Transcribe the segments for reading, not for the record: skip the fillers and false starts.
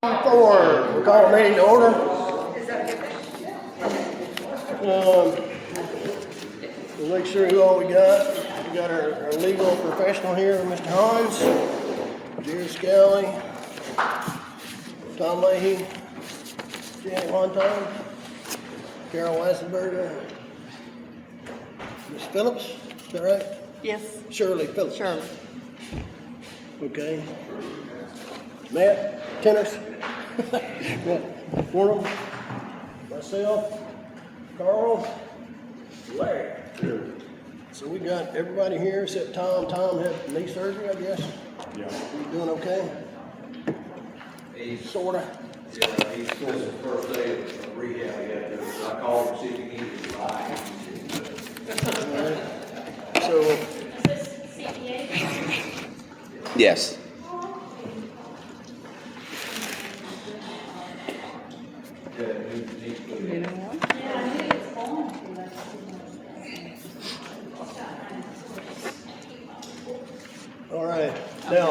We'll call the meeting to order. We'll make sure who all we got. We got our legal professional here, Mr. Hines, Jerry Scally, Tom Leahy, Janet Wonton, Carol Wassenberger, Ms. Phillips, is that right? Yes. Shirley Phillips. Shirley. Okay. Matt Tenners, Matt Warren, myself, Carl, Larry. So we got everybody here except Tom. Tom had knee surgery, I guess. Yeah. He's doing okay? Sorta. Yeah, he's this is the first day of rehab he had to do. So I called him, see if he needed to lie. So, Is this CPA? Yes. Anyone? Yeah, I knew it's on. all right. Now,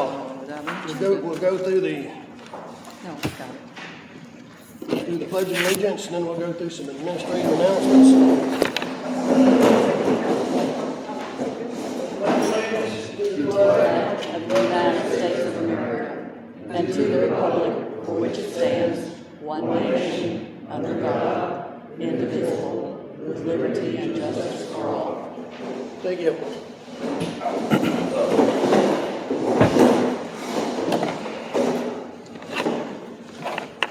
we'll go through the No, I got it. do the Pledge of Allegiance, and then we'll go through some administrative announcements. Of the United States of America, and to the republic for which it stands, one nation, under God, indivisible, with liberty and justice for all. Thank you.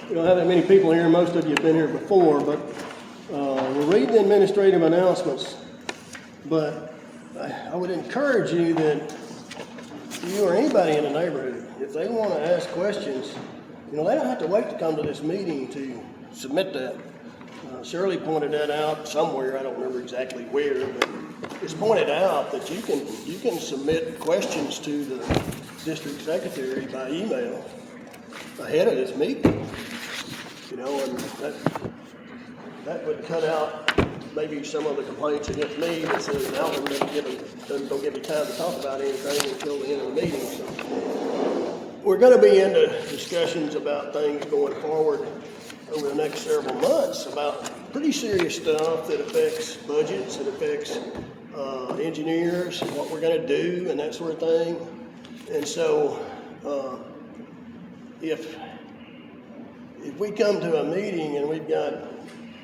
We don't have that many people here. Most of you have been here before, but we're reading the administrative announcements. But I would encourage you that you or anybody in the neighborhood, if they want to ask questions, they don't have to wait to come to this meeting to submit that. Shirley pointed that out somewhere. I don't remember exactly where, but it's pointed out that you can submit questions to the district secretary by email ahead of this meeting. And that would cut out maybe some of the complaints against me that says Alvin don't give me time to talk about anything until the end of the meeting. So we're going to be into discussions about things going forward over the next several months about pretty serious stuff that affects budgets, that affects engineers, and what we're going to do, and that sort of thing. And so if we come to a meeting and we've got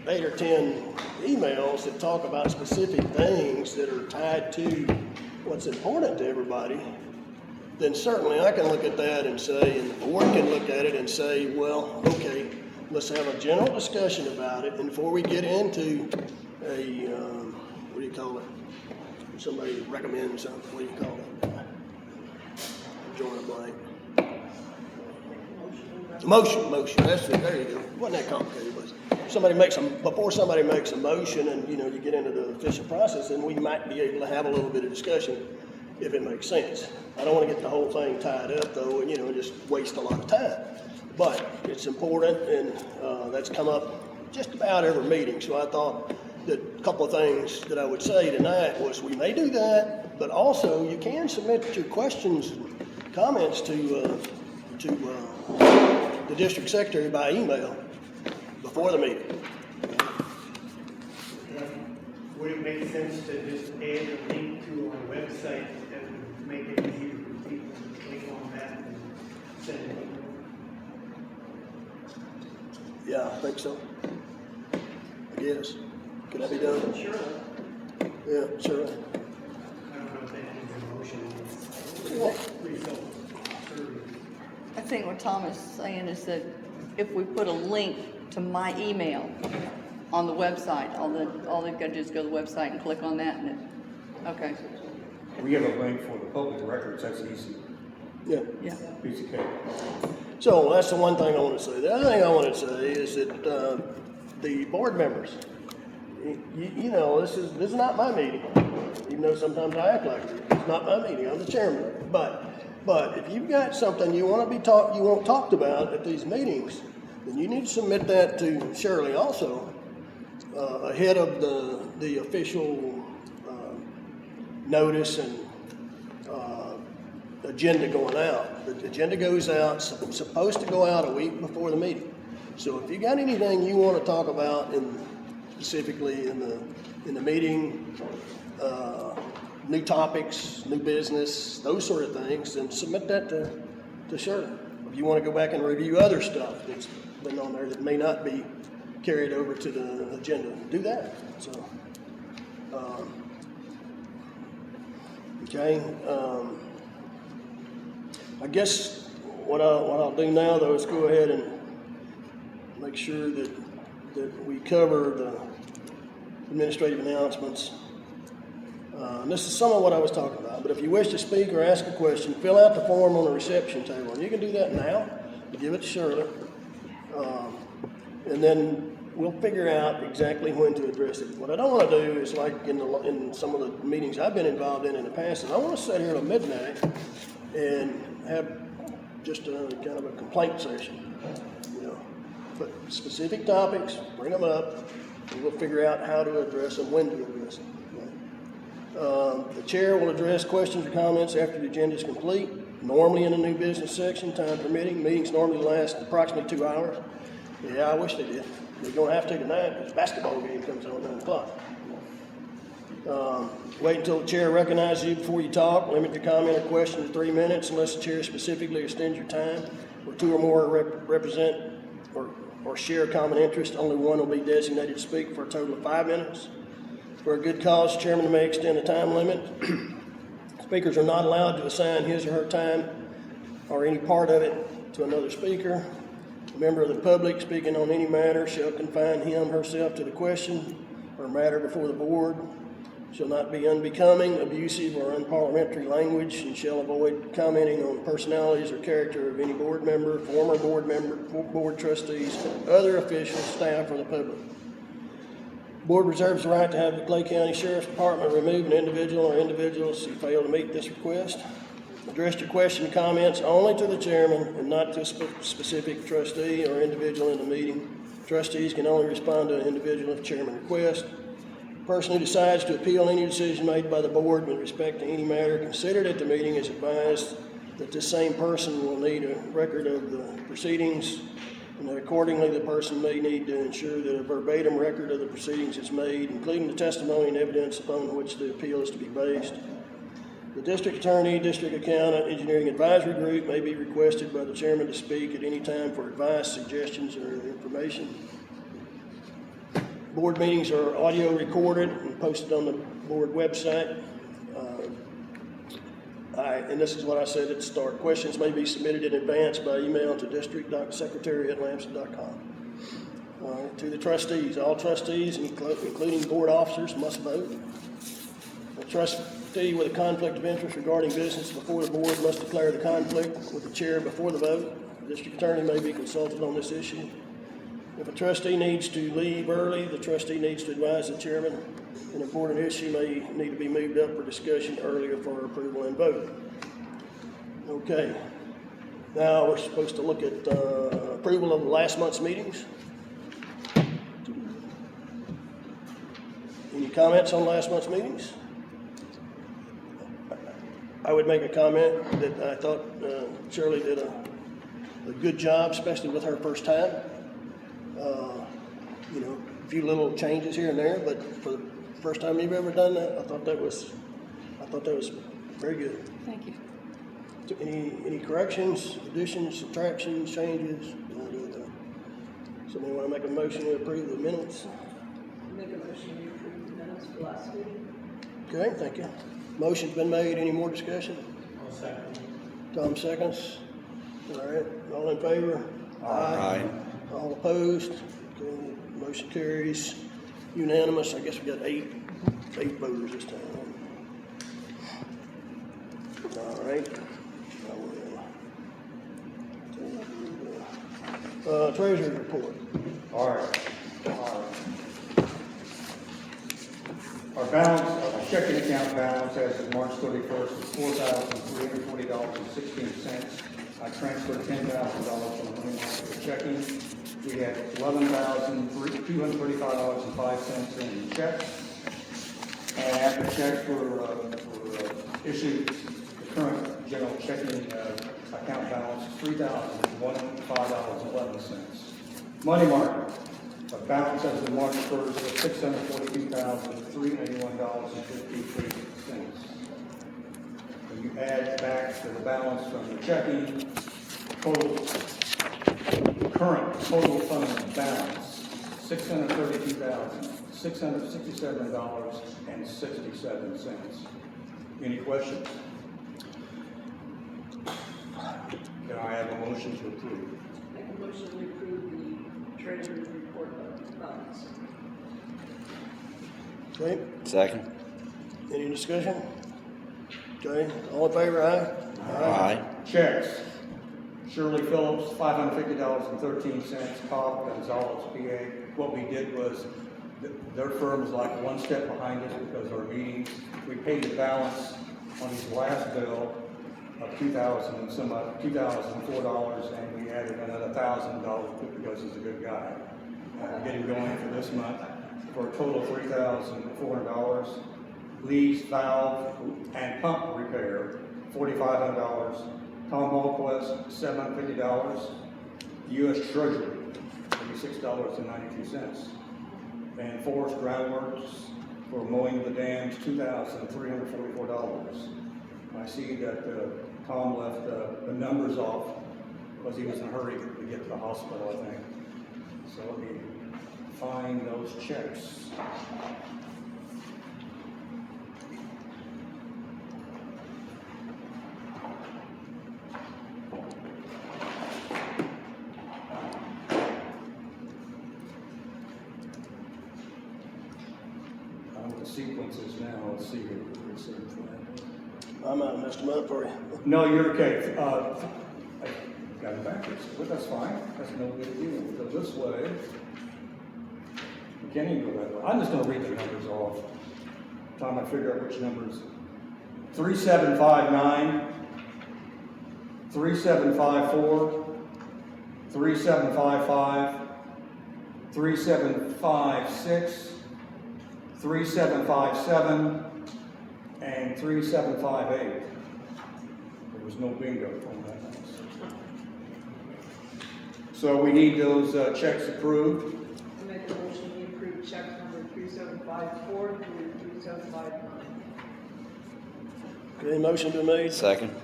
8 or 10 emails that talk about specific things that are tied to what's important to everybody, then certainly I can look at that and say, and the board can look at it and say, well, okay, let's have a general discussion about it. And before we get into a, what do you call it? Somebody recommends something, what do you call it? Drawing a blank. Motion, that's it, there you go. Wasn't that complicated, was it? Before somebody makes a motion and, you get into the official process, then we might be able to have a little bit of discussion if it makes sense. I don't want to get the whole thing tied up though, and, just waste a lot of time. But it's important, and that's come up just about every meeting. So I thought that a couple of things that I would say tonight was we may do that, but also you can submit your questions and comments to the district secretary by email before the meeting. Would it make sense to just add a link to our website that would make it easier for people to click on that and send it? Yeah, I think so. I guess. Can that be done? Sure. Yeah, sure. I don't know if that needs a motion. I think what Tom is saying is that if we put a link to my email on the website, all they've got to do is go to the website and click on that, and okay. We have a link for the public records, that's easy. Yeah. Yeah. Piece of cake. So that's the one thing I want to say. The other thing I want to say is that the board members, this is not my meeting, even though sometimes I act like it. It's not my meeting. I'm the chairman. But if you've got something you want talked about at these meetings, then you need to submit that to Shirley also ahead of the official notice and agenda going out. The agenda goes out, it's supposed to go out a week before the meeting. So if you got anything you want to talk about specifically in the meeting, new topics, new business, those sort of things, then submit that to Shirley. If you want to go back and review other stuff that's been on there that may not be carried over to the agenda, do that. So, okay. I guess what I'll do now though is go ahead and make sure that we cover the administrative announcements. And this is some of what I was talking about, but if you wish to speak or ask a question, fill out the form on the reception table. And you can do that now. Give it to Shirley. And then we'll figure out exactly when to address it. What I don't want to do is like in some of the meetings I've been involved in the past, is I want to sit here at midnight and have just a kind of a complaint session. You know, put specific topics, bring them up, and we'll figure out how to address them, when to address them. The chair will address questions or comments after the agenda is complete, normally in the new business section, time permitting. Meetings normally last approximately 2 hours. Yeah, I wish they did. They're going to have to tonight because basketball game comes on at 9 o'clock. Wait until the chair recognizes you before you talk. Limit your comment or question to 3 minutes unless the chair specifically extends your time. Where 2 or more represent or share a common interest, only one will be designated to speak for a total of 5 minutes. For a good cause, the chairman may extend the time limit. Speakers are not allowed to assign his or her time or any part of it to another speaker. A member of the public speaking on any matter shall confine him or herself to the question or matter before the board, shall not be unbecoming, abusive, or unparliamentary language, and shall avoid commenting on personalities or character of any board member, former board member, board trustees, other officials, staff, or the public. The board reserves the right to have the Clay County Sheriff's Department remove an individual or individuals who fail to meet this request. Address your question and comments only to the chairman and not to a specific trustee or individual in the meeting. Trustees can only respond to an individual if chairman requests. The person who decides to appeal any decision made by the board with respect to any matter considered at the meeting is advised that this same person will need a record of the proceedings, and that accordingly the person may need to ensure that a verbatim record of the proceedings is made, including the testimony and evidence upon which the appeal is to be based. The district attorney, district accountant, engineering advisory group may be requested by the chairman to speak at any time for advice, suggestions, or information. Board meetings are audio recorded and posted on the board website. And this is what I said at the start. Questions may be submitted in advance by email to district.secretary@lamson.com. To the trustees, all trustees, including board officers, must vote. A trustee with a conflict of interest regarding business before the board must declare the conflict with the chair before the vote. The district attorney may be consulted on this issue. If a trustee needs to leave early, the trustee needs to advise the chairman. An important issue may need to be moved up for discussion earlier for approval and vote. Okay. Now we're supposed to look at approval of last month's meetings. Any comments on last month's meetings? I would make a comment that I thought Shirley did a good job, especially with her first time. A few little changes here and there, but for the first time you've ever done that, I thought that was very good. Thank you. So any corrections, additions, subtractions, changes? Somebody want to make a motion to approve the minutes? Make a motion to approve the minutes for last meeting. Okay, thank you. Motion's been made. Any more discussion? I'll second. Tom seconds. All right, all in favor? Aye. All opposed? Okay, motion carries unanimous. I guess we got eight voters this time. All right. Treasurer's report. All right. Our balance, our checking account balance as of March 31st is $4,340.16. I transferred $10,000 from the money market to checking. We had $11,235.05 in checks. And after checks were issued, the current general checking account balance, $3,105.11. Money market, a balance as of March 1st of $642,381.53. When you add back to the balance from the checking, current total fund balance, $632,667.67. Any questions? Can I have a motion to approve? Make a motion to approve the treasurer's report of funds. Okay, Second. any discussion? Okay, all in favor, aye? Aye. Checks. Shirley Phillips, $550.13, Cobb Gonzalez, PA. What we did was, their firm was like one step behind us because our meetings, we paid the balance on his last bill of $2,004, and we added another $1,000 because he's a good guy. Get him going for this month for a total of $3,400. Leads, valve, and pump repair, $4,500. Tom Hallquist, $750. U.S. Treasury, $36.92. And Forest Groundworks for mowing the dams, $2,344. I see that Tom left the numbers off because he was in a hurry to get to the hospital, I think. So let me find those checks. Sequences now, let's see here. I might have messed them up for you. No, you're okay. I got it backwards, but that's fine. That's no big deal. We go this way. We can't even go that way. I'm just gonna read the numbers off. Time I figure out which numbers. 3759, 3754, 3755, 3756, 3757 and 3758. There was no bingo on that. So we need those checks approved. I make a motion to approve check number 3754 through 3759. Okay, motion been made, Second.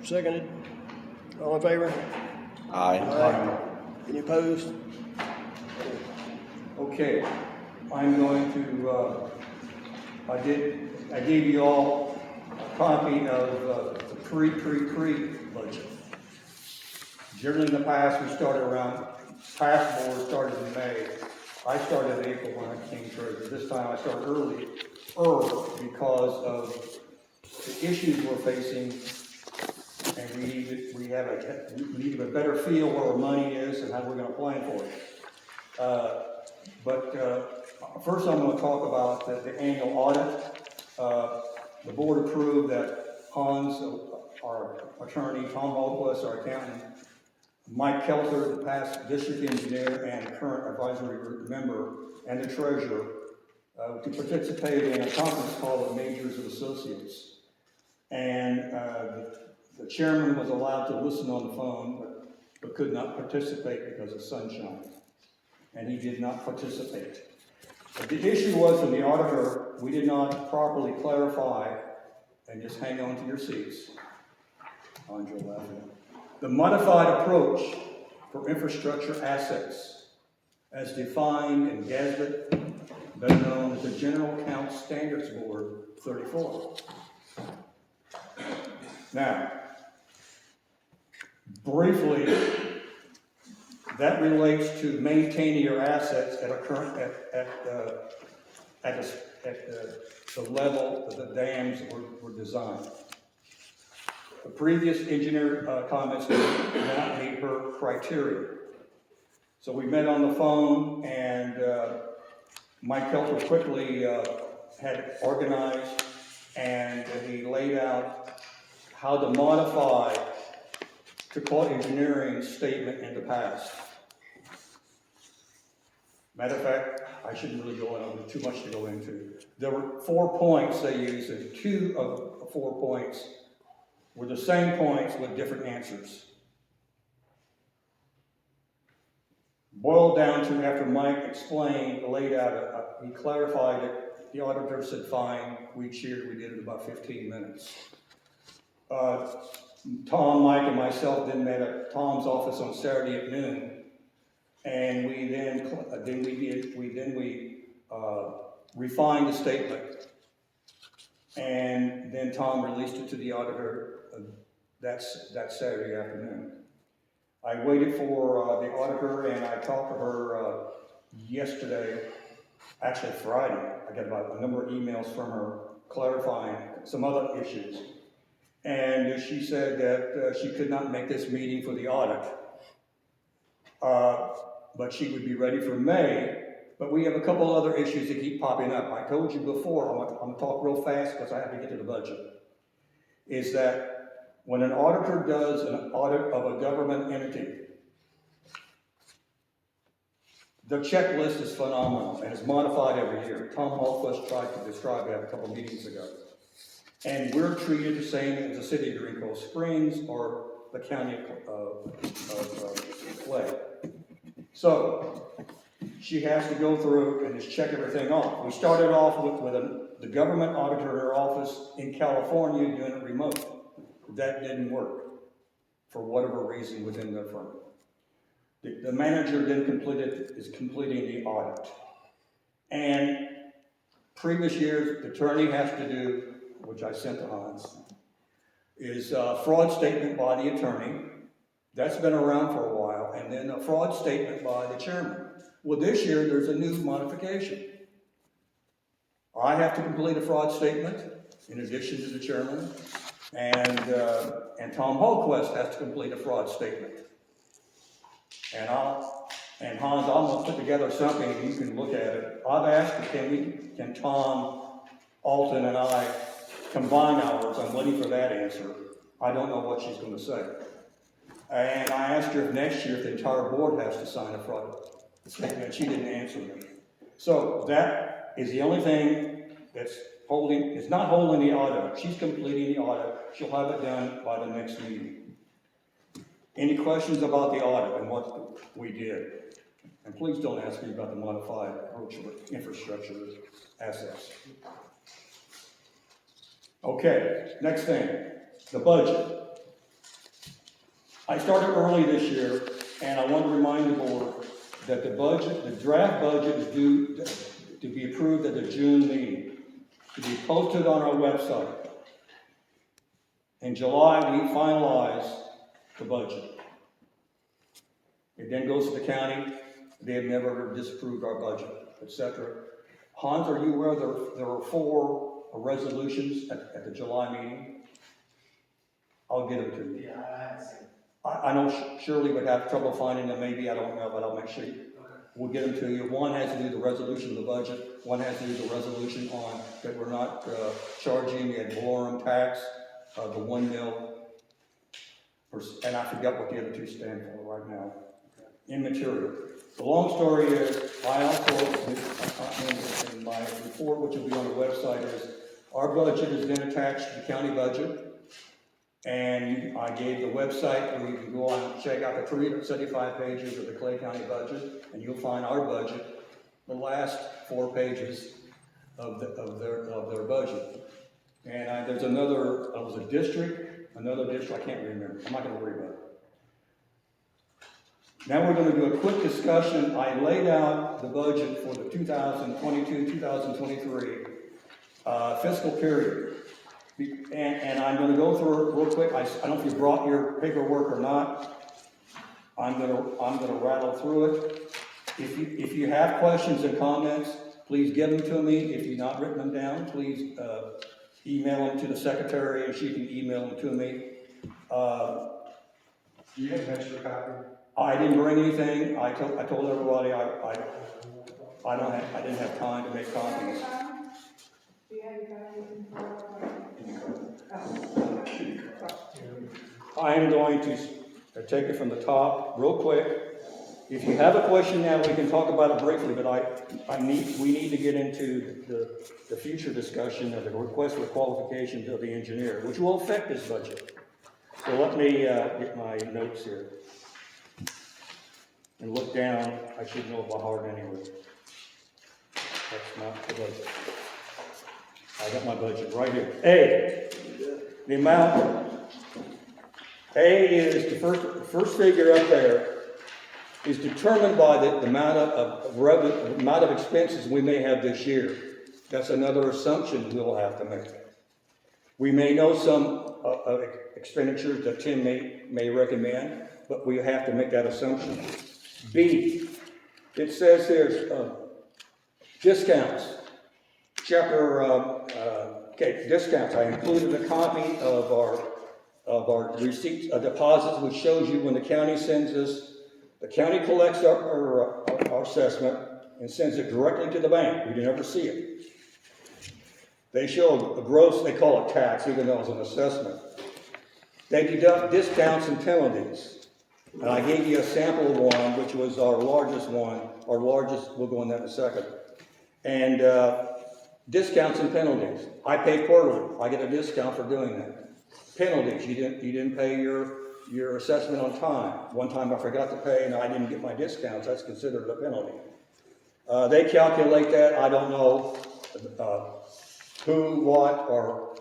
seconded. All in favor? Aye. Any opposed? Okay, I'm going to, I gave you all a copy of the pre-budget. Generally in the past, we started around, past board started in May. I started in April when I became treasurer. This time I started early because of the issues we're facing, and we need a better feel where our money is and how we're gonna plan for it. First I'm going to talk about the annual audit. The board approved that Hans, our attorney, Tom Hallquist, our accountant, Mike Kelter, the past district engineer and current advisory group member, and the treasurer, to participate in a conference call at Majors and Associates. And the chairman was allowed to listen on the phone, but could not participate because of sunshine. And he did not participate. But the issue was from the auditor, we did not properly clarify, and just hang on to your seats, Andre laughing, the modified approach for infrastructure assets as defined in GASBIT, better known as the General Account Standards Board 34. Now, briefly, that relates to maintaining your assets at a current at the level that the dams were designed. The previous engineer comments did not meet her criteria. So we met on the phone, and Mike Kelter quickly had organized, and he laid out how to modify Chipotle Engineering statement in the past. Matter of fact, I shouldn't really go into too much to go into. There were 4 points they used, and 2 of the 4 points were the same points with different answers. Boiled down to, after Mike explained, laid out, he clarified it, the auditor said, fine, we cheered, we did it in about 15 minutes. Tom, Mike, and myself then met at Tom's office on Saturday at noon, and we refined the statement, and then Tom released it to the auditor that Saturday afternoon. I waited for the auditor, and I talked to her yesterday, actually Friday. I got about a number of emails from her clarifying some other issues. And she said that she could not make this meeting for the audit, but she would be ready for May. But we have a couple other issues that keep popping up. I told you before, I'm going to talk real fast because I have to get to the budget, is that when an auditor does an audit of a government entity, the checklist is phenomenal and is modified every year. Tom Hallquist tried to describe that a couple meetings ago. And we're treated the same as the city of Green Cove Springs or the county of Clay. So she has to go through and just check everything off. We started off with the government auditor in her office in California doing it remote. That didn't work for whatever reason within their firm. The manager then is completing the audit. And previous years, the attorney has to do, which I sent to Hans, is a fraud statement by the attorney. That's been around for a while. And then a fraud statement by the chairman. Well, this year, there's a new modification. I have to complete a fraud statement in addition to the chairman. And Tom Hallquist has to complete a fraud statement. And Hans, I'm going to put together something and you can look at it. I've asked, can Tom, Alton, and I combine ours? I'm waiting for that answer. I don't know what she's going to say. And I asked her if next year if the entire board has to sign a fraud statement. She didn't answer me. So that is the only thing that's it's not holding the audit. She's completing the audit. She'll have it done by the next meeting. Any questions about the audit and what we did? And please don't ask me about the modified approach with infrastructure assets. Okay, next thing, the budget. I started early this year, and I want to remind the board that the draft budget is due to be approved at the June meeting, to be posted on our website. In July, we finalize the budget. It then goes to the county. They have never disapproved our budget, etc. Hans, are you aware there were 4 resolutions at the July meeting? I'll get them to you. Yeah, I know Shirley would have trouble finding them, maybe, I don't know, but I'll make sure we'll get them to you. One has to do the resolution of the budget. One has to do the resolution on that we're not charging the ad valorem tax, the 1 mil, and I forgot what the other 2 stand for right now. Immaterial. The long story is, I also, in my report, which will be on the website, is our budget is then attached to the county budget. And I gave the website where you can go on and check out the 375 pages of the Clay County budget, and you'll find our budget, the last 4 pages of their budget. And there's another, it was a district, I can't remember. I'm not going to worry about it. Now we're going to do a quick discussion. I laid out the budget for the 2022-2023 fiscal period. And I'm going to go through it real quick. I don't know if you brought your paperwork or not. I'm going to rattle through it. If you have questions and comments, please give them to me. If you've not written them down, please email them to the secretary, and she can email them to me. Do you have an extra copy? I didn't bring anything. I told everybody I didn't have time to make copies. Do you have I am going to take it from the top real quick. If you have a question now, we can talk about it briefly, but we need to get into the future discussion of the request for qualifications of the engineer, which will affect this budget. So let me get my notes here. And look down, I should know by heart anyway. That's not the budget. I got my budget right here. A, the amount, A is the first figure up there is determined by the amount of revenue, amount of expenses we may have this year. That's another assumption we'll have to make. We may know some expenditures that Tim may recommend, but we have to make that assumption. B, it says there's discounts. Discounts. I included a copy of our receipts, deposits, which shows you when the county sends us, the county collects our assessment and sends it directly to the bank. We never see it. They show a gross, they call it tax, even though it's an assessment. They deduct discounts and penalties. And I gave you a sample of one, which was our largest one. Our largest, we'll go on that in a second. And discounts and penalties. I pay quarterly. I get a discount for doing that. Penalties. You didn't pay your assessment on time. One time I forgot to pay and I didn't get my discounts. That's considered a penalty. They calculate that. I don't know who, what, or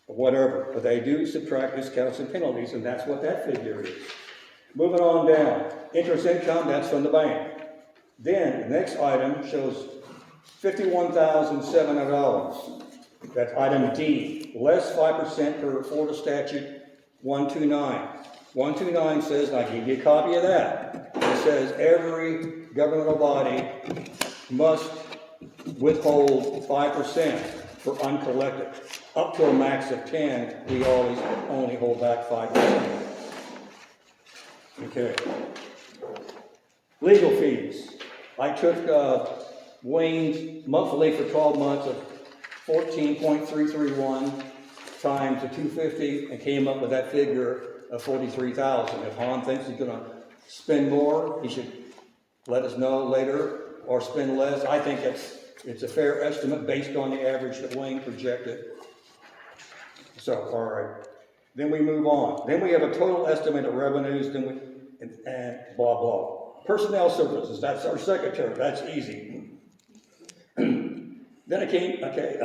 whatever. But they do subtract discounts and penalties, and that's what that figure is. Moving on down, interest income, that's from the bank. Then the next item shows $51,700. That's item D, less 5% per Florida statute 129. 129 says, and I give you a copy of that, it says every governmental body must withhold 5% for uncollected. Up to a max of 10, we always only hold back 5%. Okay. Legal fees. I took Wayne's monthly for 12 months of 14.331 times the 250 and came up with that figure of 43,000. If Han thinks he's going to spend more, he should let us know later, or spend less. I think it's a fair estimate based on the average that Wayne projected. So, all right. Then we move on. Then we have a total estimate of revenues, and blah, blah. Personnel services, that's our secretary, that's easy. Then it came, okay,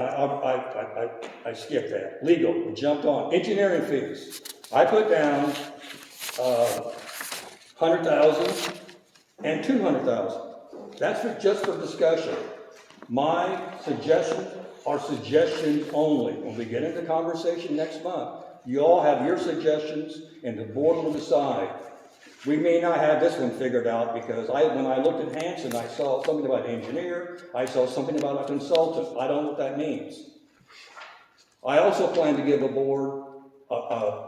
I skipped that. Legal, we jumped on. Engineering fees. I put down 100,000 and 200,000. That's just for discussion. My suggestions are suggestions only. When we get into conversation next month, you all have your suggestions and the board will decide. We may not have this one figured out because when I looked at Hanson, I saw something about an engineer, I saw something about a consultant. I don't know what that means. I also plan to give the board a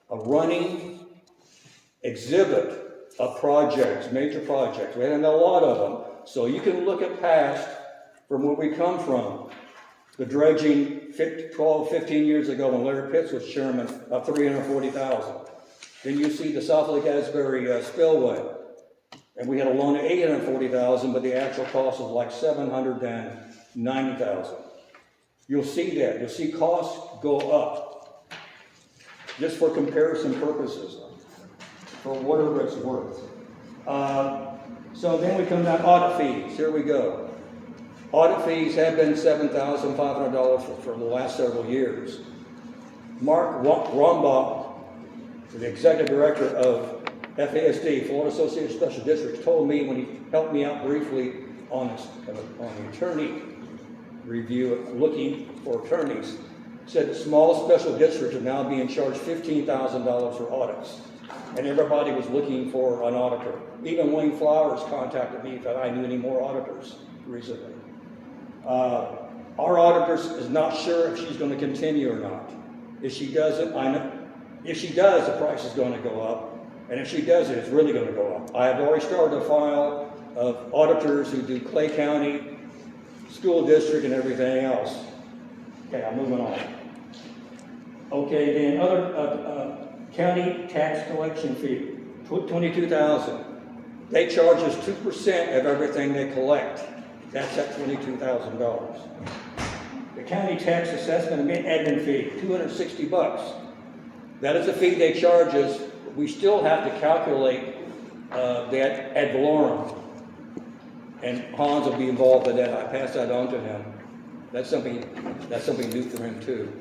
running exhibit of projects, major projects. We had a lot of them. So you can look at past from where we come from. The dredging 12, 15 years ago when Larry Pitts was chairman of 340,000. Then you see the South Lake Asbury spillway. And we had a loan of 840,000, but the actual cost was like 790,000. You'll see that. You'll see costs go up. Just for comparison purposes. For whatever it's worth. So then we come down to audit fees. Here we go. Audit fees have been $7,500 for the last several years. Mark Rombach, the executive director of FASD, Florida Association of Special Districts, told me when he helped me out briefly on the attorney review, looking for attorneys, said that small special districts are now being charged $15,000 for audits. And everybody was looking for an auditor. Even Wayne Flowers contacted me if I knew any more auditors recently. Our auditor is not sure if she's going to continue or not. If she doesn't, I know. If she does, the price is going to go up. And if she doesn't, it's really going to go up. I have already started a file of auditors who do Clay County, school district, and everything else. Okay, I'm moving on. Okay, then other county tax collection fee, $22,000. They charge us 2% of everything they collect. That's at $22,000. The county tax assessment and admin fee, $260. That is a fee they charge us. We still have to calculate that ad valorem. And Hans will be involved in that. I pass that on to him. That's something new for him too.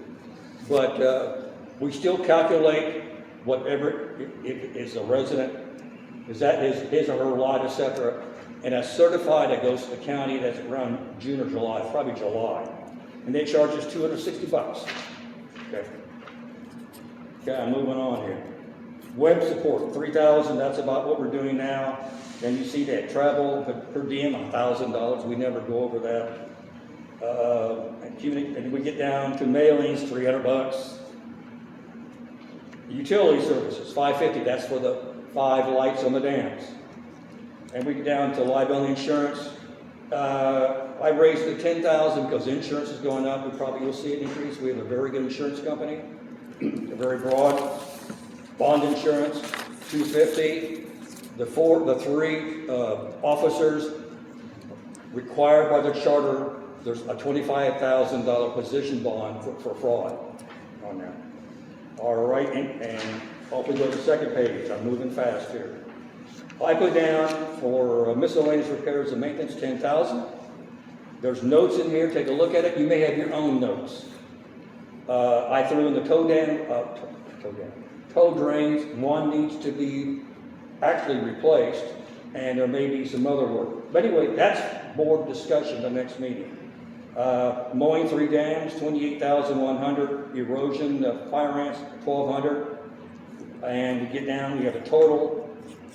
But we still calculate whatever if is a resident, is that his or her lot, etc. And that's certified, that goes to the county, that's around June or July, probably July. And they charge us $260. Okay. Okay, I'm moving on here. Web support, $3,000, that's about what we're doing now. Then you see that travel per diem, $1,000, we never go over that. And we get down to mailings, $300. Utility services, $550, that's for the 5 lights on the dams. And we get down to liability insurance. I raised it to $10,000 because insurance is going up. We probably will see an increase. We have a very good insurance company, a very broad. Bond insurance, $250. The 3 officers required by the charter, there's a $25,000 position bond for fraud on that. All right, and off we go to the second page. I'm moving fast here. I put down for miscellaneous repairs and maintenance, $10,000. There's notes in here. Take a look at it. You may have your own notes. I threw in the toe drains. One needs to be actually replaced, and there may be some other work. But anyway, that's board discussion the next meeting. Mowing 3 dams, $28,100. Erosion, fire ants, $1,200. And we get down, we have a total,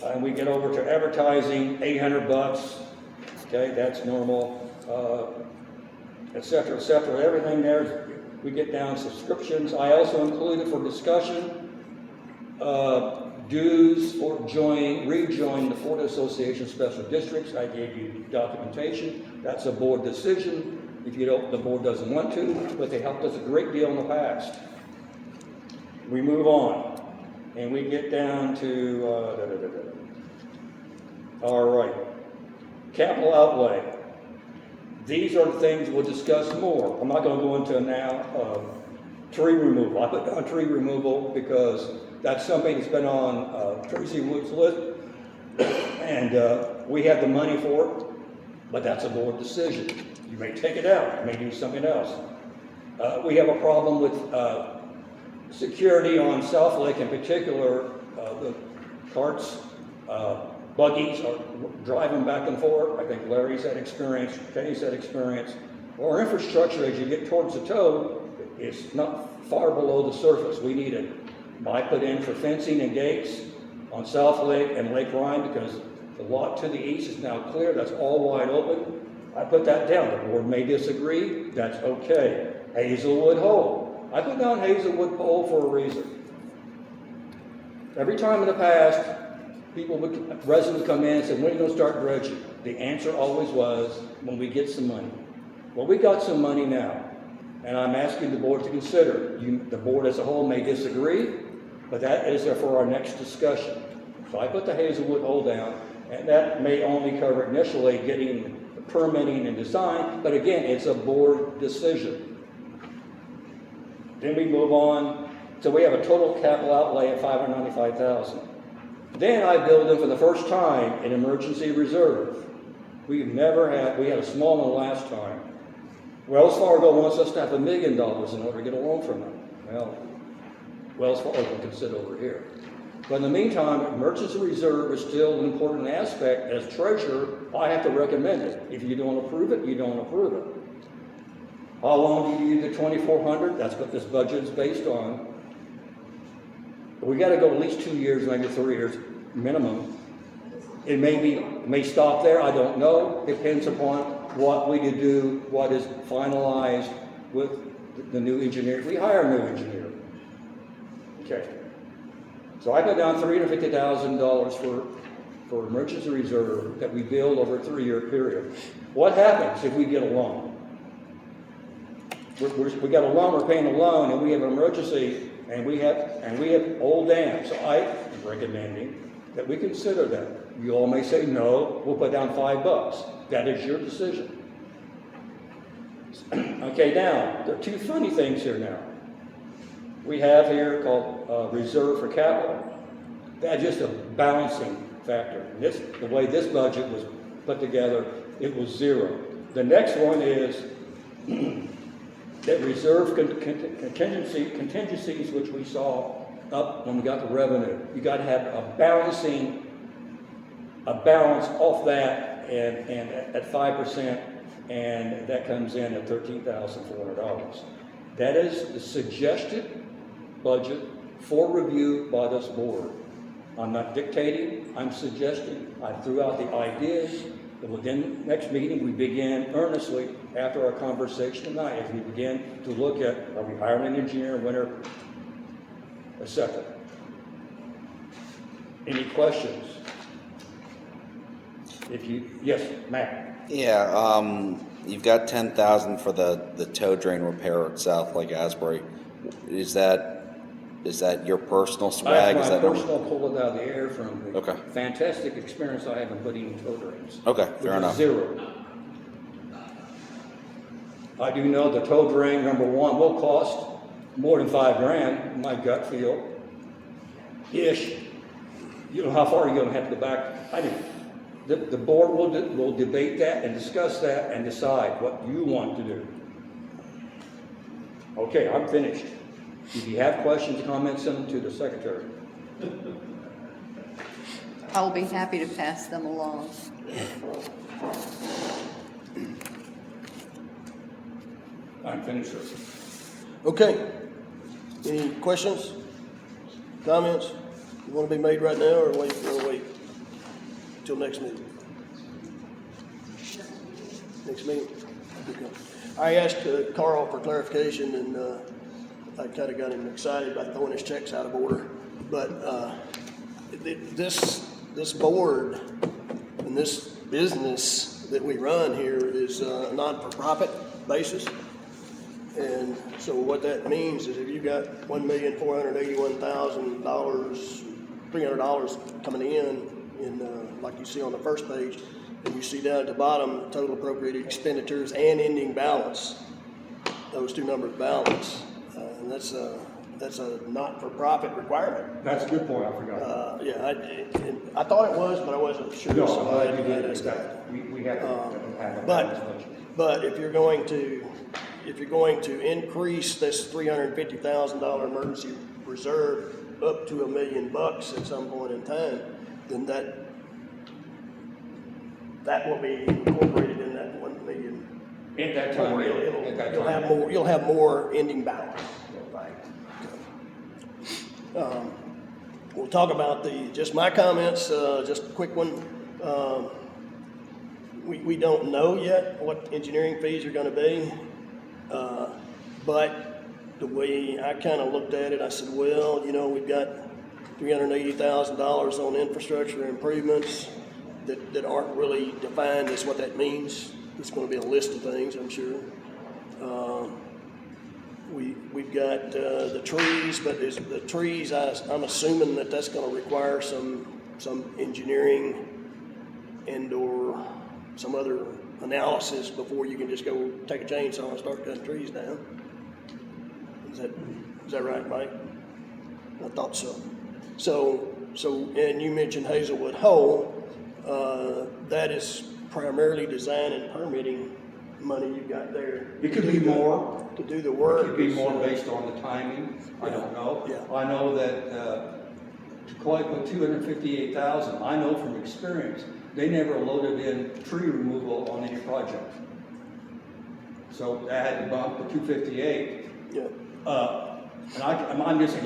and we get over to advertising, $800. Okay, that's normal, et cetera, et cetera. Everything there, we get down subscriptions. I also included for discussion dues for rejoin the Florida Association of Special Districts. I gave you documentation. That's a board decision. If you don't, the board doesn't want to, but they helped us a great deal in the past. We move on, and we get down to all right, capital outlay. These are the things we'll discuss more. I'm not going to go into now. Tree removal. I put down tree removal because that's something that's been on Tracy Wood's list, and we have the money for it, but that's a board decision. You may take it out, you may do something else. We have a problem with security on South Lake in particular. The carts, buggies are driving back and forth. I think Larry's had experience, Kenny's had experience. Our infrastructure, as you get towards the toe, is not far below the surface. We need it. I put in for fencing and gates on South Lake and Lake Ryan because the lot to the east is now clear. That's all wide open. I put that down. The board may disagree. That's okay. Hazelwood Hole. I put down Hazelwood Hole for a reason. Every time in the past, residents come in and say, when are you going to start dredging? The answer always was, when we get some money. Well, we got some money now. And I'm asking the board to consider. The board as a whole may disagree, but that is there for our next discussion. So I put the Hazelwood Hole down, and that may only cover initially getting the permitting and design, but again, it's a board decision. Then we move on. So we have a total capital outlay of $595,000. Then I build in for the first time an emergency reserve. We had a small one last time. Wells Fargo wants us to have $1 million in order to get a loan from them. Well, Wells Fargo can sit over here. But in the meantime, emergency reserve is still an important aspect. As treasurer, I have to recommend it. If you don't approve it, you don't approve it. How long do you need the $2,400? That's what this budget is based on. We got to go at least 2 years, maybe 3 years minimum. It may stop there. I don't know. Depends upon what we do, what is finalized with the new engineer. We hire a new engineer. Okay. So I put down $350,000 for emergency reserve that we build over a 3-year period. What happens if we get a loan? We got a loan, we're paying a loan, and we have an emergency, and we have old dams. So I'm recommending that we consider that. You all may say no, we'll put down $5. That is your decision. Okay, now, there are 2 funny things here now. we have here called reserve for capital. That's just a balancing factor. The way this budget was put together, it was zero. The next one is that reserve contingencies, which we saw up when we got the revenue. You got to have a balance off that, and at 5%, and that comes in at $13,400. That is the suggested budget for review by this board. I'm not dictating, I'm suggesting. I threw out the ideas, and within the next meeting, we began earnestly after our conversation tonight, as we began to look at, are we hiring an engineer, winter, etc. Any questions? Yes, Matt. Yeah, you've got 10,000 for the tow drain repair at South Lake Asbury. Is that your personal swag? That's Is my that personal pull it out of the air from the Okay. fantastic experience I have in putting tow drains. Okay, Which fair is enough. zero. I do know the tow drain, number one, will cost more than $5,000, my gut feel. Ish. You know how far you're gonna have to go back. I do. The board will debate that and discuss that and decide what you want to do. Okay, I'm finished. If you have questions, comments, send them to the secretary. I will be happy to pass them along. I'm finished, sir. Okay. Any questions, comments? You want to be made right now, or wait till next meeting? Next meeting? Okay. I asked Carl for clarification, and I kind of got him excited about throwing his checks out of order. But this board and this business that we run here is a non-for-profit basis. And so what that means is if you got $1,481,300 coming in like you see on the first page, and you see down at the bottom, total appropriated expenditures and ending balance, those two numbers balance, and that's a not-for-profit requirement. That's a good point, I forgot. Yeah, I thought it was, but I wasn't sure. No, so I'm glad you I did asked that. we have to have a balanced budget. But if you're going to increase this $350,000 emergency reserve up to $1 million at some point in time, then that will be incorporated in that 1 million. At that time, at that time. You'll have more ending balance. We'll talk about just my comments, just a quick one. We don't know yet what engineering fees are gonna be, but the way I kind of looked at it, I said, well, we've got $380,000 on infrastructure improvements that aren't really defined as what that means. It's gonna be a list of things, I'm sure. We've got the trees, but the trees, I'm assuming that's gonna require some engineering and/or some other analysis before you can just go take a chainsaw and start cutting trees down. Is that right, Mike? I thought so. So, and you mentioned Hazelwood Hole. That is primarily design and permitting money you've got there. It could be more. To do the work. It could be more based on the timing. I don't know. Yeah. I know that to collect with $258,000, I know from experience, they never loaded in tree removal on any project. So I had to bump to 258. Yeah. And I'm just a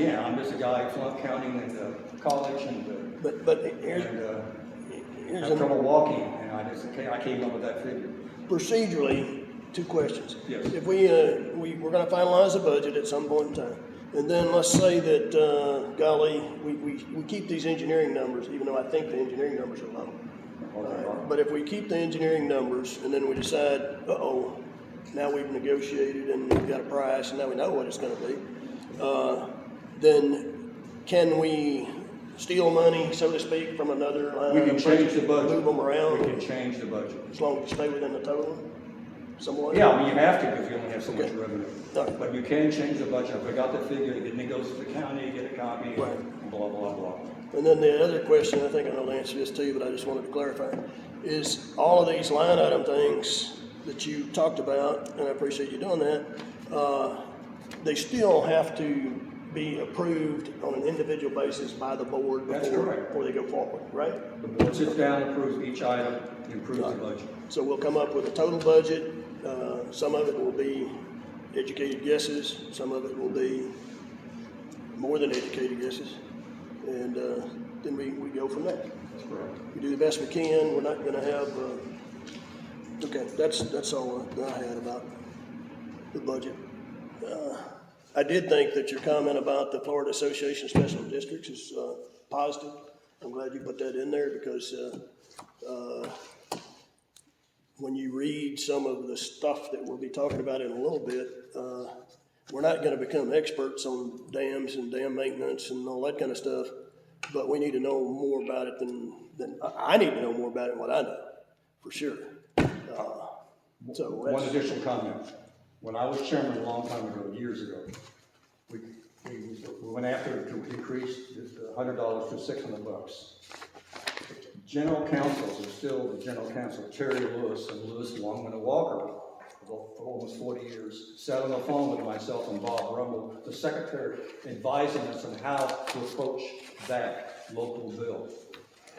guy flunk counting at the college and But here's had trouble walking, and I came up with that figure. procedurally, two questions. Yes. If we're gonna finalize the budget at some point in time, and then let's say that, golly, we keep these engineering numbers, even though I think the engineering numbers are low. But if we keep the engineering numbers and then we decide, now we've negotiated and we've got a price and now we know what it's gonna be, then can we steal money, so to speak, from another line? We can change the budget. Move them around? We can change the budget. As long as you stay within the total? somewhat? Yeah, I mean, you have to if you only have so much Okay. revenue. All right. But you can change the budget. If I got the figure, then it goes to the county, get a copy, Right. blah, blah, blah. And then the other question, I think I know the answer to this too, but I just wanted to clarify, is all of these line item things that you talked about, and I appreciate you doing that, they still have to be approved on an individual basis by the board That's before, correct. before they go forward, right? The board sits down, approves each item, improves the budget. So we'll come up with a total budget, some of it will be educated guesses, some of it will be more than educated guesses, and then we go from there. That's correct. We do the best we can, we're not gonna have, okay, that's all that I had about the budget. I did think that your comment about the Florida Association of Special Districts is positive. I'm glad you put that in there because when you read some of the stuff that we'll be talking about in a little bit, we're not gonna become experts on dams and dam maintenance and all that kind of stuff, but we need to know more about it than I need to know more about it than what I know, for sure. So One that's, additional comment. When I was chairman a long time ago, years ago, we went after to increase the $100 to $600. General counsels are still the general counsel, Terry Lewis and Lewis Longman and Walker, for almost 40 years, sat on the phone with myself and Bob Rumble, the secretary, advising us on how to approach that local bill.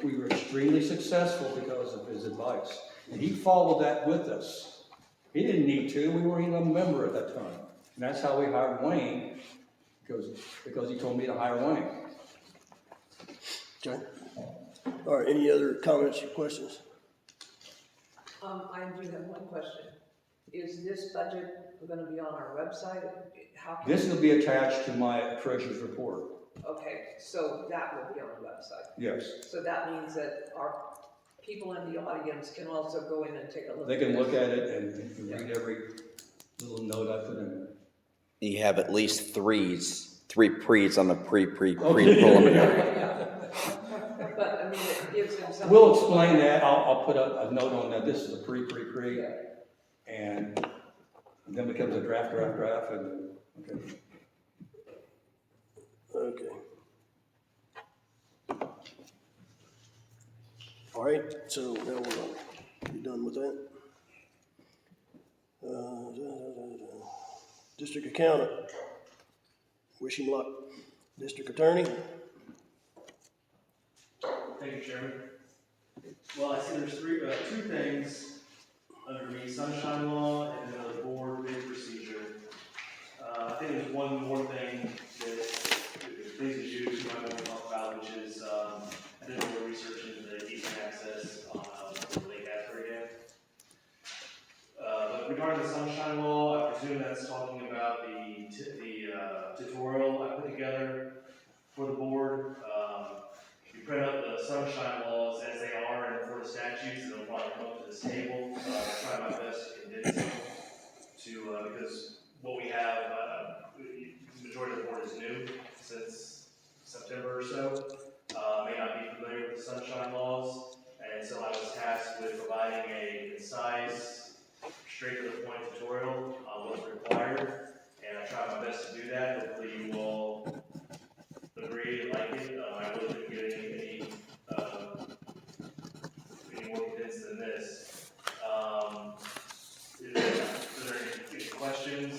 We were extremely successful because of his advice, and he followed that with us. He didn't need to, we weren't even a member at that time. And that's how we hired Wayne, because he told me to hire Wayne. okay. All right, any other comments or questions? I do have one question. Is this budget gonna be on our website? How can? This will be attached to my treasurer's report. Okay, so that will be on the website. Yes. So that means that our people in the audience can also go in and take a look. They can look at it and read every little note I put in there. You have at least three pre's on the preliminary. But, I mean, it gives them something. We'll explain that. I'll put a note on that. This is a pre, and then becomes a draft, and, okay. Okay. All right, so now we're done with that. District accountant, wish him luck. District attorney, Thank you, Chairman. Well, I see there's two things under me, sunshine law and then the board bid procedure. I think there's one more thing that pleases you, you might want to talk about, which is, I did a little research into the easement access on Lake Asbury Dam. But regarding the sunshine law, I presume that's talking about the tutorial I put together for the board. You print up the sunshine laws as they are in the Florida statutes, and they'll probably come up to this table. I'll try my best to condense them because what we have, the majority of the board is new since September or so, may not be familiar with the sunshine laws, and so I was tasked with providing a concise, straight to the point tutorial on what's required, and I tried my best to do that. Hopefully you all agree and like it. I really didn't get any more condensed than this. Is there any questions?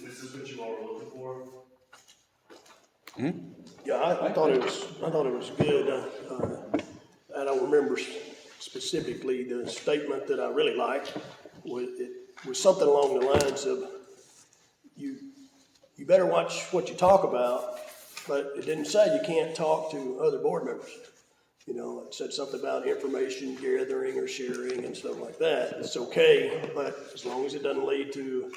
Is this what you all were looking for? yeah, I thought it was good. I don't remember specifically the statement that I really liked. It was something along the lines of, you better watch what you talk about, but it didn't say you can't talk to other board members. You know, it said something about information gathering or sharing and stuff like that. It's okay, but as long as it doesn't lead to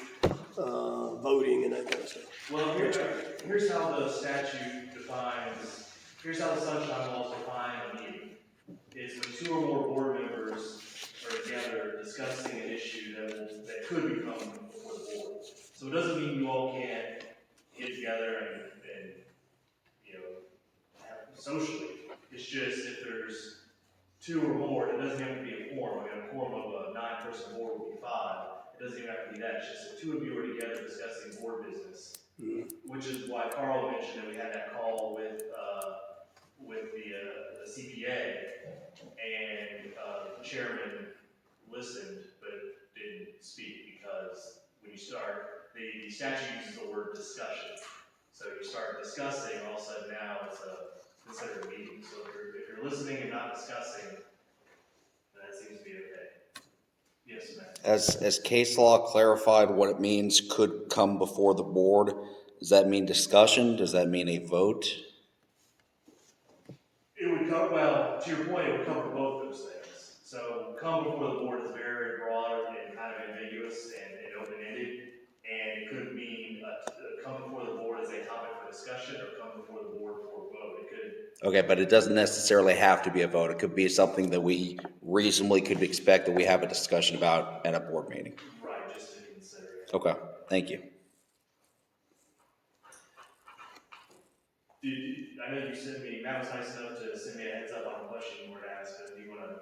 voting and that kind of stuff. Well, here's how the statute defines, here's how the sunshine laws define a meeting. Is when two or more board members are together discussing an issue that could become before the board. So it doesn't mean you all can't get together and you know, have socially. It's just if there's 2 or more, it doesn't have to be a quorum. I mean, a quorum of a 9-person board would be 5. It doesn't even have to be that. It's just the 2 of you are together discussing board business. Which is why Carl mentioned that we had that call with the CPA, and the chairman listened but didn't speak, because when you start, the statute uses the word discussion. So you start discussing, all of a sudden now it's considered a meeting. So if you're listening and not discussing, then that seems to be okay. Yes, ma'am. As case law clarified what it means could come before the board, does that mean discussion? Does that mean a vote? It would come, well, to your point, it would cover both those things. So come before the board is very broad and kind of ambiguous and open-ended, and it could mean come before the board as a topic for discussion, or come before the board for a vote. It could. Okay, but it doesn't necessarily have to be a vote. It could be something that we reasonably could expect that we have a discussion about at a board meeting. Right, just to consider. Okay, thank you. I know you sent me, Matt was nice enough to send me a heads up on a question you were to ask, but do you want to,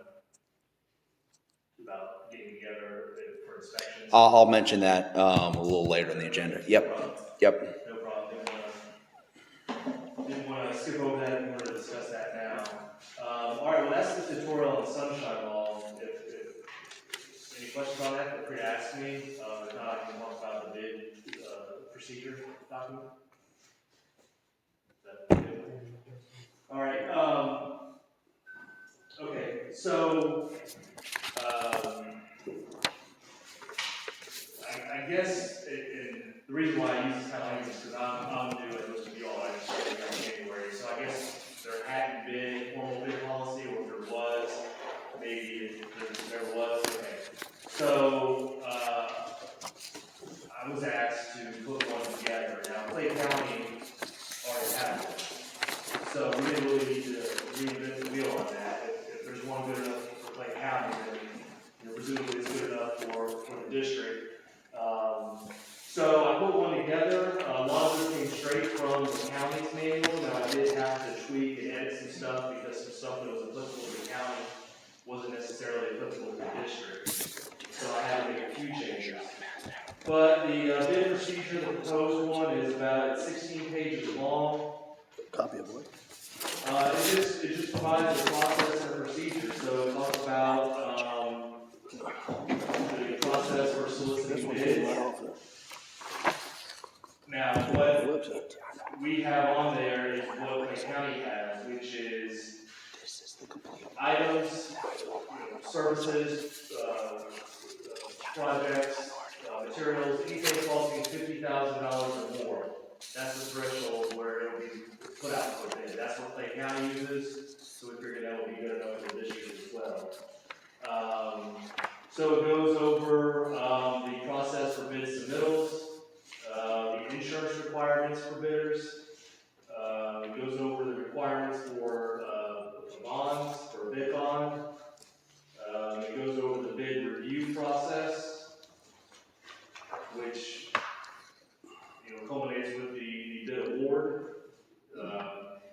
about getting together for inspections? I'll mention that a little later in the agenda. Yep, yep. No problem. Didn't want to skip over that. We wanted to discuss that now. All right. Well, that's the tutorial on the sunshine law. If any questions on that, feel free to ask me. If not, I can talk about the bid procedure document. Is that good? All right. Okay. So. I guess the reason why I use this kind of language is because I'm new, as most of you all, I just started in January. So I guess there hadn't been a formal bid policy, or if there was, maybe there was. Okay. So I was asked to put one together. Now, Clay County already had one, so we didn't really need to reinvent the wheel on that. If there's one good enough for Clay County, then presumably it's good enough for the district. So I put one together. A lot of this came straight from the county's manual. Now I did have to tweak and edit some stuff, because some stuff that was applicable to the county wasn't necessarily applicable to the district. So I had to make a few changes. But the bid procedure, the proposed one, is about 16 pages long. Copy of what? It just provides the process and procedure. So it talks about the process for soliciting bids. Now, what we have on there is what the county has, which is items, services, projects, materials, anything costing $50,000 or more. That's the threshold where it will be put out for bid. That's what Clay County uses, so we figured that would be good enough for the district as well. So it goes over the process for bid submittals, the insurance requirements for bidders. It goes over the requirements for bonds, for a bid bond. It goes over the bid review process, which culminates with the bid award.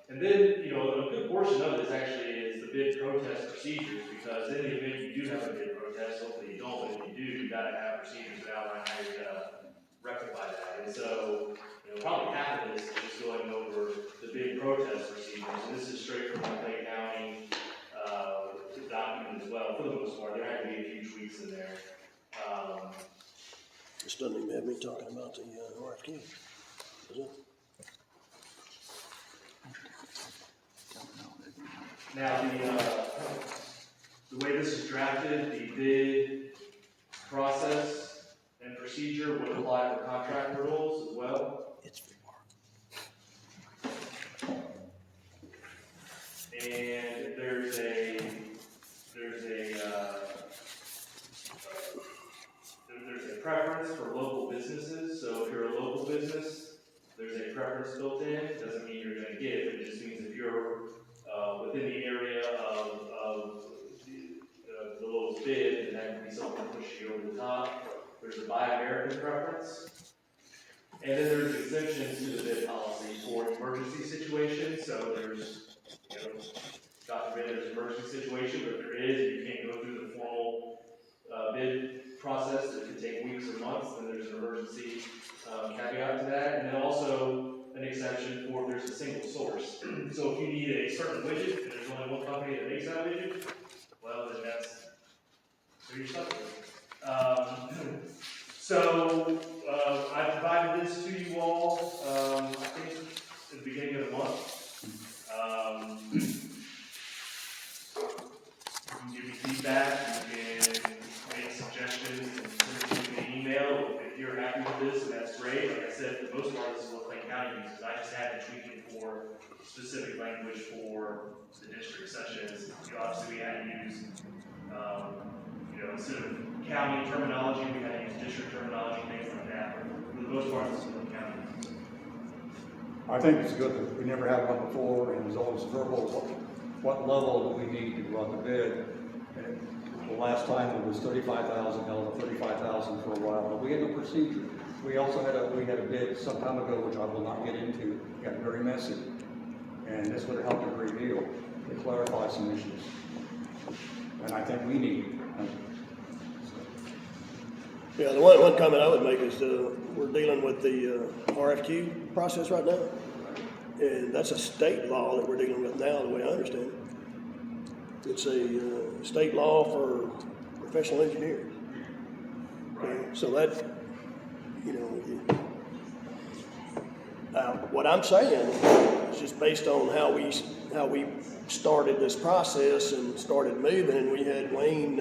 And then, a good portion of this actually is the bid protest procedures, because in the event you do have a bid protest, hopefully you don't, but if you do, you gotta have procedures that outline how you're gonna rectify that. And so, probably half of this is just going over the bid protest procedures, and this is straight from the Clay County document as well, for the most part. There had to be a few tweaks in there. This doesn't even have me talking about the RFQ, does it? Now, the way this is drafted, the bid process and procedure would apply for contract renewals as well. And there's a preference for local businesses. So if you're a local business, there's a preference built in. It doesn't mean you're going to get it. It just means if you're within the area of the lowest bid, then that would be something to push you over the top. There's a Buy American preference. And then there's exemptions to the bid policy for emergency situations. So there's God forbid there's an emergency situation, but if there is, and you can't go through the formal, bid process, that could take weeks or months, then there's an emergency, caveat to that, and then also an exception for if there's a single source. So if you need a certain widget, and there's only one company that makes that widget, well, then that's, who you're stuck with. So, I provided this to you all, I think at the beginning of the month. You can give me feedback, you can make suggestions, and send me an email. If you're happy with this, and that's great. Like I said, for the most part, this is what Clay County uses. I just had to tweak it for specific language for the district, such as, obviously we had to use, instead of county terminology, we had to use district terminology, things like that. But for the most part, this is what the county uses. I think it's good that we never had one before, and it was always verbal, what level do we need to go out to bid? And the last time it was 35,000, held at 35,000 for a while, but we had no procedure. We also had a bid some time ago, which I will not get into, it got very messy. And this would have helped a great deal to clarify some issues. And I think we need. Yeah, the one comment I would make is, we're dealing with the RFQ process right now. And that's a state law that we're dealing with now, the way I understand it. It's a state law for professional engineers. Okay, so that, what I'm saying is just based on how we started this process and started moving, and we had Wayne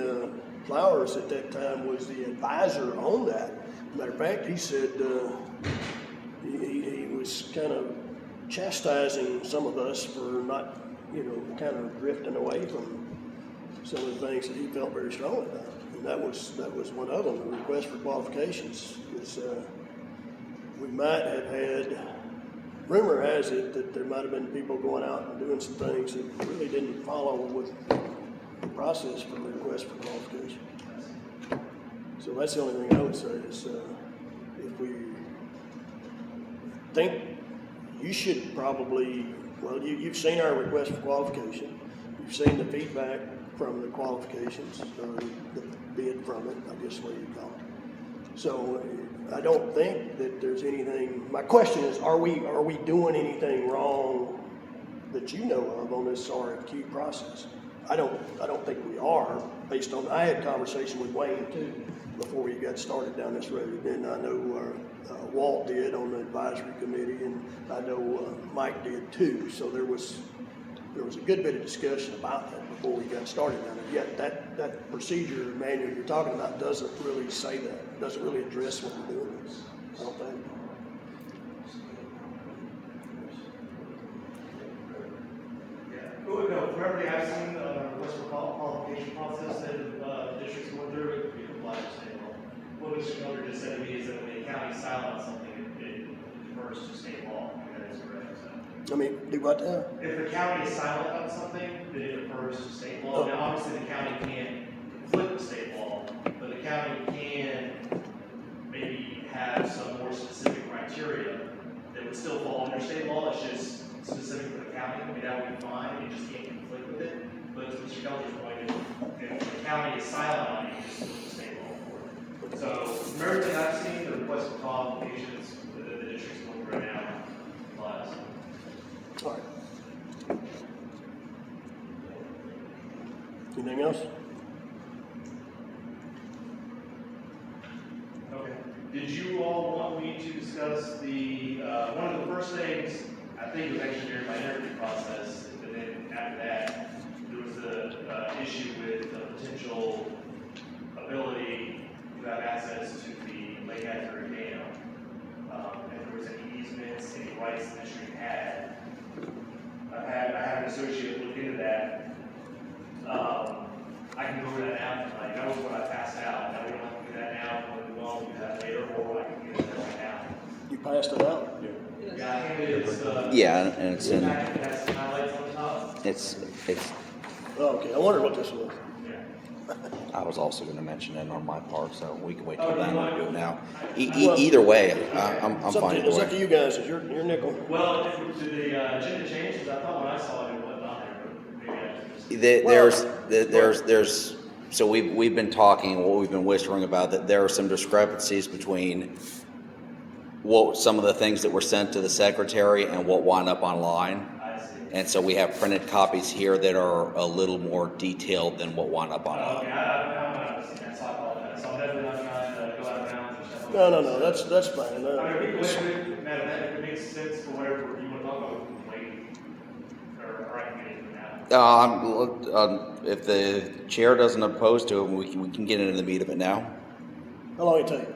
Flowers at that time was the advisor on that. Matter of fact, he said he was kind of chastising some of us for not, kind of drifting away from some of the things that he felt very strongly about. And that was one of them. The request for qualifications was, we might have had, rumor has it that there might have been people going out and doing some things that really didn't follow with the process for the request for qualification. So that's the only thing I would say is, if we think you should probably, you've seen our request for qualification. You've seen the feedback from the qualifications, or the bid from it, I guess what you call it. So I don't think that there's anything, my question is, are we doing anything wrong that you know of on this RFQ process? I don't think we are, based on, I had conversation with Wayne too, before we got started down this road, and I know Walt did on the advisory committee, and I know Mike did too, so there was a good bit of discussion about that before we got started down there. Yet that procedure manual you're talking about doesn't really say that, it doesn't really address what we're doing, I don't think. No, from everything I've seen, request for qualification process that the district's going through, it could be compliant with state law. What Mr. Miller just said to me is that when the county silent on something, it refers to state law. That is correct. So. I mean, do what now? If the county is silent on something, then it refers to state law. Now, obviously, the county can't conflict with state law, but the county can maybe have some more specific criteria that would still fall under state law. It's just specific for the county. I mean, that would be fine. You just can't conflict with it. But to Mr. Keller's point, if the county is silent on it, you just look at state law for it. So, from everything I've seen, the request for qualifications that the district's going through right now applies. All right. Anything else? Okay. Did you all want me to discuss the, one of the first things, I think it was actually during my interview process, but then after that, there was the issue with the potential ability to have access to the Lake Asbury Dam. If there was any easements, any rights the district had. I had an associate look into that. I can go over that now tonight. That was what I passed out. Now we don't have to do that now. We will do that later, or I can get it right now. You passed it out? Yeah, I think it's, Yeah, and it's in, it has some highlights on the top. it's, Oh, okay, I wondered what this was. Yeah. I was also gonna mention it on my part, so we can wait till Oh, then you and want- do it now. Well- Either way, I'm It's up fine to- either It's up to way. you guys, it's your nickel. Well, did the agenda change? Because I thought when I saw it, it wasn't on there, but maybe I just there's, so we've been talking, what we've been whispering about, that there are some discrepancies between some of the things that were sent to the secretary and what wound up online. I see. And so we have printed copies here that are a little more detailed than what wound up Okay, online. I'm not seeing that, so I apologize. So I'm definitely not trying to go out of bounds or something. No, that's fine. I mean, we can wait, Madam, if it makes sense for whatever you want to talk about, we can wait, or I can get into it now. If the chair doesn't oppose to it, we can get into the meat of it now. How long it take?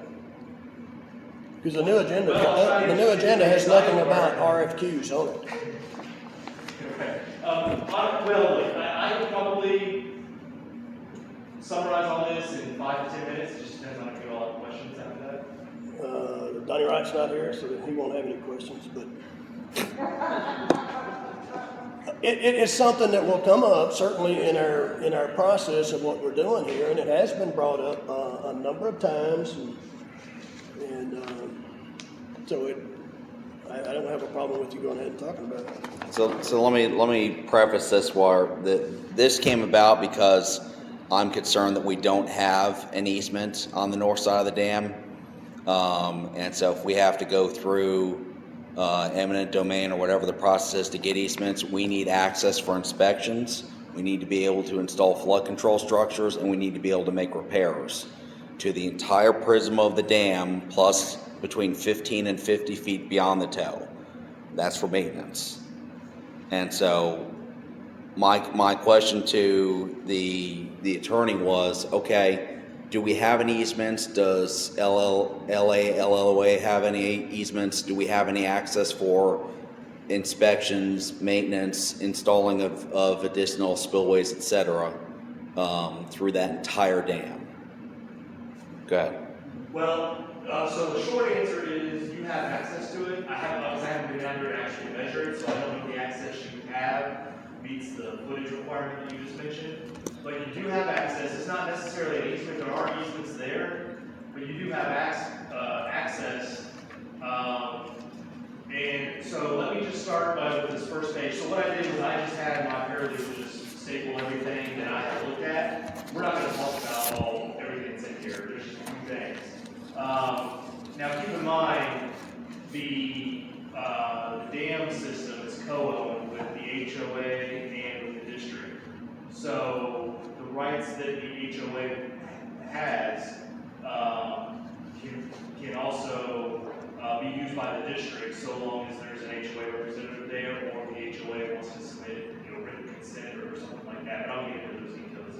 Because the new agenda has nothing about RFQs on it. Okay. Well, I could probably summarize all this in 5 to 10 minutes. It just depends on if you all have questions after that. Donnie Wright's not here, so he won't have any questions, but it's something that will come up certainly in our process of what we're doing here, and it has been brought up a number of times, and so I don't have a problem with you going ahead and talking about it. So let me preface this this came about because I'm concerned that we don't have an easement on the north side of the dam. And so if we have to go through eminent domain or whatever the process is to get easements, we need access for inspections. We need to be able to install flood control structures, and we need to be able to make repairs to the entire prism of the dam, plus between 15 and 50 feet beyond the toe. That's for maintenance. And so my question to the attorney was, okay, do we have any easements? Does LALOA have any easements? Do we have any access for inspections, maintenance, installing of additional spillways, et cetera, through that entire dam? Go ahead. Well, so the short answer is you have access to it. I haven't been down here and actually measured it, so I don't know if the access you have meets the footage requirement that you just mentioned. But you do have access. It's not necessarily an easement. There are easements there, but you do have access. And so let me just start with this first page. So what I did was I just had my paralegal just staple everything that I had looked at. We're not going to talk about everything that's in here. There's just a few things. Now keep in mind, the dam system is co-owned with the HOA and with the district. So the rights that the HOA has can also be used by the district, so long as there's an HOA representative there, or the HOA wants to submit, written consent or something like that. But I'll get into those details.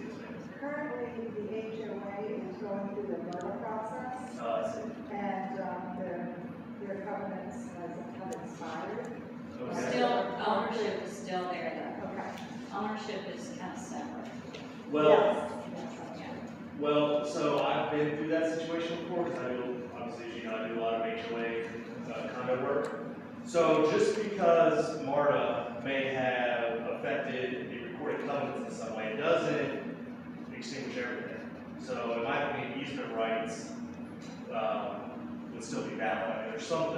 Currently, the HOA is going through the NERDA process, and their covenants have expired. Okay. Still, ownership is still there though. Okay. Ownership is kind of separate. Well, Yeah. well, so I've been through that situation before, because I do, obviously, as you know, I do a lot of HOA condo work. So just because MARTA may have affected the recorded covenants in some way, it doesn't extinguish everything. So in my opinion, easement rights would still be valid. I mean, there's some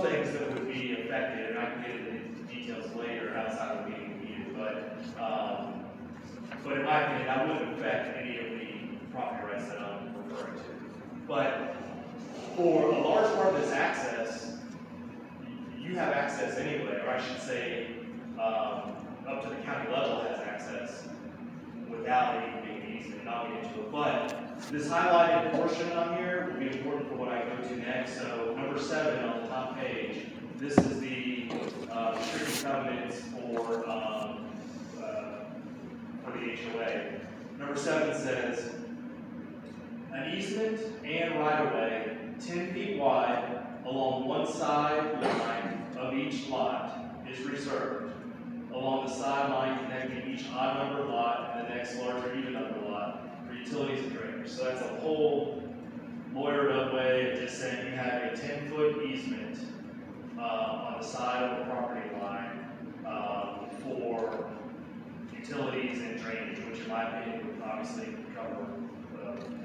things that would be affected, and I can get into details later outside of the meeting needed, but in my opinion, that wouldn't affect any of the property rights that I'm referring to. But for a large part of this access, you have access anyway, or I should say, up to the county level has access without it being easy, and I'll get into it. But this highlighted portion on here will be important for what I go to next. So number 7 on the top page, this is the restricted covenants for the HOA. Number 7 says, an easement and right-of-way 10 feet wide along one side line of each lot is reserved along the sideline connecting each odd number lot and the next larger even number lot for utilities and drainage. So that's a whole lawyered up way of just saying you have a 10-foot easement on the side of the property line for utilities and drainage, which in my opinion would obviously cover the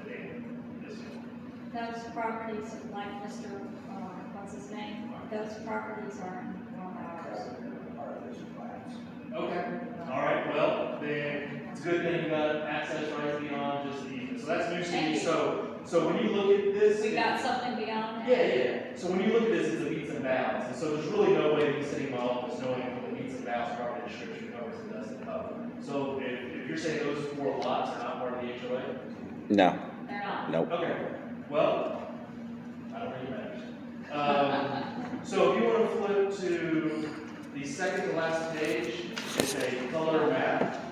dam. Those properties, like Mr., what's his name? Those properties aren't on ours. Okay. All So when you look at this. We got something beyond that? Yeah. So when you look at this, it's a meets and bounds, and so there's really no way to be sitting in my office knowing what the meets and bounds property description covers and doesn't cover. So if you're saying those 4 lots are not part of the HOA? No, They're not. nope. Okay, well, I don't really matter. So if you want to flip to the second to last page, it's a color map.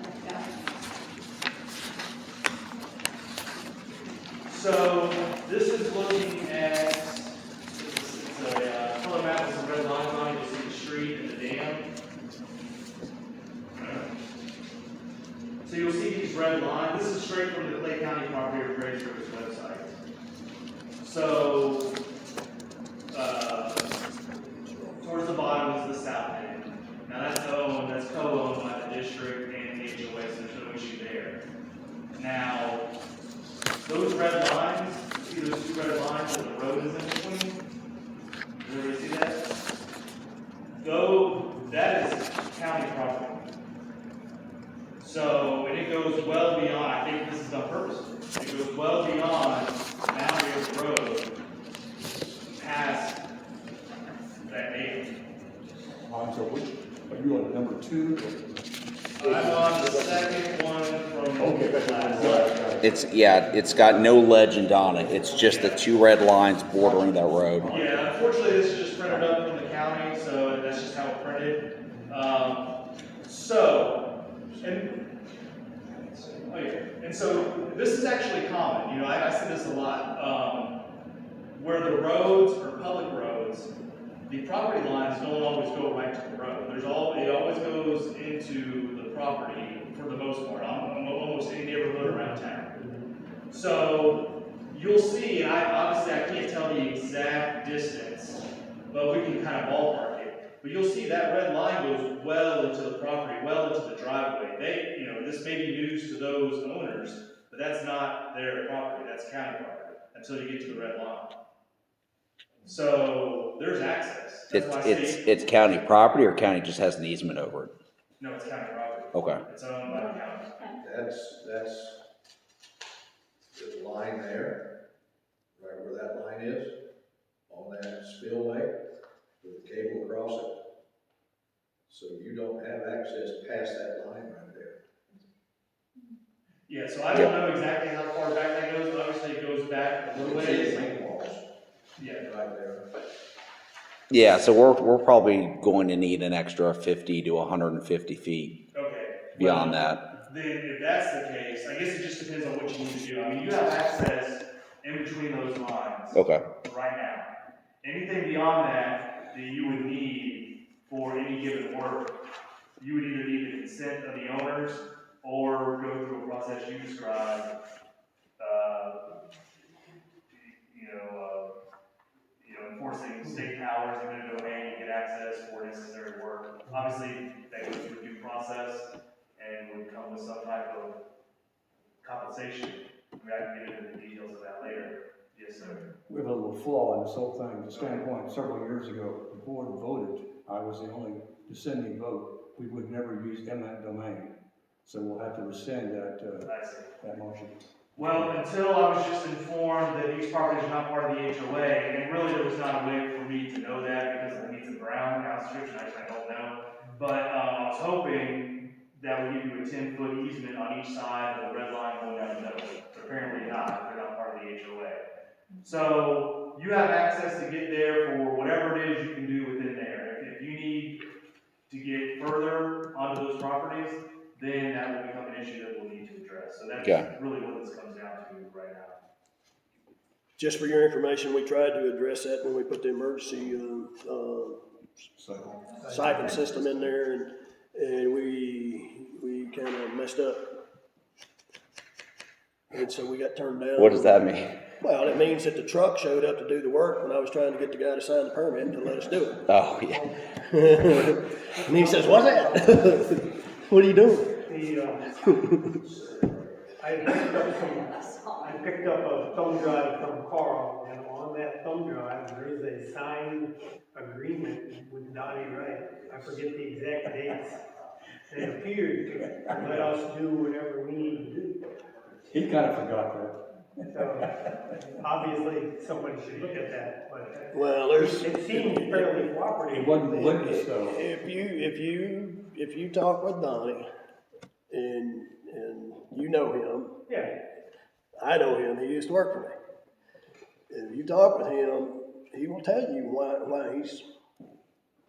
So this is looking at, it's a color map with some red lines on it. You'll see the street and the dam. So you'll see these red lines. This is straight from the Clay County Property Appraiser's website. So towards the bottom is the south end. Now that's co-owned by the district and the HOA, so there's no issue there. Now, those red lines, see those 2 red lines and the road is in between? Does everybody see that? That is county property. So, and it goes well beyond, I think this is on purpose, it goes well beyond the boundary of the road past that dam. So which, are you on number 2? I'm on the second one from Okay, that's last. It's got no legend on it. It's just the 2 red lines bordering that road. Yeah, unfortunately, this is just printed up from the county, so that's just how it's printed. And so this is actually common. I see this a lot. Where the roads are public roads, the property lines don't always go right to the road. It always goes into the property for the most part, almost any neighborhood around town. So you'll see, and obviously I can't tell the exact distance, but we can kind of ballpark it. But you'll see that red line goes well into the property, well into the driveway. This may be news to those owners, but that's not their property, that's county property, until you get to the red line. So there's access. That's why I say It's county property, or county just has an easement over it? no, it's county property. Okay. It's owned by the county. That's the line there, right where that line is, on that spillway, with the cable across it. So you don't have access past that line right there. Yeah, so I don't know exactly how far back that goes, but obviously it goes back a little ways. Link walls, Yeah. right there. Yeah, so we're probably going to need an extra 50 to 150 feet Okay. beyond Well, that. Then if that's the case, I guess it just depends on what you need to do. I mean, you have access in between those lines. Okay. Right now. Anything beyond that you would need for any given work, you would either need the consent of the owners or go through a process you described, enforcing state powers in a domain to get access for necessary work. Obviously, that goes through due process and would come with some type of compensation. I can get into the details of that later. Yes, sir. We have a little flaw in this whole thing. The standpoint, several years ago, the board voted, I was the only dissenting vote, we would never use eminent domain. So we'll have to rescind that motion. Well, until I was just informed that these properties are not part of the HOA, and really there was not a way for me to know that because of the needs of ground description, I don't know. But I was hoping that would give you a 10-foot easement on each side of the red line going down the middle. But apparently not, they're not part of the HOA. So you have access to get there for whatever it is you can do within there. If you need to get further onto those properties, then that will become an issue that we'll need to address. So that's really what this comes down to right now. Just for your information, we tried to address that when we put the emergency siphon system in there, and we kind of messed up. And so we got turned down. What does that mean? Well, it means that the truck showed up to do the work when I was trying to get the guy to sign the permit to let us do it. Oh, yeah. And he says, "What's that? What are you doing?" I picked up a thumb drive from Carl, and on that thumb drive, there is a signed agreement with Donnie Wright. I forget the exact dates. It appeared to let us do whatever we need to do. He kind of forgot that. So, obviously, somebody should look at that, but Well, there's. it seemed fairly cooperative. It wasn't witnessed though. If you talk with Donnie, and you know him, Yeah, I know him, he used to work for me. If you talk with him, he will tell you why he's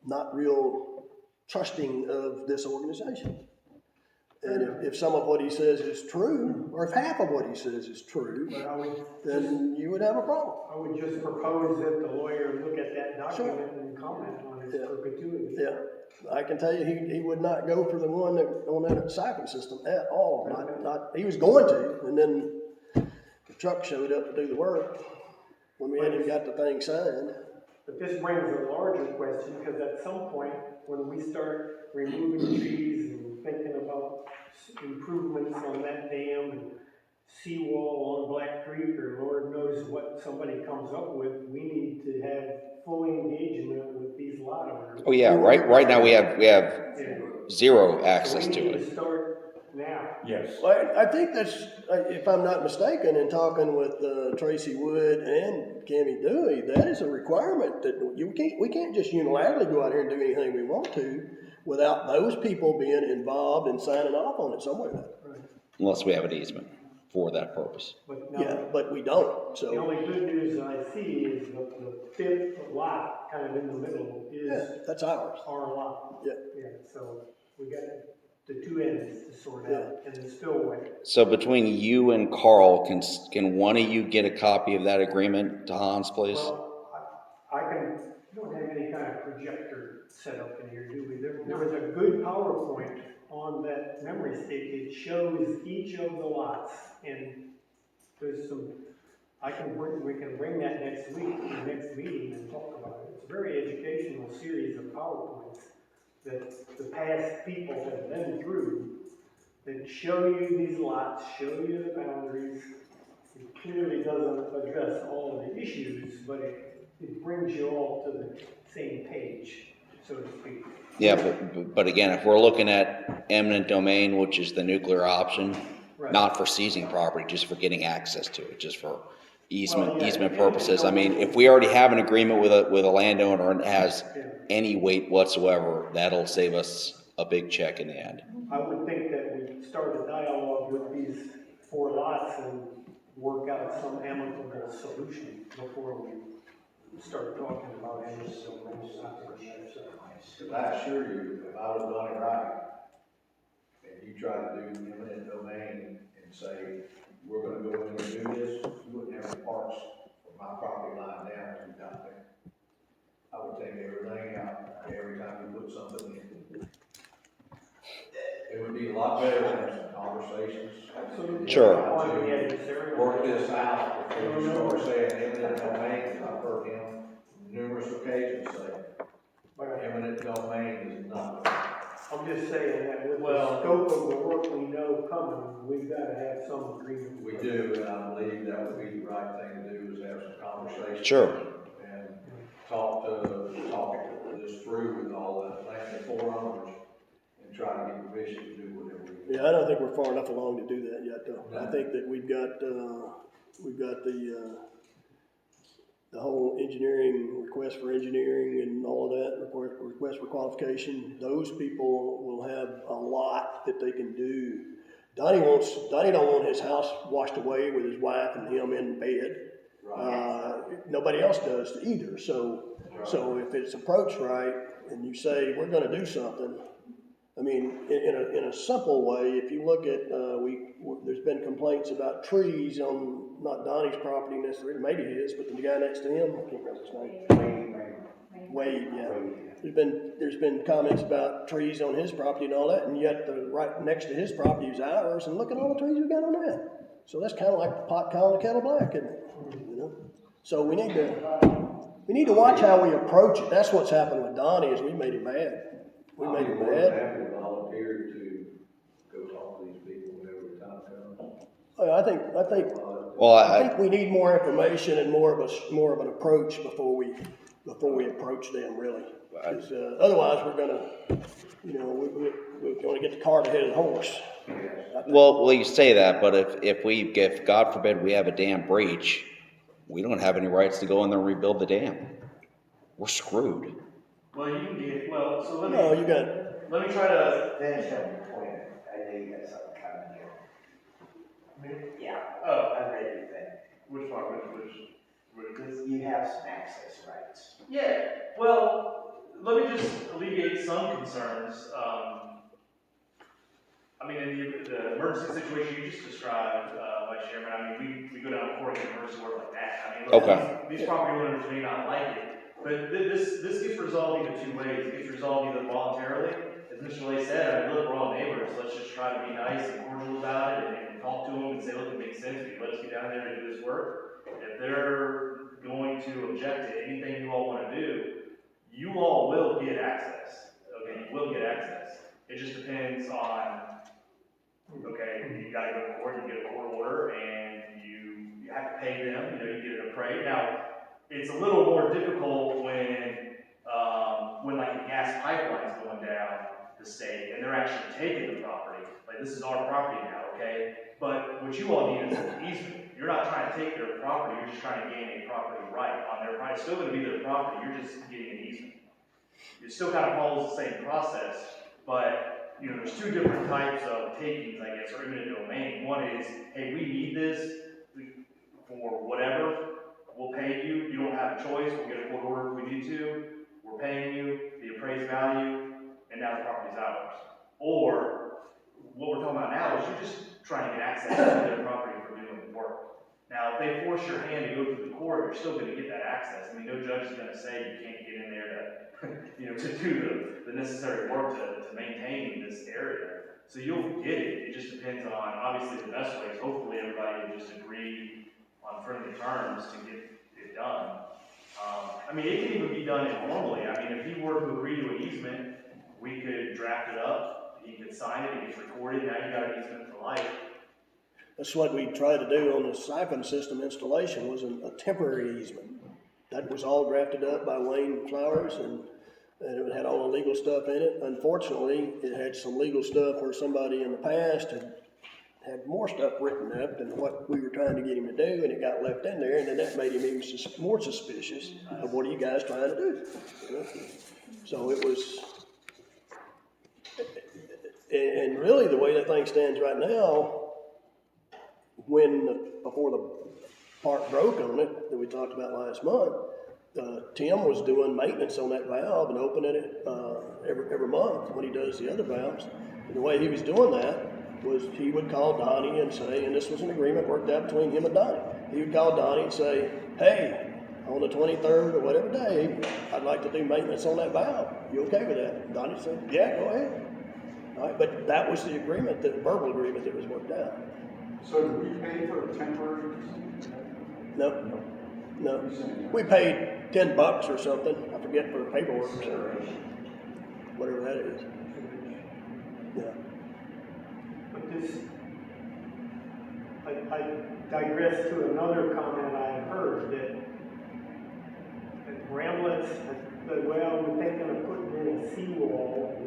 not real trusting of this organization. And if some of what he says is true, or if half of what he says is true, but then you would have a problem. I would just propose that the lawyer look at that document and comment on its Yeah. perpetuity. Yeah, I can tell you, he would not go for the one that, on that stipend system at all. He was going to, and then the truck showed up to do the work when we hadn't got the thing signed. But this brings a larger question, because at some point, when we start removing trees and thinking about improvements on that dam and seawall on Black Creek, or Lord knows what somebody comes up with, we need to have full engagement with these lot owners. Oh, yeah, right now we have Yeah. zero So access we to need it. to start now. Yes. Well, I think that's, if I'm not mistaken, in talking with Tracy Wood and Cammy Dewey, that is a requirement that we can't just unilaterally go out here and do anything we want to without those people being involved and signing off on it somewhere. Unless we have an easement for that purpose. But now, Yeah, but we don't, the so, only good news I see is the fifth lot, kind of in the middle, yeah, is that's ours. our lot. Yeah. Yeah, so we got the two ends to sort out, and the spillway. So between you and Carl, can one of you get a copy of that agreement to Hans, please? Well, I can, we don't have any kind of projector set up in here, do we? There was a good PowerPoint on that memory stick. It shows each of the lots, and there's some, we can bring that next week, to the next meeting, and talk about it. It's a very educational series of PowerPoints that the past people have been through, that show you these lots, show you the boundaries. It clearly doesn't address all of the issues, but it brings you all to the same page, so to speak. Yeah, but again, if we're looking at eminent domain, which is the nuclear option, Right. not for seizing property, just for getting access to it, just for easement, Well, yeah, easement eminent purposes. I mean, domain. if we already have an agreement with a landowner and it has Yeah. any weight whatsoever, that'll save us a big check in the end. I would think that we start a dialogue with these 4 lots and work out some amicable solution before we start talking about any Because I assure you, if I was Donnie Wright, and you try to do eminent domain and say, we're gonna go in and do this, you wouldn't have any parts from my property line down to down there. I would take everything out every time you put something in. It would be a lot better to have some conversations. Absolutely. Sure. On the adversarial. Work this out before you start saying eminent domain, because I've heard him numerous occasions say, eminent domain is not. I'm just saying that with the Well- scope of the work we know coming, we've got to have some agreement. We do, and I believe that would be the right thing to do, is have some conversation. Sure. And talk this through with all the 4 owners, and try to get permission to do whatever we do. Yeah, I don't think we're far enough along to do that yet, though. I No. think that we've got the whole engineering, request for engineering and all of that, request for qualification. Those people will have a lot that they can do. Donnie don't want his house washed away with his wife and him in bed. Nobody else does either, so if it's approached right, and you say, we're gonna do something, I mean, in a simple way, if you look at, there's been complaints about trees on, not Donnie's property necessarily, maybe his, but the guy next to him, I can't remember his name. Wade, yeah. There's been comments about trees on his property and all that, and yet right next to his property is ours, and look at all the trees we got on that. So that's kind of like the pot calling the kettle black, isn't it? You know? So we need to watch how we approach it. That's what's happened with Donnie, is we made him mad. We made him mad. Happy to volunteer to go talk to these people whenever the time comes. I think we need more information and more of an approach before we approach them, really. 'Cause, otherwise, we're gonna, we're gonna get the cart ahead of the horse. Well, you say that, but if God forbid we have a dam breach, we don't have any rights to go in there and rebuild the dam. We're screwed. Well, you can get, well, so let me. No, you got, Let me try to. Finish up your point. I know you got something coming here. Yeah. Oh, I read your thing. which part? Which? You have some access rights. Yeah. Well, let me just alleviate some concerns. I mean, in the emergency situation you just described, Vice Chairman, I mean, we go down to court and emergency work like that. I mean, Okay. these property owners may not like it, but this gets resolved either two ways. It gets resolved either voluntarily, as Mr. Lay said, I mean, look, we're all neighbors, let's just try to be nice and cordial about it and talk to them and say, look, it makes sense, if you let us get down there and do this work. If they're going to object to anything you all want to do, you all will get access. Okay, you will get access. It just depends on, okay, you gotta go to court, you get a court order, and you have to pay them, you get an appraisal. Now, it's a little more difficult when like a gas pipeline's going down the state, and they're actually taking the property. Like, this is our property now, okay? But what you all need is an easement. You're not trying to take their property, you're just trying to gain a property right on their property. It's still gonna be their property, you're just getting an easement. It still kind of follows the same process, but there's two different types of takings, I guess, or eminent domain. One is, hey, we need this for whatever, we'll pay you, you don't have a choice, we'll get a court order if we need to, we're paying you the appraised value, and now the property's ours. Or, what we're talking about now is you're just trying to get access to their property for doing the work. Now, if they force your hand to go through the court, you're still going to get that access. I mean, no judge is going to say you can't get in there to do the necessary work to maintain this area. So you'll get it. It just depends on, obviously, the best way is hopefully everybody will just agree on friendly terms to get it done. I mean, it can even be done informally. I mean, if he were to agree to an easement, we could draft it up, he could sign it, it gets recorded, now you got an easement for life. that's what we tried to do on the siphon system installation, was a temporary easement. That was all drafted up by Wayne Flowers, and it had all the legal stuff in it. Unfortunately, it had some legal stuff where somebody in the past had more stuff written up than what we were trying to get him to do, and it got left in there, and then that made him even more suspicious of what are you guys trying to do. So it was, and really the way that thing stands right now, before the part broke on it that we talked about last month, Tim was doing maintenance on that valve and opening it every month when he does the other valves. And the way he was doing that was he would call Donnie and say, and this was an agreement worked out between him and Donnie, he would call Donnie and say, hey, on the 23rd or whatever day, I'd like to do maintenance on that valve. You okay with that? And Donnie said, yeah, go ahead. All right, but that was the agreement, the verbal agreement that was worked out. So do we pay for a temporary? No. We paid $10 or something. I forget, for the paperwork or something. Whatever that is. Yeah. But this, I digress to another comment I heard that Bramlett's, well, we're thinking of putting in a seawall.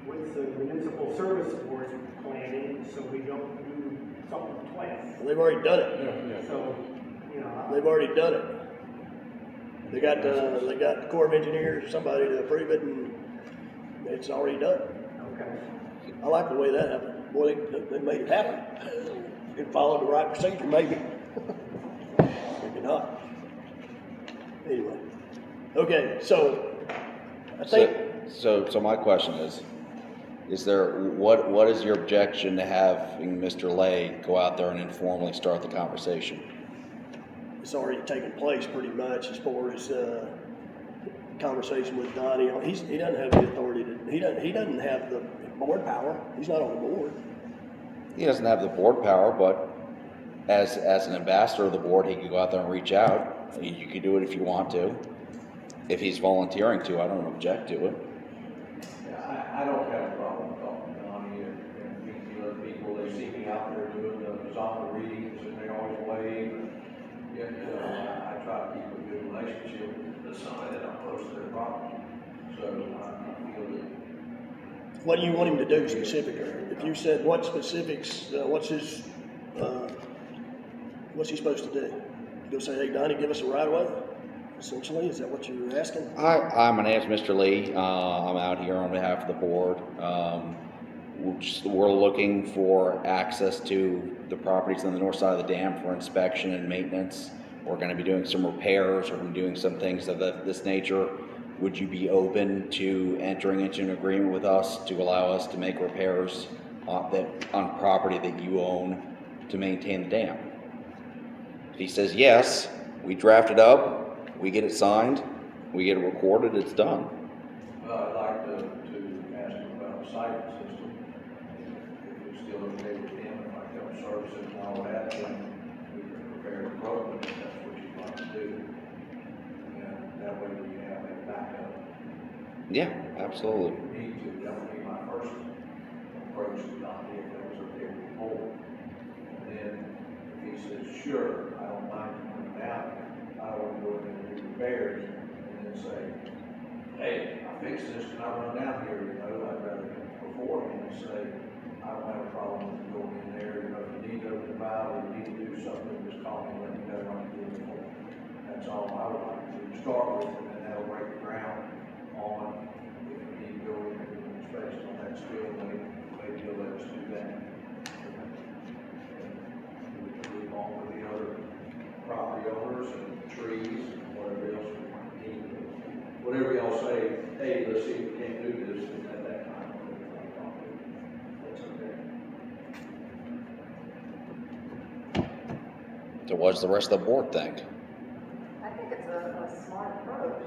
What's the municipal service board planning so we don't do something twice? Well, they've already done it. So, they've already done it. They got the Corps of Engineers, somebody to approve it, and it's already done. Okay. I like the way that happened. Boy, they made it happen. They followed the right procedure, maybe. Maybe not. Anyway. Okay, so I think. So my question is there, what is your objection to having Mr. Lay go out there and informally start the conversation? It's already taken place pretty much as far as conversation with Donnie. He doesn't have the authority he doesn't have the board power. He's not on the board. He doesn't have the board power, but as an ambassador of the board, he could go out there and reach out. You could do it if you want to. If he's volunteering to, I don't object to it. I don't have a problem talking to Donnie and meeting the other people. They see me out there doing the soccer readings, and they always wave. And I try to keep a good relationship with there's somebody that I'm close to their property. So I feel that What do you want him to do specifically? If you said what specifics, what's he supposed to do? Go say, hey, Donnie, give us a right of way? Essentially, is that what you're asking? My name's Mr. Lee. I'm out here on behalf of the board. We're looking for access to the properties on the north side of the dam for inspection and maintenance. We're going to be doing some repairs. We're going to be doing some things of this nature. Would you be open to entering into an agreement with us to allow us to make repairs on property that you own to maintain the dam? If he says yes, we draft it up, we get it signed, we get it recorded, it's done. Well, I'd like to ask him about the siphon system. If it's still okay with him, if I come service it and all that, then we can prepare the program, if that's what you'd like to do. And that way we have a backup. Yeah, absolutely. Need to, that would be my first approach to Donnie, if that was okay before. And then if he says, sure, I don't mind coming down, I don't want to go in and do repairs, and then say, hey, I fixed this, can I run down here, you know, I'd rather beforehand say, I don't have a problem with going in there, you know, if you need to open the valve, or you need to do something, just call me, and let me know what I'm doing for. That's all I would like to start with, and then that'll break the ground on, if we need to go in and do an inspection on that spillway, maybe you'll let us do that. And we can move on with the other property owners and trees, and whatever else we need. Whatever y'all say, hey, let's see if we can't do this, and at that time, that's okay. So what does the rest of the board think? I think it's a smart approach.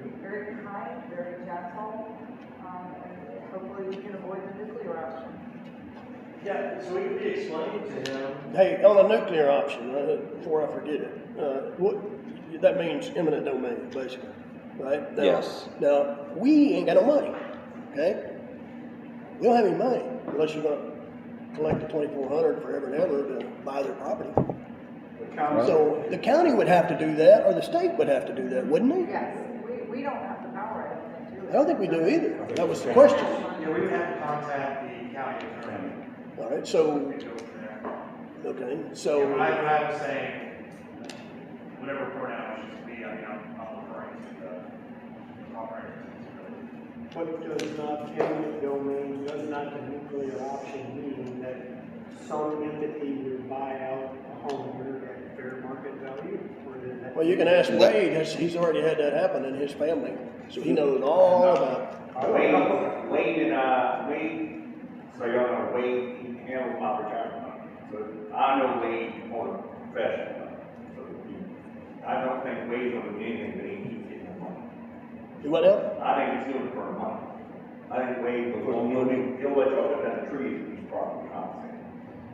It's very kind, very gentle, and hopefully we can avoid the nuclear option. Yeah, so we could be explaining to him. Hey, on the nuclear option, before I forget it, that means eminent domain, basically, right? Now, Yes. Now, we ain't got no money, okay? We don't have any money unless you're gonna collect the $2,400 forever and ever to buy their property. So the county would have to do that, or the state would have to do that, wouldn't they? Yes, we don't have the power, I don't think, do we? I don't think we do either. That was the question. Yeah, we would have to contact the county attorney. All right, so, We go from there. okay, So so, when I was saying, whatever pronoun should be, I mean, I'm referring to the operating system. What does not, eminent domain, does not the nuclear option mean that some entity would buy out a homeowner at fair market value? Or does that? well, you can ask Wade, he's already had that happen in his family, so he knows all about it. Wade, so y'all know Wade, he handles my retirement money. So I know Wade on a professional level. So I don't think Wade's on the anything that he keeps getting the money. You what now? I think he's doing it for the money. I think Wade will, he'll let y'all cut down the trees if he's properly compensated.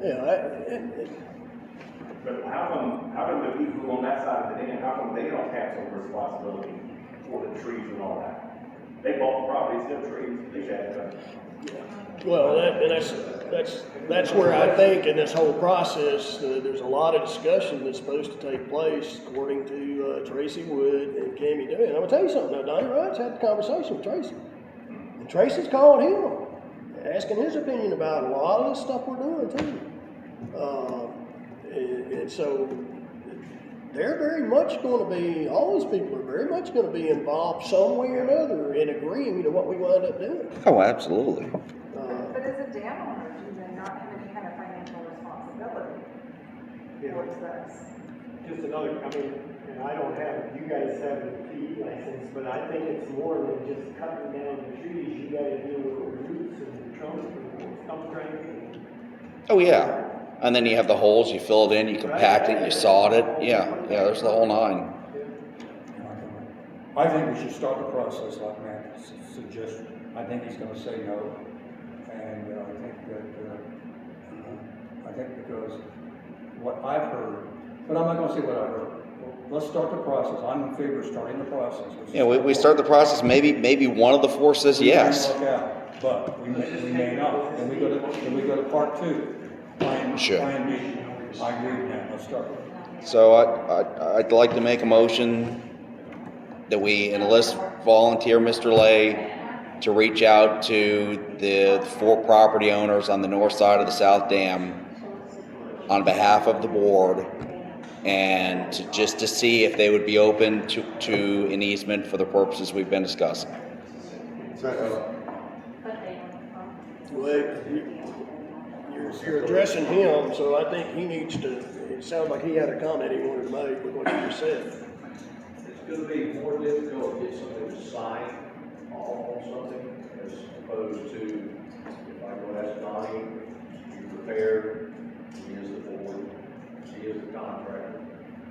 Yeah, But how come the people on that side of the dam, how come they don't have some responsibility for the trees and all that? They bought the property, it's their trees, they should have done it. well, that's where I think in this whole process, there's a lot of discussion that's supposed to take place according to Tracy Wood and Cammie Dewey. And I'm gonna tell you something now, Donnie Wright's had a conversation with Tracy. And Tracy's called him, asking his opinion about a lot of this stuff we're doing too. And so they're very much going to be, all these people are very much going to be involved some way or another in agreeing to what we wind up doing. Oh, absolutely. But as a dam owner, do they not have any kind of financial responsibility towards this? Just another, I mean, and I don't have, you guys have a PE license, but I think it's more than just cutting down the trees. You gotta deal with the roots and the trunks and the stump drain. Oh, yeah. And then you have the holes, you fill it in, you compact it, you sawed it. Yeah, there's the whole nine. I think we should start the process like Matt suggested. I think he's gonna say no, and I think because what I've heard, but I'm not gonna say what I heard. Let's start the process. I'm in favor of starting the process. Yeah, we start the process, maybe one of the four says yes. We may work out, but we may not. Then we go to part two. Sure. Plan B. I agree with that. Let's start. So I'd like to make a motion that we enlist volunteer Mr. Lay to reach out to the 4 property owners on the north side of the South Dam on behalf of the board, and just to see if they would be open to an easement for the purposes we've been discussing. Well, you're addressing him, so I think he needs to, it sounds like he had a comment he wanted to make with what you just said. It's gonna be more difficult to get somebody to sign off on something as opposed to, if I go ask Donnie, you prepared, he is the board, he is the contractor.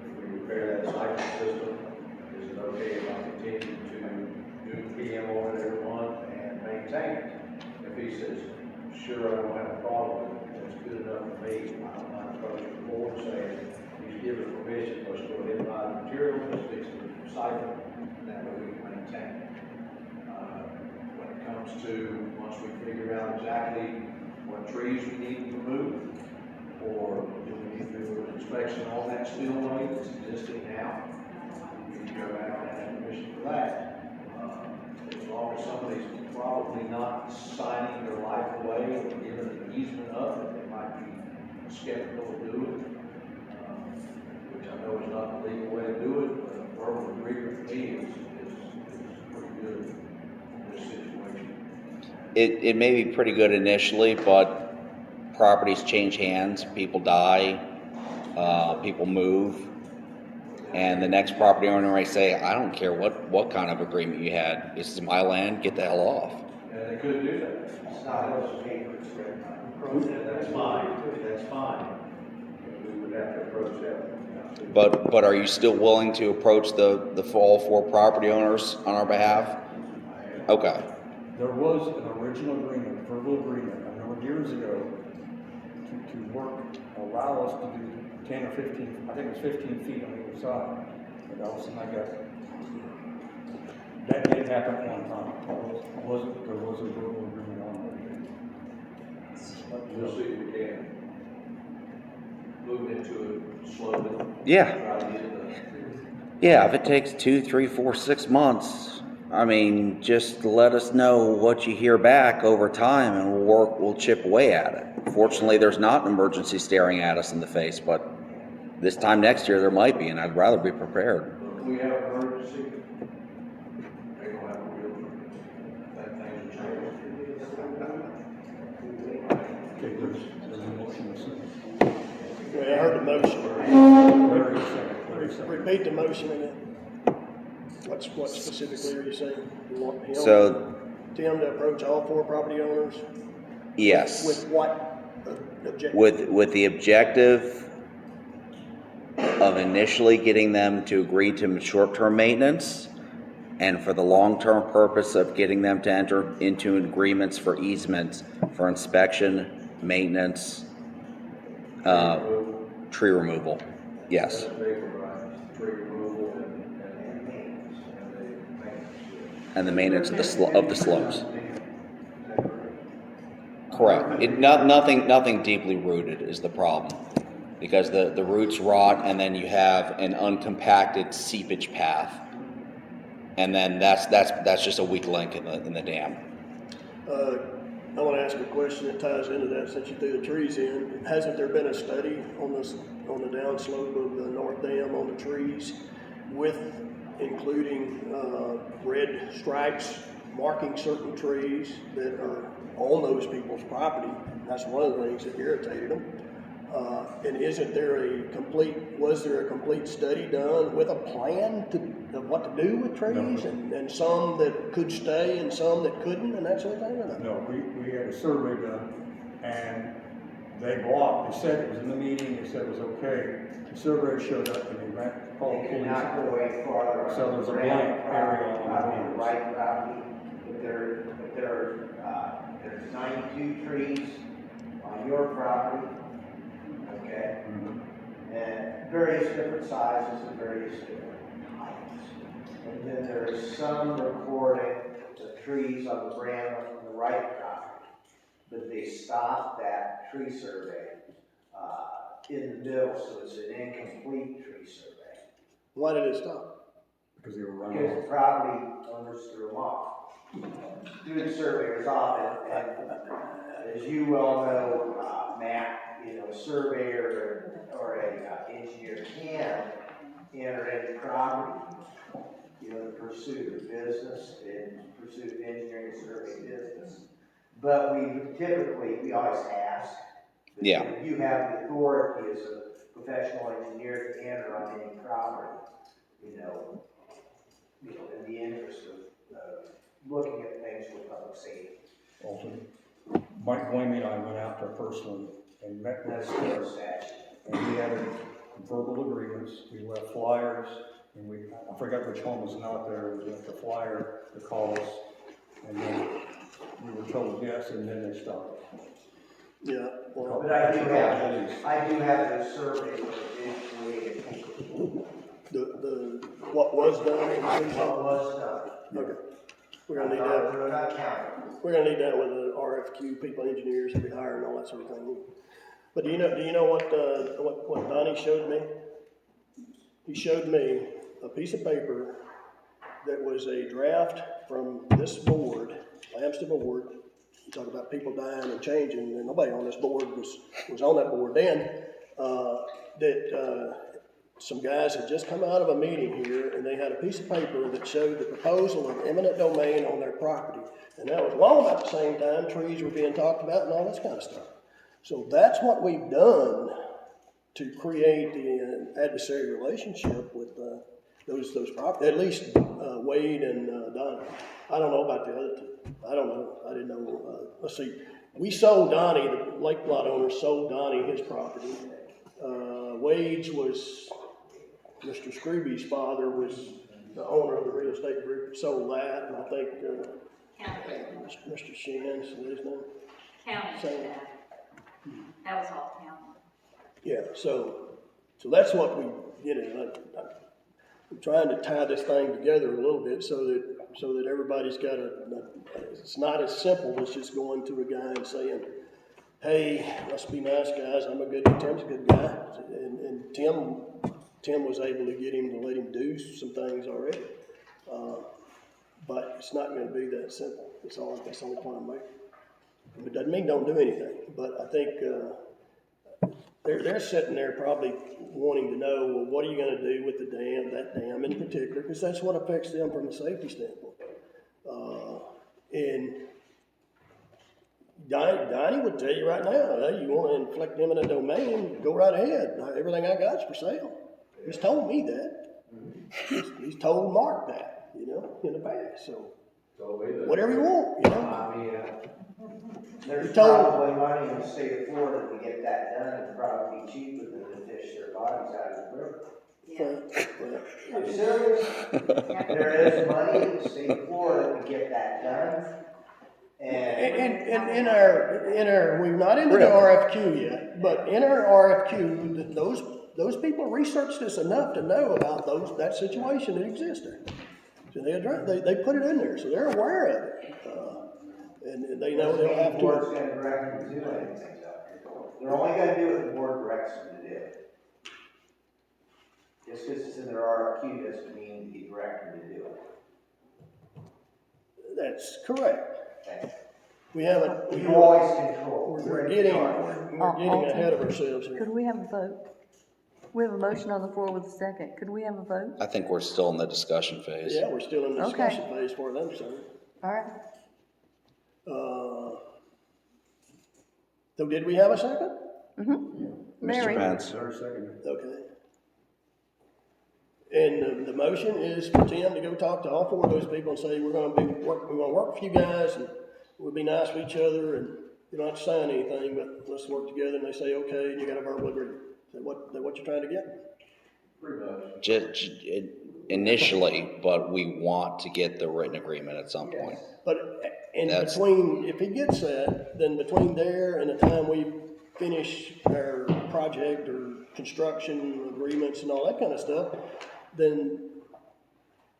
If we repair that cycle system, is it okay if I continue to do PM on it every month and maintain it? If he says, sure, I don't have a problem with it, that's good enough for me, I don't mind approaching the board saying, you give us permission, let's go ahead and buy the material, let's fix the cycle, and that way we can maintain it. When it comes to, once we figure out exactly what trees we need to remove, or do we need to do an inspection on that spillway that's existing now, we need to go back and have permission for that. As long as somebody's probably not signing their life away or giving an easement up, that they might be skeptical of doing it, which I know is not the legal way to do it, but a verbal agreement for me is pretty good in this situation. It may be pretty good initially, but properties change hands, people die, people move, and the next property owner may say, I don't care what kind of agreement you had, this is my land, get the hell off. And they could do that. It's not us papers, that's fine, that's fine. We would have to approach that. But are you still willing to approach the all 4 property owners on our behalf? Okay. There was an original agreement, verbal agreement, a number of years ago, to work, allow us to do 10 or 15, I think it was 15 feet on either side. But all of a sudden I got, that did happen at one time. There was a verbal agreement on it. We'll see if we can move into it slowly. Yeah. Try to get the Yeah, if it takes 2, 3, 4, 6 months, I mean, just let us know what you hear back over time and we'll chip away at it. Fortunately, there's not an emergency staring at us in the face, but this time next year there might be, and I'd rather be prepared. If we have an emergency, they don't have a real, that things are changing. Okay, there's a motion. Well, I heard the motion. Very second. Repeat the motion again. What specifically are you saying? You want him, So, Tim, to approach all 4 property owners? yes. With what objective? With the objective of initially getting them to agree to short-term maintenance, and for the long-term purpose of getting them to enter into agreements for easements for inspection, maintenance, tree removal. Yes. Tree removal and maintenance. And the maintenance of the slopes. Correct. Nothing deeply rooted is the problem, because the roots rot, and then you have an uncompacted seepage path, and then that's just a weak link in the dam. I want to ask a question that ties into that since you threw the trees in. Hasn't there been a study on the downslope of the North Dam on the trees with including red stripes marking certain trees that are on those people's property? That's one of the things that irritated them. And was there a complete study done with a plan of what to do with trees, and some that could stay and some that couldn't, and that sort of thing? Or No, we had a survey done, and they said it was in the meeting, they said it was okay. The survey showed up and they called police. Not go way farther. So there's a blank area on the right property, but there's 92 trees on your property, okay? And various different sizes and various different heights. And then there's some recording the trees on the Bramlett on the right property, but they stopped that tree survey in the middle, so it's an incomplete tree survey. why did it stop? Because they were running Because the off. property owners threw them off. Do the surveyors off, and as you well know, Matt, you know, a surveyor or a engineer can enter any property, you know, in pursuit of business, in pursuit of engineering and survey business. But we always ask. that Yeah. You have the authority as a professional engineer to enter on any property, you know, in the interest of looking at things with public safety. Also, Mike Blamey and I went out there personally and met with That's the the statute. and we had verbal agreements, we left flyers, and I forgot which home was not there, we left the flyer to call us, and then we were told yes, and then they stopped. Yeah, well, But I do have a survey for what was done? what was done. Okay. We're gonna need that. We're not counting. We're gonna need that with the RFQ, people, engineers that we hire and all that sort of thing. But do you know what Donnie showed me? He showed me a piece of paper that was a draft from this board, Lamston board. You talk about people dying and changing, and nobody on this board was on that board then. Some guys had just come out of a meeting here, and they had a piece of paper that showed the proposal of eminent domain on their property. And that was long about the same time trees were being talked about and all this kind of stuff. So that's what we've done to create the adversary relationship with those properties, at least Wade and Donnie. I don't know about the other two. I don't know. I didn't know. Let's see. We sold Donnie, the lake lot owner sold Donnie his property. Wade's was Mr. Scrooby's father was the owner of the real estate group, sold that, and I think Mr. Sheehan's, what his name? County. That was all county. Yeah, so that's what we, I'm trying to tie this thing together a little bit so that everybody's got it's not as simple as just going to a guy and saying, hey, let's be nice guys, I'm a good guy, Tim's a good guy, and Tim was able to get him to let him do some things already. But it's not going to be that simple. That's the only point I'm making. It doesn't mean don't do anything, but I think they're sitting there probably wanting to know, well, what are you going to do with the dam, that dam in particular, because that's what affects them from a safety standpoint. And Donnie would tell you right now, hey, you want to inflict eminent domain, go right ahead. Everything I got is for sale. He's told me that. He's told Mark that, in the past. So whatever you want, I mean, there's told- probably money in the state of Florida to get that done, and probably cheaper than to fish their bodies out of the river. I'm serious. There is money in the state of Florida to get that done. And in our, we're not into the RFQ yet, but in our RFQ, those people researched this enough to know about that situation that exists there. So they put it in there, so they're aware of it. And they know they'll have the board's to. going to direct them to do anything, though. They're only going to do what the board directs them to do. Just because it's in their RFQ doesn't mean you direct them to do it. That's correct. Okay. We haven't. You always control. We're getting ahead of ourselves here. Could we have a vote? We have a motion on the floor with a second. Could we have a vote? I think we're still in the discussion phase. Yeah, we're still in the discussion phase for them, so. All right. So did we have a second? Mm-hmm. Mr. Pence. Okay. And the motion is for Tim to go talk to all four of those people and say, we're gonna work with you guys, and we'll be nice with each other, and you don't have to sign anything, but let's work together. And they say, okay, and you got a verbal agreement. Is that what you're trying to get? Pretty much. Just initially, but we want to get the written agreement at some point. But if he gets that, then between there and the time we finish our project or construction agreements and all that kind of stuff, then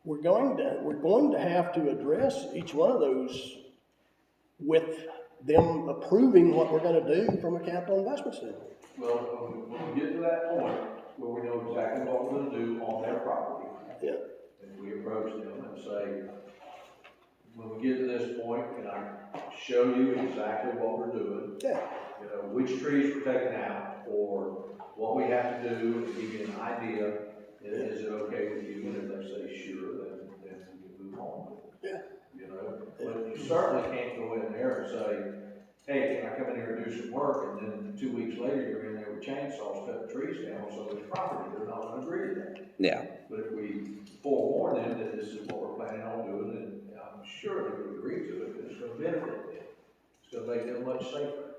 we're going to have to address each one of those with them approving what we're going to do from a capital investment standpoint. Well, when we get to that point where we know exactly what we're gonna do on their property, Yeah. and we approach them and say, when we get to this point, can I show you exactly what we're doing? Yeah. You know, which trees we're taking out, or what we have to do, and give you an idea, is it okay with you? And if they say sure, then we move on with it. Yeah. You know, but you certainly can't go in there and say, hey, can I come in here and do some work, and then 2 weeks later, you're in there with chainsaws cutting trees down on somebody's property, they're not gonna agree to that. Yeah. But if we forewarn them that this is what we're planning on doing, then I'm sure they would agree to it, because it's gonna benefit them. It's gonna make them much safer.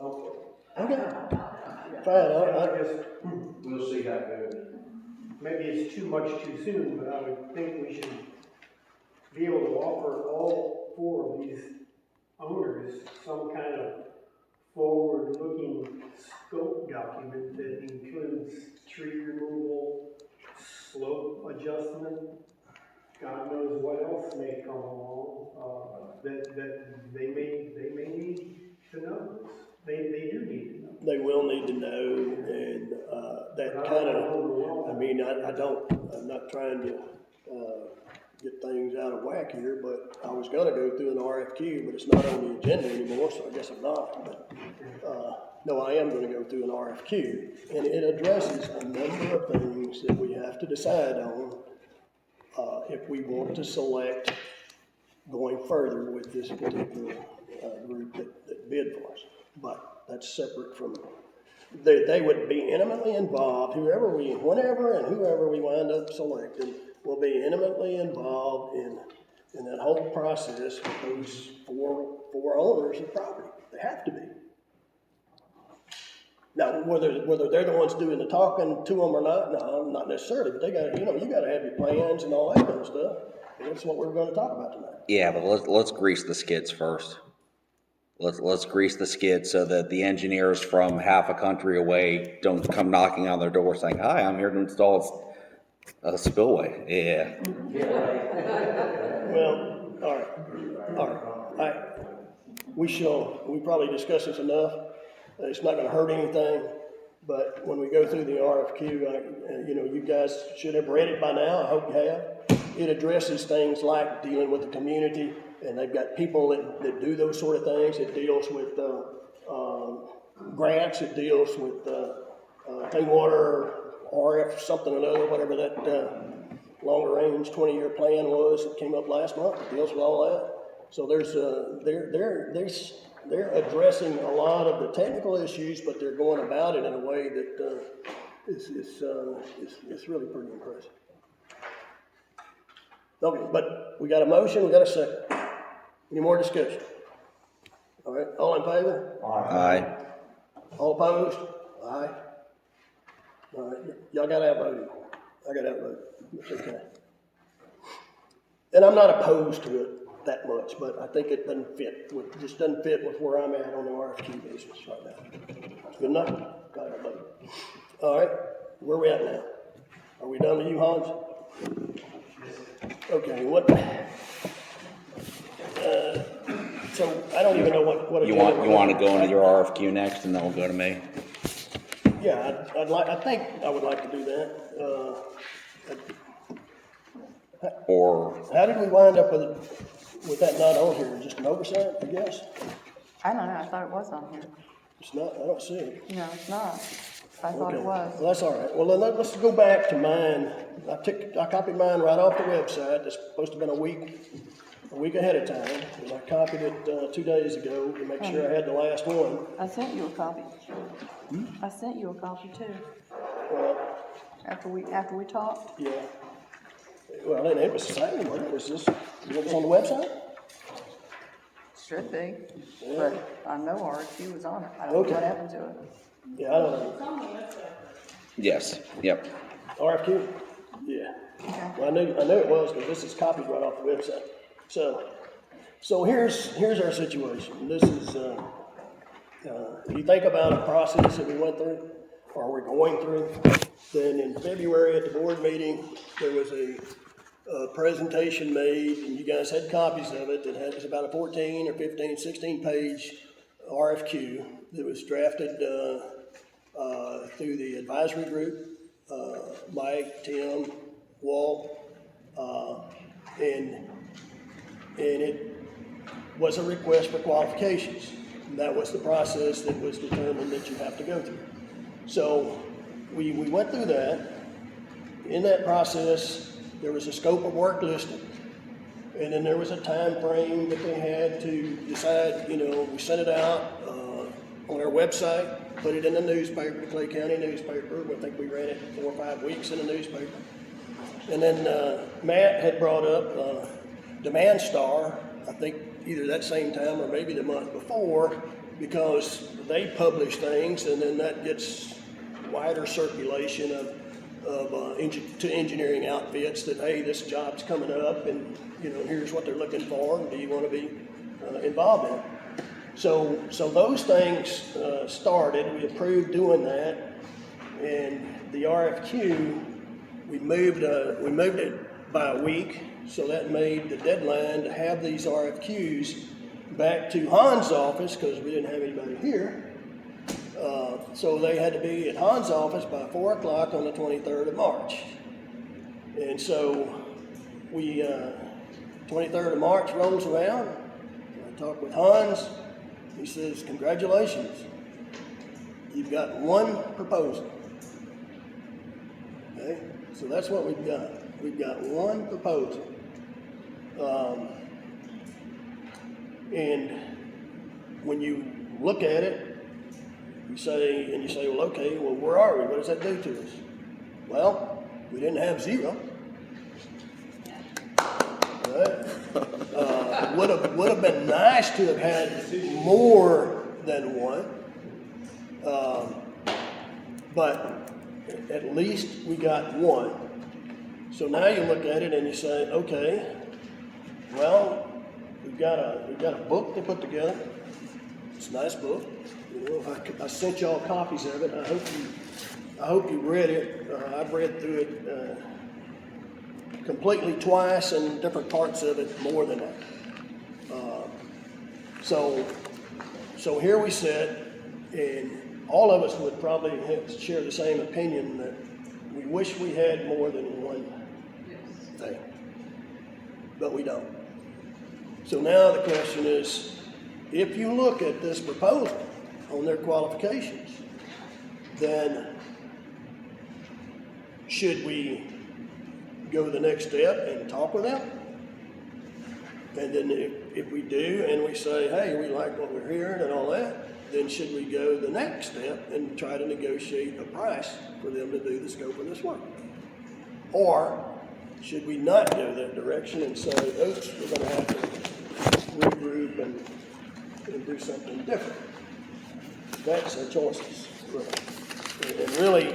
Okay. Okay. Fine, I guess We'll see how it goes. maybe it's too much too soon, but I would think we should be able to offer all 4 of these owners some kind of forward-looking scope document that includes tree removal, slope adjustment, God knows what else may come along, that they may need to know. They do need to know. they will need to know, and, that kind of, I mean, I'm not trying to, get things out of whack here, but I was gonna go through an RFQ, but it's not on the agenda anymore, so I guess I'm not, but, no, I am gonna go through an RFQ, and it addresses a number of things that we have to decide on, if we want to select going further with this particular, group that bid for us. But that's separate from, they would be intimately involved, whenever we wind up selecting, will be intimately involved in that whole process with those four owners of property. They have to be. Now, whether they're the ones doing the talking to them or not, no, not necessarily, but they got, you gotta have your plans and all that kind of stuff. And that's what we're gonna talk about tonight. Yeah, but let's grease the skids first. Let's grease the skids so that the engineers from half a country away don't come knocking on their door saying, "Hi, I'm here to install a spillway." Yeah. Well, all right. We probably discussed this enough. It's not gonna hurt anything, but when we go through the RFQ, you guys should have read it by now. I hope you have. It addresses things like dealing with the community, and they've got people that do those sort of things. It deals with, grants, it deals with, clean water, RF something or another, whatever that, longer range 20-year plan was that came up last month. It deals with all that. So they're addressing a lot of the technical issues, but they're going about it in a way that, is really pretty impressive. Okay, but we got a motion, we got a second. Any more discussion? All right, all in favor? Aye. All opposed? Aye. All right, y'all got outvoted. I got outvoted. It's okay. And I'm not opposed to it that much, but I think it doesn't fit with where I'm at on the RFQ business right now. Good enough? Got outvoted. All right, where are we at now? Are we done with you, Hans? Okay, so I don't even know what You want to go into your RFQ next, and then we'll go to me. Yeah, I think I would like to do that. Or How did we wind up with that not on here? Just an oversight, I guess? I don't know, I thought it was on here. It's not, I don't see it. No, it's not. I thought Okay. it was. Well, that's all right. Well, then let's go back to mine. I copied mine right off the website. It's supposed to have been a week ahead of time. And I copied it 2 days ago to make sure I had the last one. I sent you a copy. I sent you a copy too, Well, after we talked. yeah. Well, it was the same, wasn't it? Was this, what was on the website? Should be, Yeah. but I know RFQ was on it. I don't know Okay. what happened to it. Yeah, I don't know. yes, yep. RFQ? Yeah. Okay. Well, I knew it was, because this is copied right off the website. So here's our situation. This is, if you think about a process that we went through, or we're going through, then in February at the board meeting, there was a presentation made, and you guys had copies of it, that was about a 14 or 15, 16 page RFQ that was drafted through the advisory group Mike, Tim, Walt, and it was a request for qualifications. And that was the process that was determined that you have to go through. So we went through that. In that process, there was a scope of work listed. And then there was a time frame that they had to decide, we sent it out on our website, put it in the newspaper, the Clay County newspaper. I think we ran it 4 or 5 weeks in the newspaper. And then Matt had brought up Demand Star, I think either that same time or maybe the month before, because they publish things and then that gets wider circulation to engineering outfits that, hey, this job's coming up and, here's what they're looking for, and do you want to be involved in it? So those things started. We approved doing that, and the RFQ, we moved it by a week, so that made the deadline to have these RFQs back to Hans' office, because we didn't have anybody here. So they had to be at Hans' office by 4 o'clock on the 23rd of March. And so 23rd of March rolls around. I talked with Hans. He says, congratulations. You've got one proposal. Okay? So that's what we've got. We've got one proposal. And when you look at it, you say, well, okay, well, where are we? What does that do to us? Well, we didn't have zero. Right? Would have been nice to have had more than one, but at least we got one. So now you look at it and you say, okay, well, we've got a book to put together. It's a nice book. I sent y'all copies of it. I hope you read it. I've read through it completely twice, and different parts of it more than that. So here we sit, and all of us would probably share the same opinion that we wish we had more than one thing, but we don't. So now the question is, if you look at this proposal on their qualifications, then should we go the next step and talk with them? And then if we do and we say, hey, we like what we're hearing and all that, then should we go the next step and try to negotiate a price for them to do the scope of this work? Or should we not go that direction and say, oops, we're going to have to regroup and do something different? That's our choices. And really,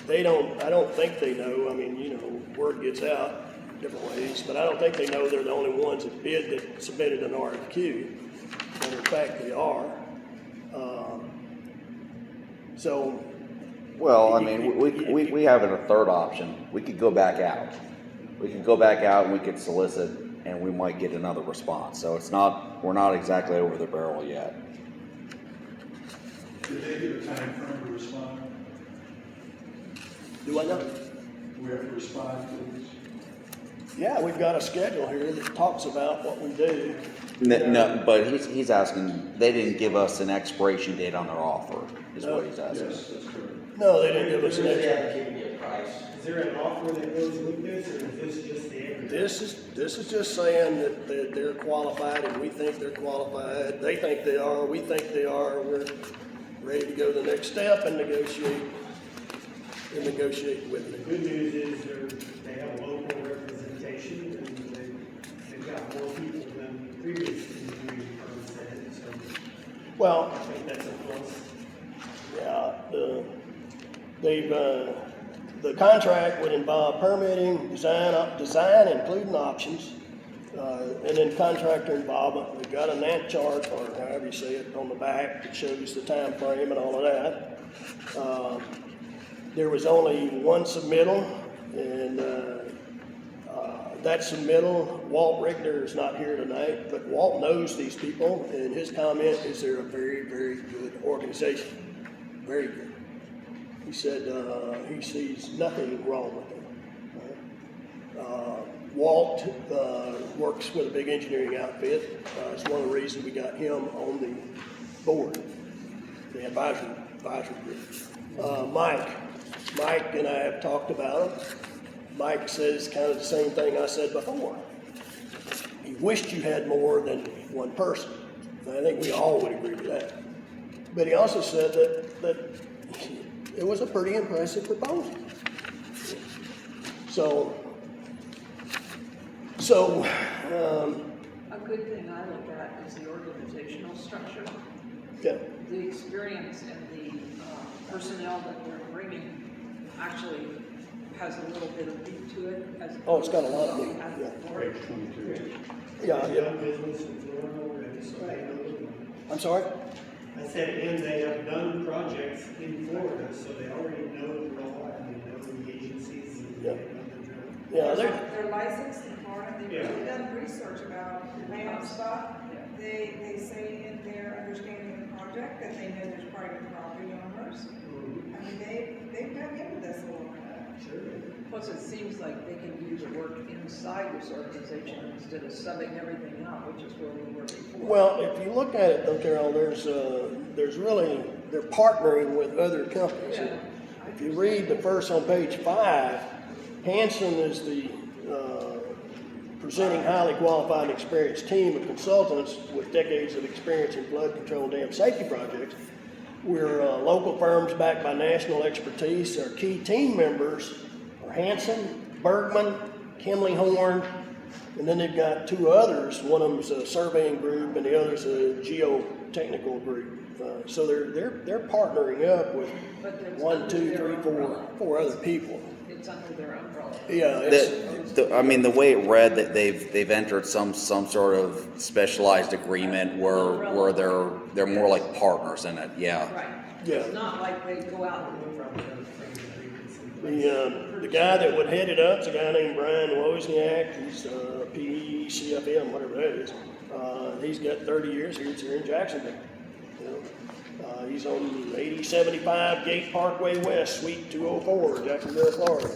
I don't think they know. I mean, word gets out different ways, but I don't think they know they're the only ones that submitted an RFQ. And in fact, they are. Well, I mean, we have a third option. We could go back out. We could go back out and we could solicit, and we might get another response. So we're not exactly over the barrel yet. Did they give a time frame to respond? Do I know? Do we have to respond to this? Yeah, we've got a schedule here that talks about what we do. No, but he's asking, they didn't give us an expiration date on their offer, is what he's asking. Yes, that's correct. No, they didn't give us an extra. Is there an offer that goes with this, or is this just the advertising? This is just saying that they're qualified, and we think they're qualified. They think they are. We think they are. We're ready to go the next step and negotiate with them. The good news is they have a local representation, and they've got more people than previous engineering firms had. So, Well, I think that's a plus. Yeah, the contract would involve permitting, design including options, and then contractor involvement. We've got a NANT chart, or however you say it, on the back that shows the time frame and all of that. There was only one submittal, and that submittal, Walt Richter is not here tonight, but Walt knows these people, and his comment is they're a very, very good organization. Very good. He said he sees nothing wrong with it. Walt works with a big engineering outfit. It's one of the reasons we got him on the board, the advisory group. Mike and I have talked about it. Mike says kind of the same thing I said before. He wished you had more than one person. And I think we all would agree with that. But he also said that it was a pretty impressive proposal. A good thing I look at is the organizational structure. Yeah. The experience and the personnel that we're bringing actually has a little bit of meat to it. Oh, it's got a lot of meat, yeah. Young business in Florida already, so they know. I'm sorry? I said, and they have done projects in Florida, so they already know the law and they know the agencies. And Yeah. they know the drill. Yeah, They're licensed in Florida, they've Yeah. really done research about land stuff. They say in their understanding of the project that they know there's private property owners. I mean, they've dug into this a little bit. Plus, it seems like they can do the work inside this organization instead of subbing everything out, which is where we were before. Well, if you look at it though, Carol, there's really, they're partnering with other companies. Yeah. If you read the first on page 5, Hanson is the presenting highly qualified and experienced team of consultants with decades of experience in flood control dam safety projects. We're local firms backed by national expertise. Our key team members are Hanson, Bergman, Kimley Horn, and then they've got 2 others. One of them's a surveying group, and the other's a geotechnical group. So they're partnering up with But it's 1, under 2, their 3, 4, umbrella. 4 other people. It's under their umbrella. Yeah, I mean, the way it read, that they've entered some sort of specialized agreement where they're more like partners in it. Yeah. Right. Yeah. It's not like they go out and the guy that would head it up is a guy named Brian Wozniak. He's PE, CFM, whatever that is. He's got 30 years here in Jacksonville. You know, he's on 8075 Gate Parkway West, Suite 204, Jacksonville, Florida.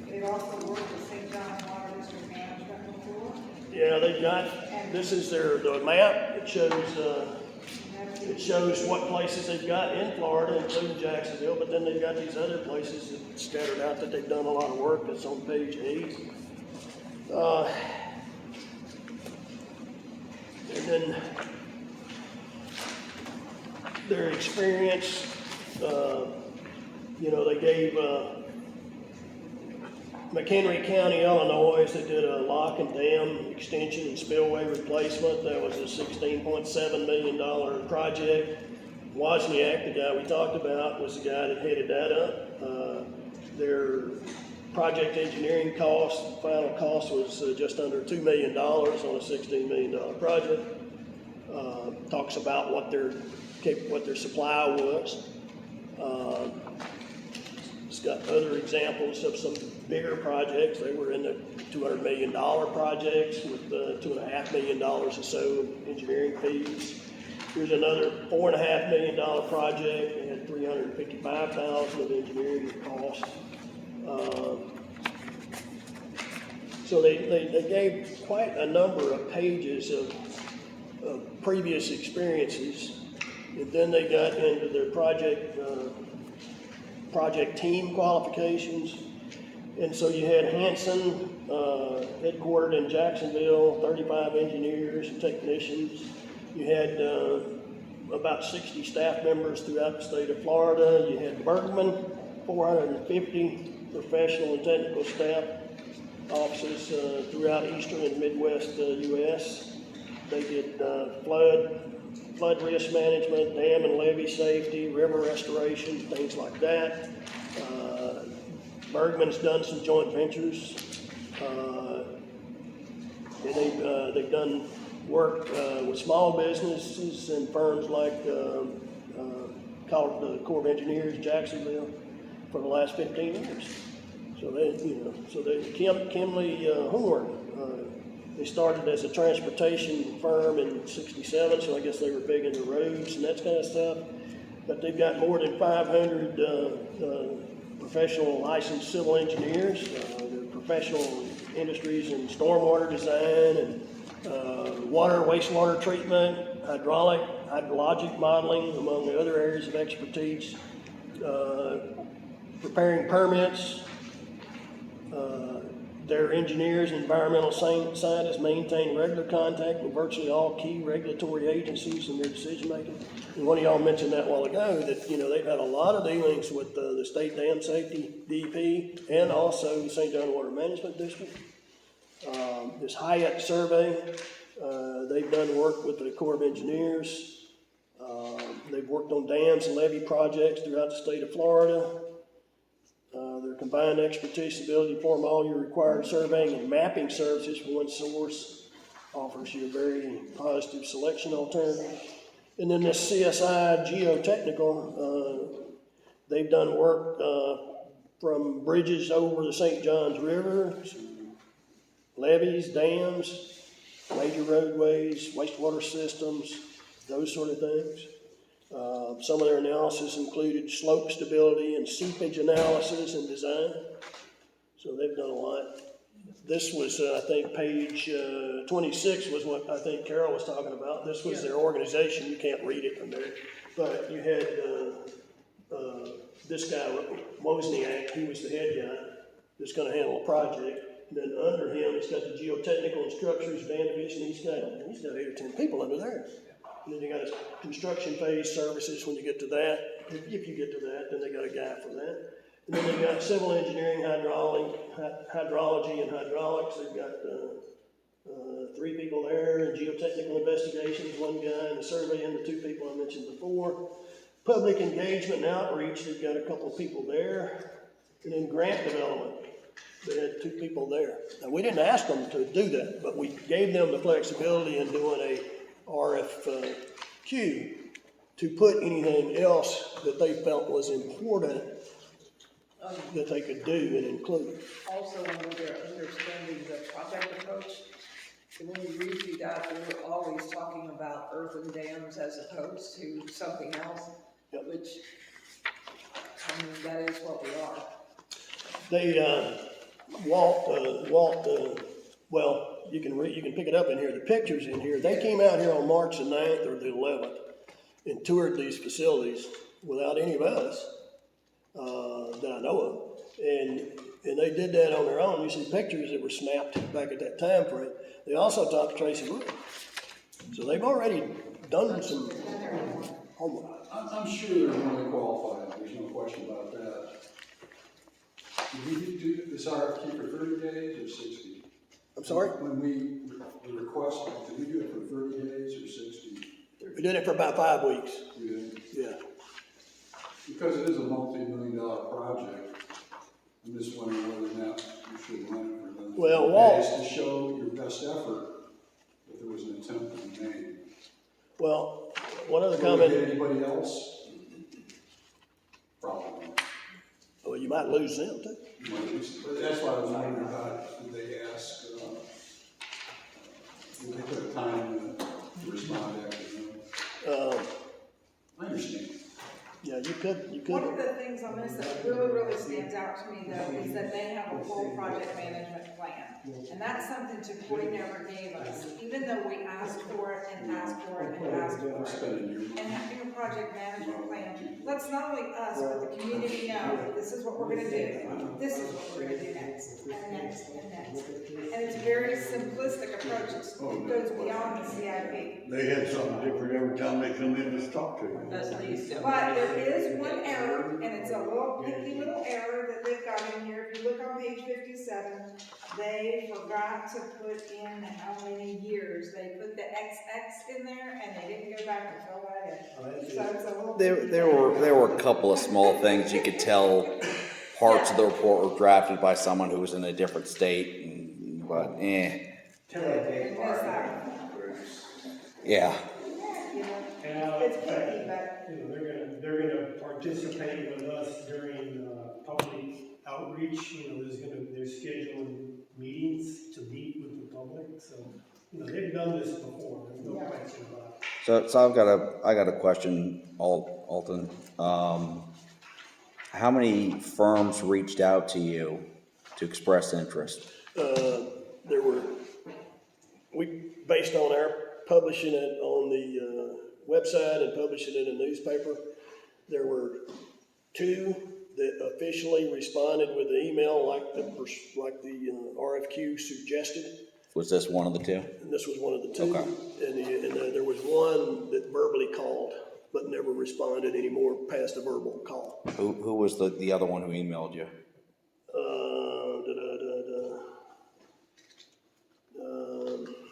They've also worked with St. John Water District Management before. Yeah, they've got, this is the map. It shows what places they've got in Florida, including Jacksonville, but then they've got these other places that scattered out that they've done a lot of work. That's on page 8. And then their experience, they gave McHenry County, Illinois, they did a lock and dam extension and spillway replacement. That was a $16.7 million project. Wozniak, the guy we talked about, was the guy that headed that up. Their project engineering cost, final cost was just under $2 million on a $16 million project. Talks about what their supply was. It's got other examples of some bigger projects. They were in the $200 million projects with $2.5 million or so of engineering fees. Here's another $4.5 million project. They had $355,000 of engineering costs. So they gave quite a number of pages of previous experiences, and then they got into their project team qualifications. And so you had Hanson, headquartered in Jacksonville, 35 engineers and technicians. You had about 60 staff members throughout the state of Florida. You had Bergman, 450 professional and technical staff offices throughout eastern and Midwest U.S. They did flood risk management, dam and levee safety, river restoration, things like that. Bergman's done some joint ventures. And they've done work with small businesses and firms like called the Corps of Engineers, Jacksonville, for the last 15 years. So Kimley Horn, they started as a transportation firm in '67, so I guess they were big into roads and that kind of stuff. but they've got more than 500 professional licensed civil engineers. They're professional industries in stormwater design and water, wastewater treatment, hydrologic modeling, among the other areas of expertise, preparing permits. Their engineers and environmental scientists maintain regular contact with virtually all key regulatory agencies in their decision making. And one of y'all mentioned that a while ago that, you know, they've had a lot of dealings with the State Dam Safety, DEP, and also the St. John Water Management District. This Hyatt survey, they've done work with the Corps of Engineers. They've worked on dams and levee projects throughout the state of Florida. Their combined expertise, ability to perform all your required surveying and mapping services from one source offers you a very positive selection alternative. And then this CSI Geotechnical, they've done work from bridges over the St. Johns River, levees, dams, major roadways, wastewater systems, those sort of things. Some of their analysis included slope stability and seepage analysis and design. So they've done a lot. This was, I think, page 26 was what I think Carol was talking about. This was their organization. You can't read it from there. But you had this guy, Wozniak, he was the head guy that's going to handle a project. And then under him, he's got the geotechnical and structures, Van Division. He's got 8 or 10 people under there. And then you got a construction phase services when you get to that. If you get to that, then they got a guy for that. And then they got civil engineering, hydrology, and hydraulics. They've got 3 people there, and geotechnical investigations, 1 guy, and the survey, and the 2 people I mentioned before. Public engagement and outreach, they've got a couple of people there. And then grant development, they had 2 people there. Now, we didn't ask them to do that, but we gave them the flexibility in doing a RFQ to put anything else that they felt was important that they could do and include. Also, under their understanding the project approach, when we read through that, we're always talking about earthen dams as opposed to something else, which, I mean, that is what we are. They, well, you can pick it up in here, the pictures in here. They came out here on March the 9th or the 11th and toured these facilities without any of us that I know of. And they did that on their own. You see pictures that were snapped back at that time frame. They also talked to Tracy Wood. So they've already done some homework. I'm sure they're really qualified, there's no question about that. Did we do this RFQ for 30 days or 60? I'm sorry? When the request, did we do it for 30 days or 60? We did it for about 5 weeks. We did? Yeah. Because it is a multi-million-dollar project, I'm just wondering whether or not you should run it for the Well, Walt, to show your best effort that there was an attempt to be made. Well, one other Will comment. we get anybody else? Probably. Well, you might lose them too. But that's why I was wondering about, did they ask, did they put a time to respond after them? I understand. Yeah, you could. One of the things on this that really stands out to me though is that they have a full project management plan. And that's something Chicory never gave us, even though we asked for it and asked for it and asked for it. And having a project management plan lets not only us, but the community know, this is what we're gonna do, this is what we're gonna do next, and next, and next. And it's a very simplistic approach, it goes beyond the CIP. They had something different every time they come in to talk to you. But there is one error, and it's a little picky little error that they've got in here. If you look on page 57, they forgot to put in how many years. They put the XX in there, and they didn't go back and fill that in. So it's a little There were a couple of small things you could tell parts of the report were drafted by someone who was in a different state, but yeah. It's picky, but they're gonna participate with us during public outreach. They're scheduling meetings to meet with the public. So You know, they've done this before, there's no question about it. So I got a question, Alton. How many firms reached out to you to express interest? There were, based on our publishing it on the website and publishing it in a newspaper, there were 2 that officially responded with an email like the RFQ suggested. Was this one of the 2? And this was one of the 2. Okay. And there was one that verbally called, but never responded anymore past a verbal call. Who was the other one who emailed you?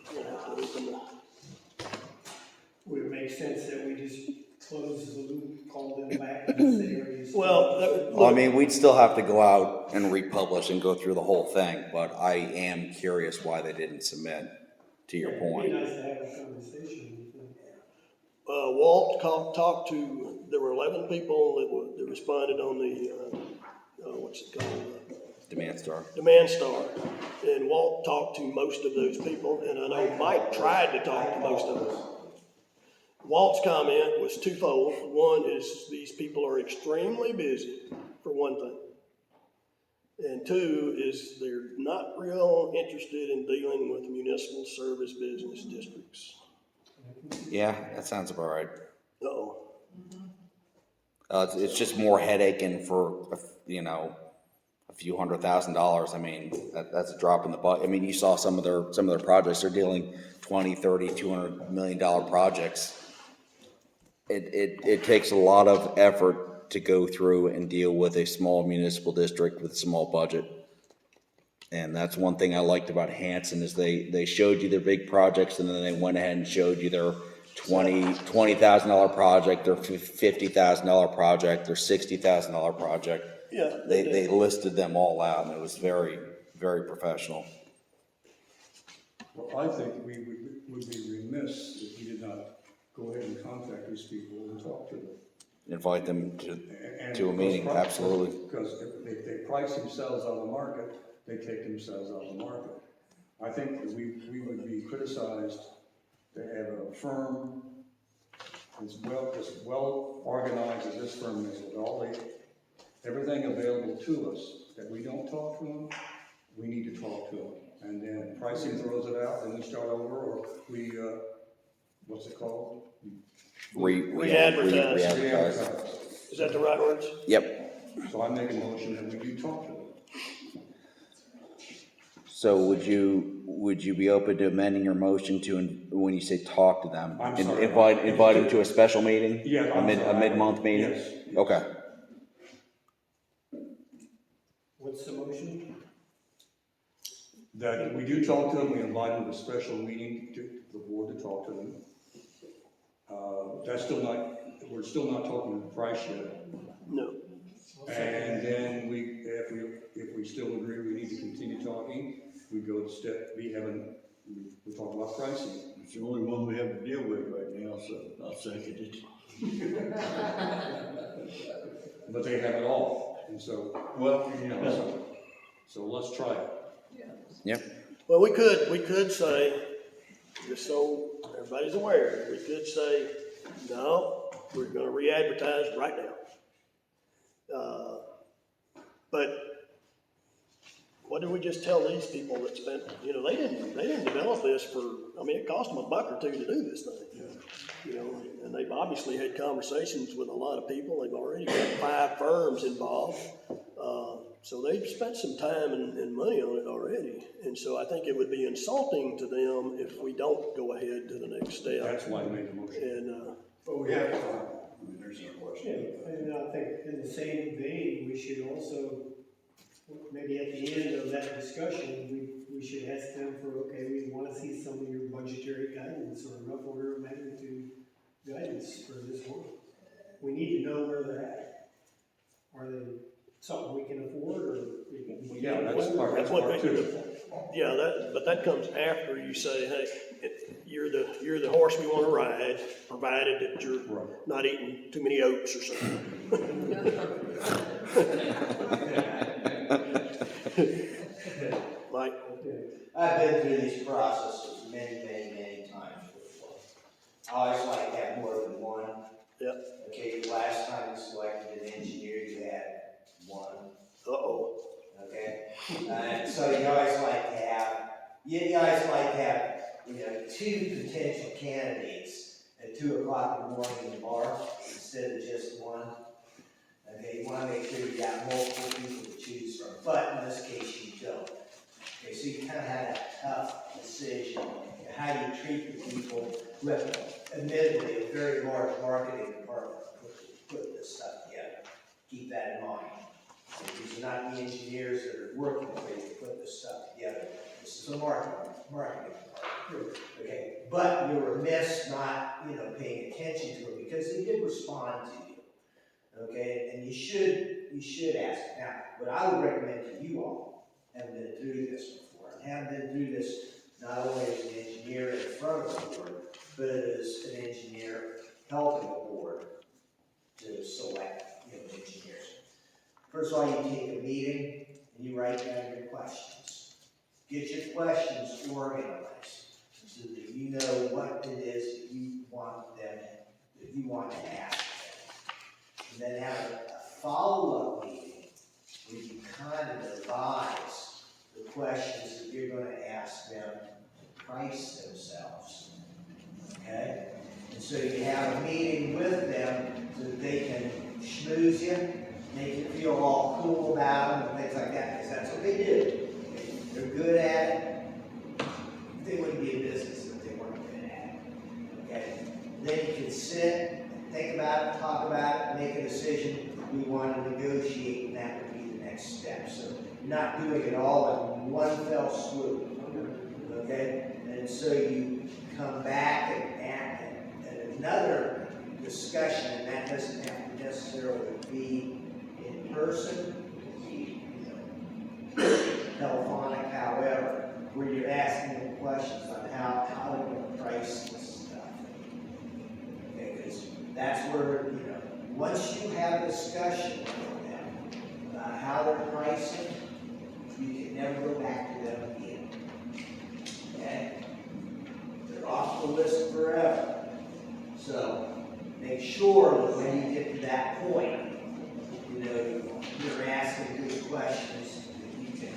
I'll have to open the. Would it make sense that we just close the loop, call them back and say, are you? Well, I mean, we'd still have to go out and republish and go through the whole thing, but I am curious why they didn't submit, to your point. It'd be nice to have a conversation with them. Walt talked to, there were 11 people that responded on the, what's it called? Demand Star. Demand Star. And Walt talked to most of those people, and I know Mike tried to talk to most of them. Walt's comment was twofold. One is these people are extremely busy, for one thing. And 2 is they're not real interested in dealing with municipal service business districts. Yeah, that sounds about right. Uh-oh. It's just more headache, and for, you know, a few $100,000, I mean, that's a drop in the bucket. I mean, you saw some of their projects, they're dealing 20, 30, $200 million projects. It takes a lot of effort to go through and deal with a small municipal district with a small budget. And that's one thing I liked about Hanson is they showed you their big projects, and then they went ahead and showed you their $20,000 project, their $50,000 project, their $60,000 project. Yeah. They listed them all out, and it was very, very professional. Well, I think we would be remiss if we did not go ahead and contact these people and talk to them. Invite them to a meeting, absolutely. Because if they price themselves out of the market, they take themselves out of the market. I think that we would be criticized to have a firm as well organized as this firm is, with everything available to us, that we don't talk to them, we need to talk to them. And then pricing throws it out, and we start over, or we, what's it called? Re-advertise. Is that the right words? Yep. So I make a motion that we do talk to them. So would you be open to amending your motion to, when you say talk to them, I'm sorry. invite them to a special meeting? Yeah. A mid-month meeting? Yes. Okay. What's the motion? That we do talk to them, we invite them to a special meeting to the board to talk to them. We're still not talking the price yet. No. And then if we still agree we need to continue talking, we go to step B, we talk about pricing. It's the only one we have to deal with right now, so I'll second it. But they have it all, and so, Well, you know, so let's try it. Yep. Well, we could say, just so everybody's aware, we could say, no, we're gonna re-advertise right now. But what did we just tell these people that spent, you know, they didn't develop this for, I mean, it cost them $1 or $2 to do this thing. You know, and they've obviously had conversations with a lot of people. They've already got 5 firms involved. So they've spent some time and money on it already. And so I think it would be insulting to them if we don't go ahead to the next step. That's why I made the motion. And, But we have to talk. I mean, there's no question. Yeah, and I think in the same vein, we should also, maybe at the end of that discussion, we should ask them for, okay, we want to see some of your budgetary guidance or rough order of magnitude guidance for this work. We need to know where they're at. Are they something we can afford, or? Yeah, that's part two. yeah, but that comes after you say, hey, you're the horse we want to ride, provided that you're not eating too many oats or something. Mike? I've been through these processes many times before. I always like to have more than one. Yep. Okay, last time you selected an engineer, you had one. Uh-oh. Okay, and so you always like to have, you know, two potential candidates at 2 o'clock in the morning in the bar instead of just one. Okay, you wanna make sure you got multiple people to choose from, but in this case you don't. Okay, so you kinda have that tough decision, how do you treat the people who have admittedly a very large marketing department to put this stuff together. Keep that in mind. These are not the engineers that are working for you to put this stuff together. This is a marketing department. Okay, but you're remiss not, you know, paying attention to it because they did respond to you. Okay, and you should ask. Now, what I would recommend to you all, having been through this before, and having been through this not only as an engineer in front of the board, but as an engineer helping the board to select, you know, engineers. First of all, you take a meeting and you write down your questions. Get your questions organized so that you know what it is that you want to ask them. And then have a follow-up meeting where you kind of devise the questions that you're going to ask them to price themselves. Okay? And so you have a meeting with them so that they can schmooze you, make you feel all cool about them and things like that, because that's what they do. They're good at it. They wouldn't be in business if they weren't good at it. Okay? Then you can sit, think about it, talk about it, make a decision. We want to negotiate, and that would be the next step. So you're not doing it all in one fell swoop. Okay? And so you come back and another discussion, and that doesn't have to necessarily be in person, it can be, you know, telephonic, however, where you're asking them questions on how they're going to price this stuff. Okay, because that's where, you know, once you have a discussion with them about how they're pricing, you can never go back to them again. Okay? They're off the list forever. So make sure that when you get to that point, you know, you're asking good questions that you can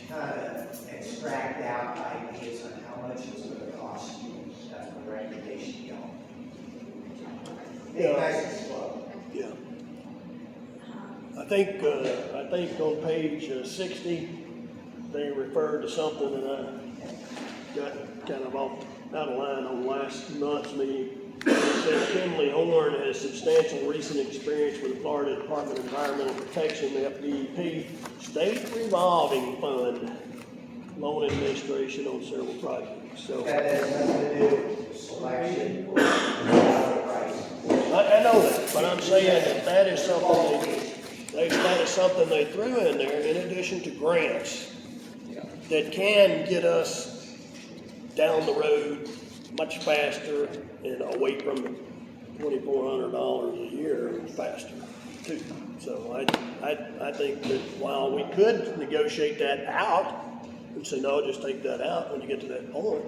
kind of extract out ideas on how much it's going to cost you. That's my recommendation, y'all. Make nice and slow. Yeah. I think on page 60, they referred to something that I got kind of out of line on last month's meeting. It said Kinley Horn has substantial recent experience with the Florida Department of Environmental Protection, FDEP, State Revolving Fund loan administration on several projects. So that has nothing to do with selection or price. I know that, but I'm saying that is something they threw in there in addition to grants that can get us down the road much faster and away from the $2,400 a year faster too. So I think that while we could negotiate that out and say, no, just take that out when you get to that point,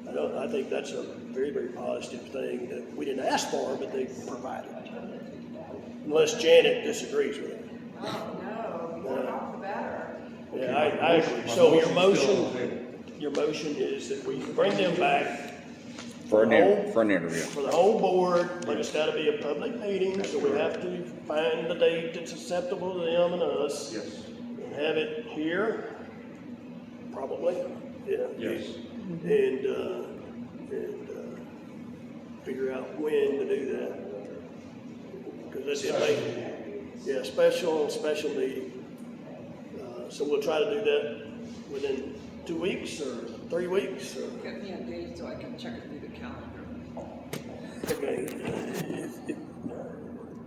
I think that's a very, very positive thing that we didn't ask for, but they provided. Unless Janet disagrees with it. Oh, no, the more off the better. Yeah, I agree. So your motion is that we bring them back For an interview. for the whole board, but it's gotta be a public meeting, so we have to find the date that's acceptable to them and us. Yes. And have it here, probably, yeah. Yes. And figure out when to do that. Because that's it, special meeting. So we'll try to do that within 2 weeks or 3 weeks or. Get me a date so I can check it through the calendar. Okay.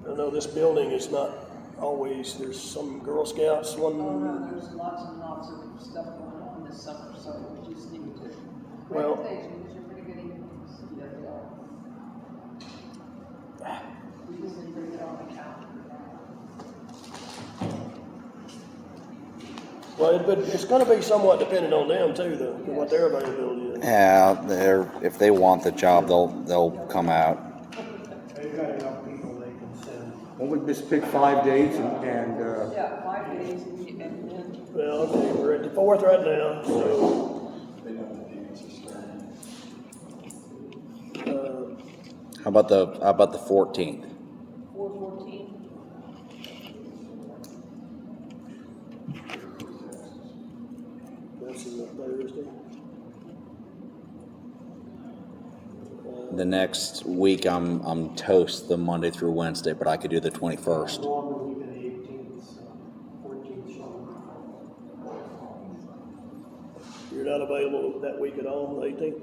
I know this building is not always, there's some Girl Scouts, Oh, no, there's lots and lots of stuff going on this summer, so we just need to. Well- Presentations are pretty good evenings. Yeah, they are. We just need to bring it on the calendar. Well, but it's gonna be somewhat dependent on them too, though, what their availability is. Yeah, if they want the job, they'll come out. They've got enough people they can send. Well, we just pick 5 dates and, Yeah, 5 days and then. Well, okay, we're at the 4th right now, so, They know the dance is starting. How about the 14th? 4/14. that's a Thursday. The next week I'm toast the Monday through Wednesday, but I could do the 21st. Longer week than the 18th, so 14th showing. You're not available that week at all, the 18th?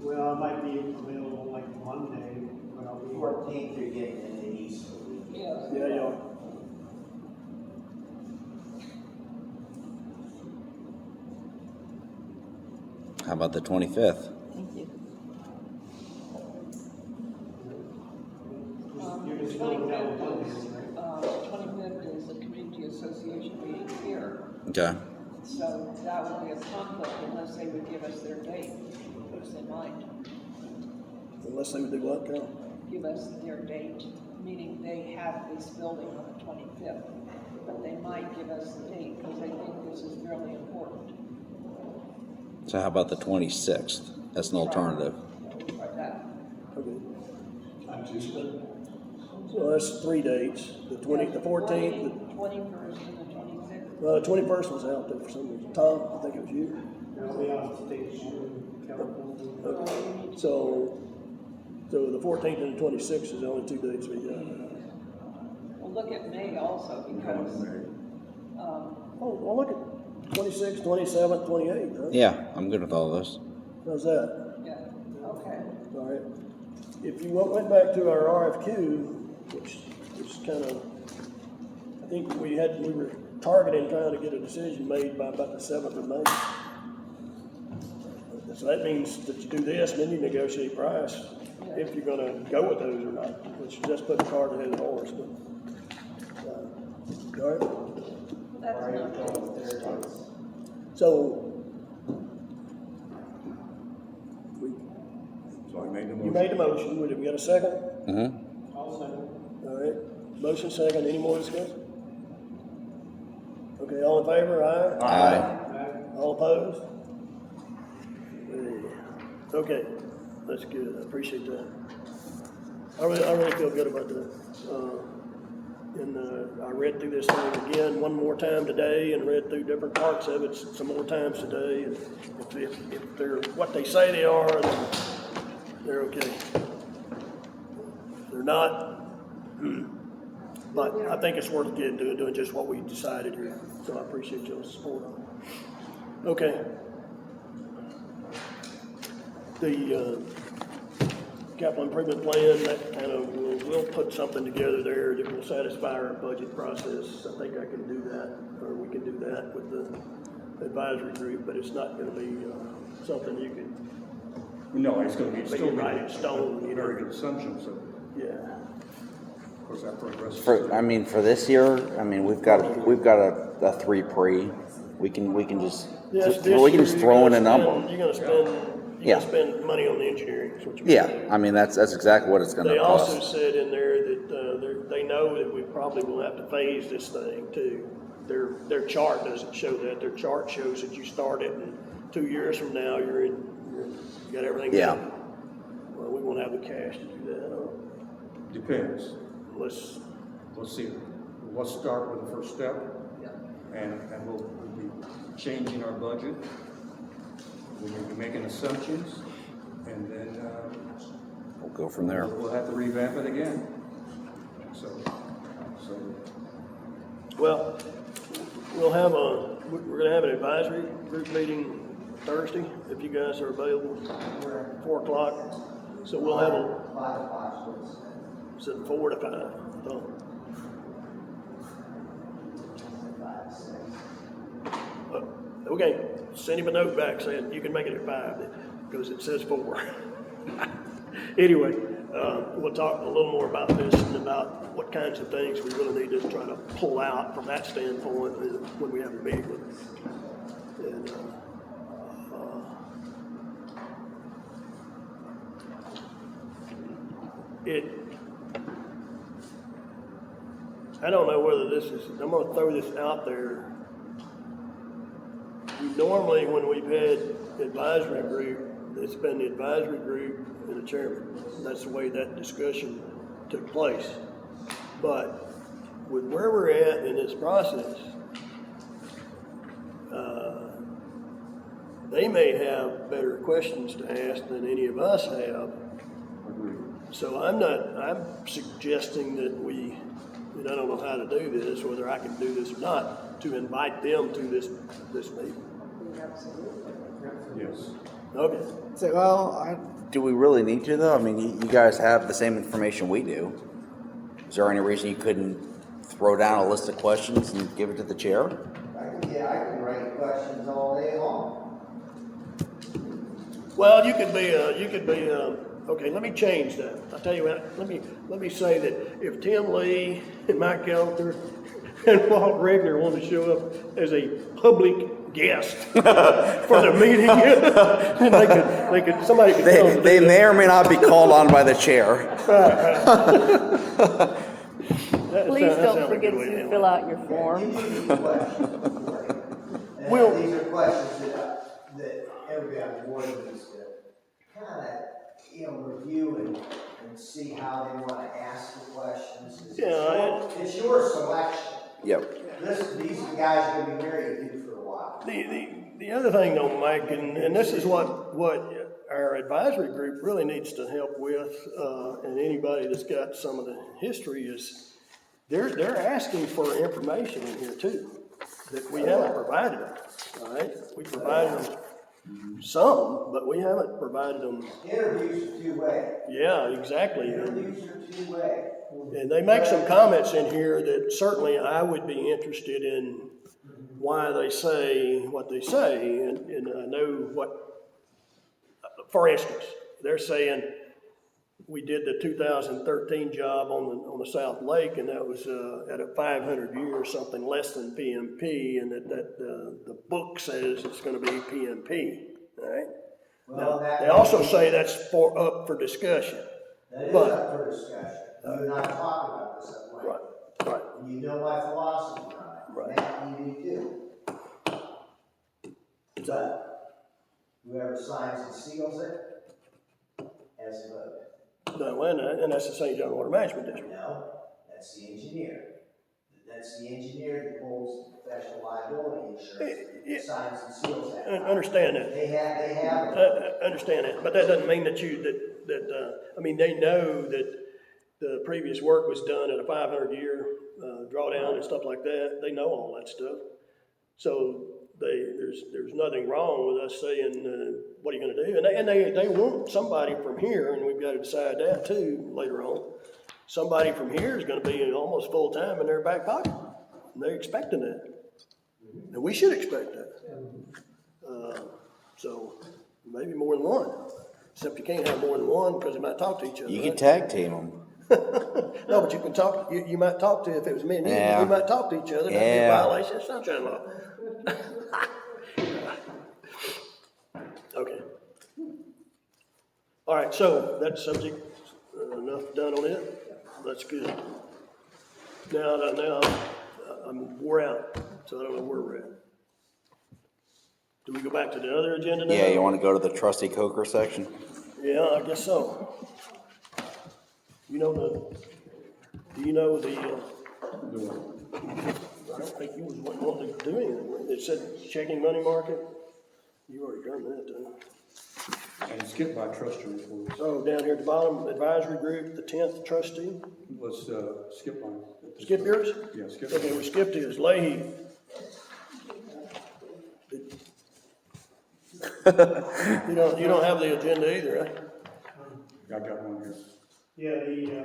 Well, I might be available like Monday, but I'll be. 14th, you're getting in the east. Yeah. Yeah, you are. How about the 25th? Thank you. You're just going down Monday, right? 25th is the community association meeting here. Okay. So that would be a conflict unless they would give us their date, which they might. Unless they would do what, Carol? Give us their date, meaning they have this building on the 25th. But they might give us the date because they think this is fairly important. So how about the 26th? That's an alternative. Like that. Okay. On Tuesday? So that's 3 dates, the 14th, The 21st and the 26th. well, the 21st was out there for some reason. Tom, I think it was you. I'll be on stage in California. Okay. So the 14th and the 26th is the only 2 dates we got. We'll look at May also because, Oh, well, look at 26th, 27th, 28th, huh? Yeah, I'm good with all of those. How's that? yeah, okay. All right. If you went back to our RFQ, which was kind of, I think we were targeting trying to get a decision made by about the 7th of May. So that means that you do this, and then you negotiate price, if you're gonna go with those or not, which is just put the cart ahead of the horse, but. All right. That's not So. so I made the motion. You made the motion, would we got a second? Mm-hmm. I'll send. All right, motion second, any more discussion? Okay, all in favor, aye? Aye. All opposed? Okay, that's good, I appreciate that. I really feel good about that. I read through this thing again one more time today and read through different parts of it some more times today. And if they're what they say they are, then they're okay. If they're not, but I think it's worth doing just what we decided here. So I appreciate y'all's support on it. Okay. The capital improvement plan, that kind of, we'll put something together there that will satisfy our budget process. I think I can do that, or we can do that with the advisory group, but it's not gonna be something you can No, it's gonna be still write in stone, you know. very good assumption, so Yeah. of course that progress. For this year, we've got a 3 pre. We can just throw in a number. You're gonna spend, Yeah. spend money on the engineering, is what you're Yeah, saying. that's exactly what it's gonna They also cost. said in there that they know that we probably will have to phase this thing too. Their chart doesn't show that. Their chart shows that you start it and 2 years from now you got everything Yeah. done. Well, we won't have the cash to do that. Depends. Let's see. Let's start with the first step. And we'll be changing our budget. We'll be making assumptions, and then We'll go from there. we'll have to revamp it again. So Well, we're gonna have an advisory group meeting Thursday, if you guys are available, 4 o'clock. So we'll have 5 o'clock. is it 4 to 5? So, okay, send him a note back saying you can make it at 5, because it says 4. Anyway, we'll talk a little more about this and about what kinds of things we really need to try to pull out from that standpoint when we have a meeting with them. And, I don't know whether this is, I'm gonna throw this out there. Normally, when we've had advisory group, it's been the advisory group and the chairman. That's the way that discussion took place. But with where we're at in this process, they may have better questions to ask than any of us have. So I'm suggesting that we, and I don't know how to do this, whether I can do this or not, to invite them to this meeting. Yes. Okay. So, well, do we really need to though? I mean, you guys have the same information we do. Is there any reason you couldn't throw down a list of questions and give it to the chair? I can write questions all day long. Well, you could be, okay, let me change that. I'll tell you what, let me say that if Tim Lee and Mike Kelter and Walt Regner want to show up as a public guest for the meeting, then somebody could tell them. They may or may not be called on by the chair. Please don't forget to fill out your form. Well, these are questions that everybody on the board needs to kind of, review and see how they want to ask the questions. It's your selection. Yep. These are the guys you're going to be married to for a while. The other thing though, Mike, and this is what our advisory group really needs to help with, and anybody that's got some of the history is, they're asking for information in here too, that we haven't provided them, all right? We provided them some, but we haven't provided them. Interviews are two-way. Yeah, exactly. Interviews are two-way. And they make some comments in here that certainly I would be interested in why they say what they say, and I know what, for instance, they're saying we did the 2013 job on the South Lake, and that was at a 500 year or something less than PMP, and that the book says it's going to be PMP. All right. Well, now, they also say that's up for discussion. That is up for discussion. You're not talking about this at length. Right. And you know my philosophy on it. Right. Matt, you do too. But whoever signs and seals it has voted. No, and that's the St. John Water Management District. No, that's the engineer. That's the engineer that holds professional liability insurance, signs and seals that. Understand that. They have. Understand that, but that doesn't mean that I mean, they know that the previous work was done at a 500 year drawdown and stuff like that. They know all that stuff. So there's nothing wrong with us saying, what are you going to do? And they want somebody from here, and we've got to decide that too later on. Somebody from here is going to be almost full time in their back pocket. And they're expecting that. And we should expect that. So maybe more than one. Except you can't have more than one because they might talk to each other. You can tag team them. No, but you can talk. You might talk to, if it was me and you, we might talk to each other. That'd be a violation of sunshine law. Okay. All right. So that subject, enough done on it. That's good. Now I'm wore out, so I don't know where we're at. Do we go back to the other agenda now? Yeah, you want to go to the trustee Coker section? Yeah, I guess so. Do you know the, I don't think you was wanting to do anything. It said checking money market. You already done that, didn't you? And skip by trustee reports. Oh, down here at the bottom, advisory group, the 10th trustee. Let's skip on. Skip yours? Yeah, skip. Okay, we skipped his. Leahy. You don't have the agenda either, right? I got one here. Yeah,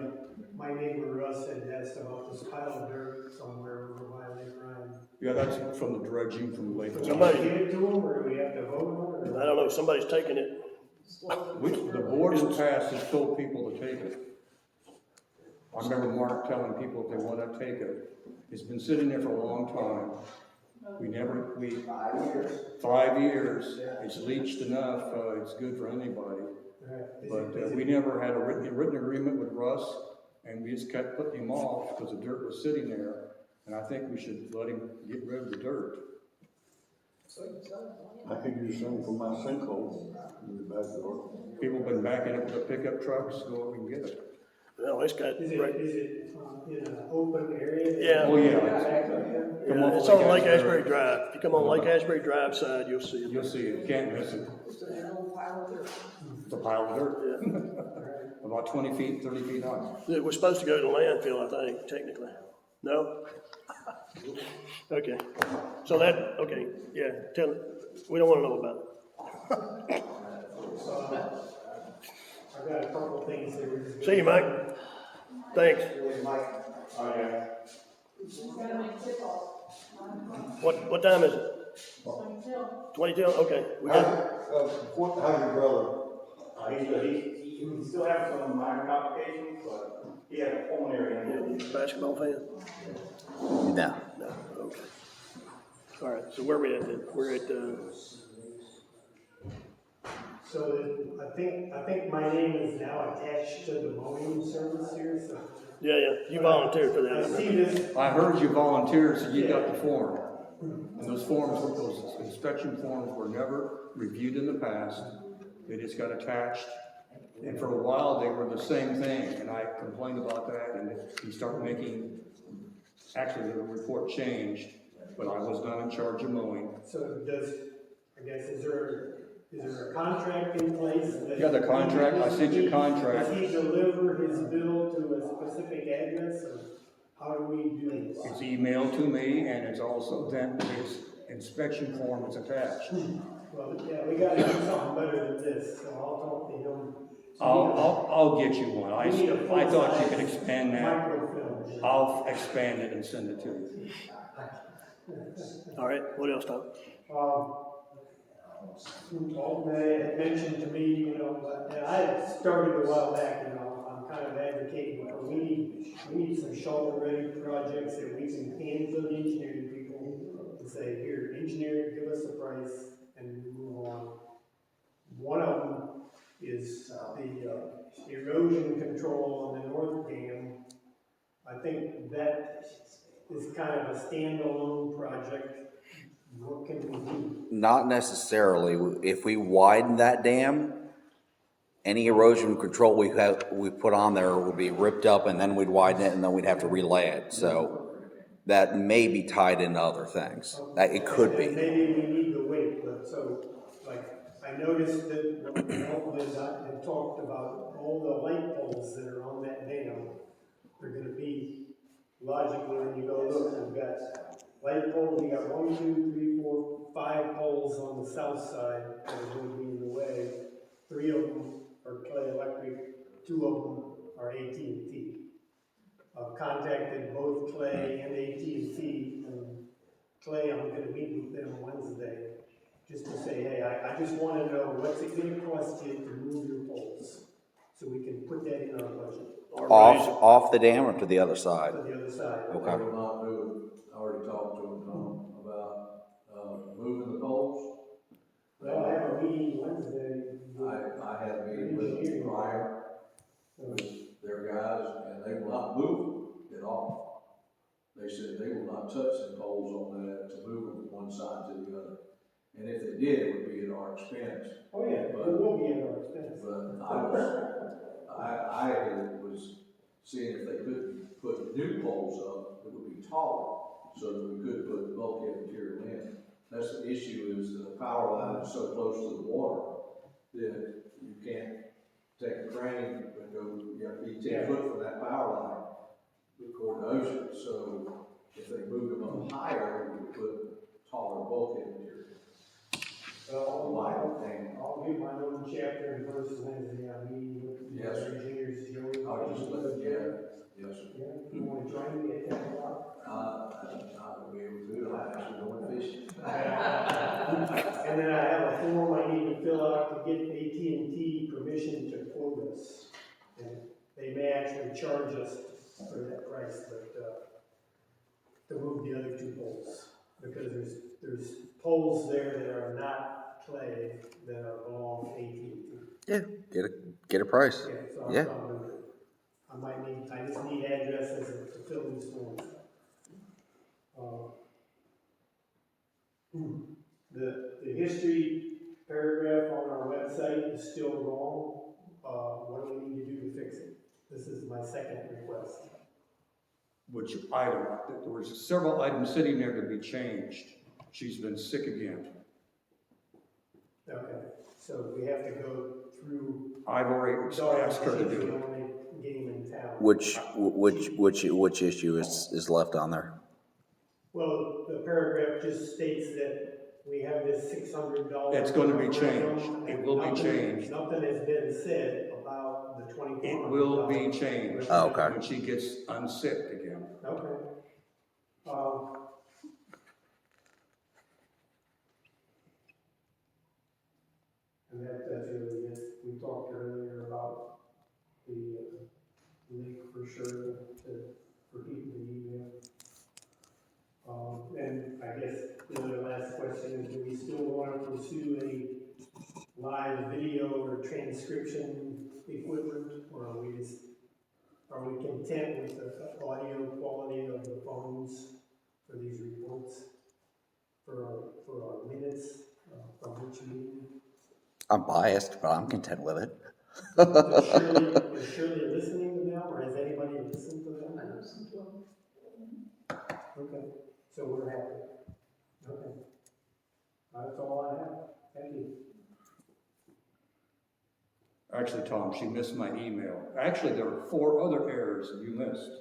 my neighbor Russ had asked about this pile of dirt somewhere over by Lake Ryan. Yeah, that's from the dredging from the lake. Somebody give it to him, or do we have to vote on it? I don't know, somebody's taking it The board in the past has told people to take it. I remember Mark telling people if they want to take it. It's been sitting there for a long time. 5 years, it's leached enough, it's good for anybody. But we never had a written agreement with Russ, and we just kept putting him off because the dirt was sitting there. And I think we should let him get rid of the dirt. I could use some for my sinkhole in the back door. People have been backing up with the pickup trucks, go up and get it. No, it's got, Is it in an open area? Yeah. Oh, yeah. yeah, it's on Lake Ashbury Drive. If you come on Lake Ashbury Drive side, you'll see it. You'll see it, can't miss it. It's an old pile of dirt. It's a pile of dirt. About 20 feet, 30 feet high. It was supposed to go to landfill, I think, technically. No? Okay. So that, okay, yeah, we don't want to know about it. I've got a couple things that we're just. See you, Mike. Thanks. Oh, yeah. What time is it? 20 till? Okay. We got, How's your brother? He still has some minor complications, but he had a pulmonary embolism. basketball fan? No. No, okay. All right, so where are we at then? We're at, So I think my name is now attached to the mowing service here, so. yeah, you volunteered for I that. see this, I heard you volunteered, so you got the form. And those forms, those inspection forms were never reviewed in the past. They just got attached. And for a while, they were the same thing, and I complained about that, and he started making, actually, the report changed, but I was not in charge of mowing. so is there a contract in place? Yeah, the contract, I sent you a contract. Does he deliver his bill to a specific address, or how do we do this? It's emailed to me, and it's also, then his inspection form is attached. Well, yeah, we gotta do something better than this, so I'll talk to him. I'll get you one. We need a I thought you full-size could expand that. microfilm. I'll expand it and send it to you. All right, what else, Tom? Alton had mentioned to me, and I started a while back, I'm kind of advocating, but we need some shovel-ready projects that we can hand to the engineering people and say, here, engineer, give us a price, and move on. One of them is the erosion control on the north dam. I think that is kind of a standalone project. What can we do? Not necessarily. If we widen that dam, any erosion control we put on there would be ripped up, and then we'd widen it, and then we'd have to relay it. So that may be tied into other things. That it could be. Maybe we need to wait, but so, like, I noticed that Elton had talked about all the light poles that are on that dam. They're gonna be, logically, when you go look, we've got light poles, we got 1, 2, 3, 4, 5 poles on the south side that are going to be in the way. 3 of them are Clay Electric, 2 of them are AT&T. I've contacted both Clay and AT&T, and Clay, I'm going to meet with them Wednesday, just to say, hey, I just want to know what's it going to cost you to move your poles, so we can put that in our budget. Off the dam or to the other side? To the other side. Okay. I already talked to him, Tom, about moving the poles. Well, I have a meeting Wednesday. I had a meeting with them prior, with their guys, and they will not move it at all. They said they will not touch the poles on that to move them from one side to the other. And if they did, it would be at our expense. Oh, yeah, it will be at our expense. But I was seeing if they could put new poles up that would be taller, so that we could put bulkhead material in. That's the issue, is that the power line is so close to the water that you can't take a crane and go, you have to be 10 foot from that power line toward the ocean. So if they move them up higher, we could put taller bulkhead material. I'll give my own chapter and verse Wednesday, I'm meeting with the Yes. engineers, Joey. I'll just let, yes, sir. Yeah, you wanna join me at 10 o'clock? I'll be able to do it, I actually going fishing. And then I have a form I need to to fill out to get AT&T permission to quote us. And they may actually charge us for that price, but, to move the other two poles. Because there's poles there that are not clay, that are belong to AT&T. Yeah, get a price. Yeah, so Yeah. I just need addresses to fill these forms. The history paragraph on our website is still wrong. What do we need to do to fix it? This is my second request. Which item? There was several items sitting there to be changed. She's been sick again. Okay, so we have to go through. I've already asked her to do She's the it. only game in town. Which issue is left on there? Well, the paragraph just states that we have this $600. It's going to be changed. It will be changed. Nothing has been said about the $2,400. It will be changed. Oh, okay. When she gets unsick again. Okay. And that's really it. We talked earlier about the link for sure for people to email. And I guess the other last question is, do we still want to pursue any live video or transcription equipment, or are we content with the audio quality of the phones for these reports, for our minutes from each meeting? I'm biased, but I'm content with it. Is Shirley listening to them, or has anybody listened to them? I listened to them. Okay, so we're happy. Okay. That's all I have. Thank you. Actually, Tom, she missed my email. Actually, there were 4 other errors you missed.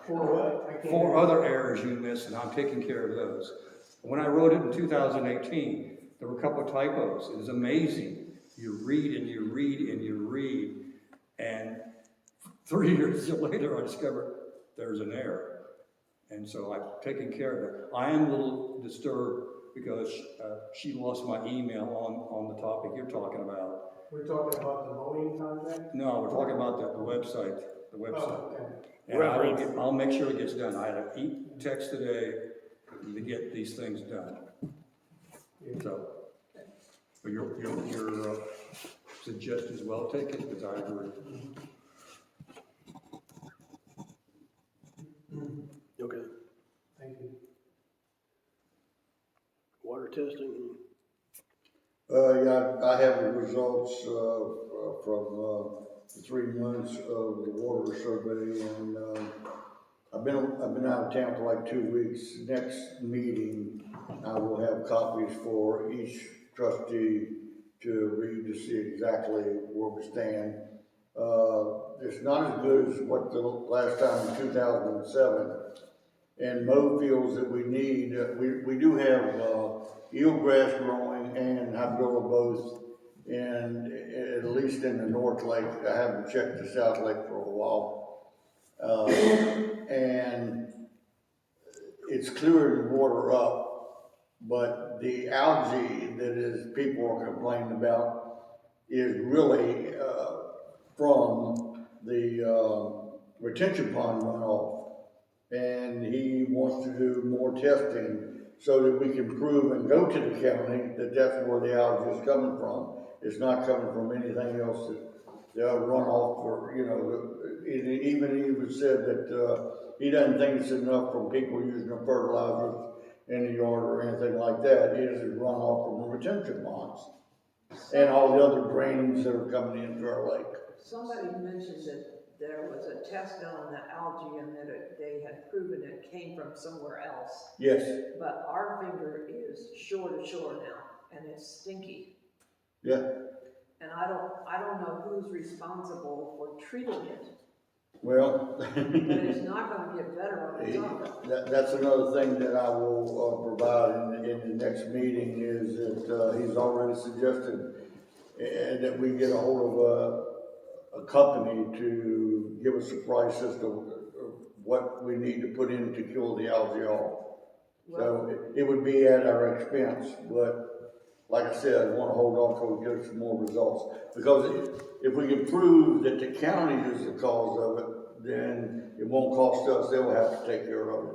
For what? 4 other errors you missed, and I'm taking care of those. When I wrote it in 2018, there were a couple of typos. It was amazing. You read and you read and you read, and 3 years later I discovered there's an error. And so I've taken care of it. I am a little disturbed because she lost my email on the topic you're talking about. We're talking about the mowing contract? No, we're talking about the website. The website. Oh, okay. And I'll make sure it gets done. I had a text today to get these things done. So, but your suggestion is well taken, because I agree. Okay. Thank you. Water testing. Yeah, I have the results, from, the 3 months of the water survey, and, I've been out of town for like 2 weeks. Next meeting, I will have copies for each trustee to read to see exactly where we stand. It's not as good as what the last time in 2007. And Mo feels that we need, we do have eelgrass growing and hydrilla both, and at least in the North Lake. I haven't checked the South Lake for a while. And it's clearing the water up, but the algae that people are complaining about is really from the retention pond runoff. And he wants to do more testing so that we can prove and go to the county that that's where the algae is coming from. It's not coming from anything else that they'll run off, or, you know, even he even said that he doesn't think it's enough from people using the fertilizers in the yard or anything like that. It is runoff from the retention ponds and all the other drains that are coming into our lake. Somebody mentioned that there was a test done on the algae and that they had proven it came from somewhere else. Yes. But our finger is shore to shore now, and it's stinky. Yeah. And I don't know who's responsible for treating it. Well, But it's not going to get better on its own. that's another thing that I will provide in the next meeting, is that he's already suggested that we get a hold of a company to give us a price as to what we need to put in to kill the algae off. So it would be at our expense, but like I said, I wanna hold on till we get some more results. Because if we can prove that the county is the cause of it, then it won't cost us, they'll have to take care of it.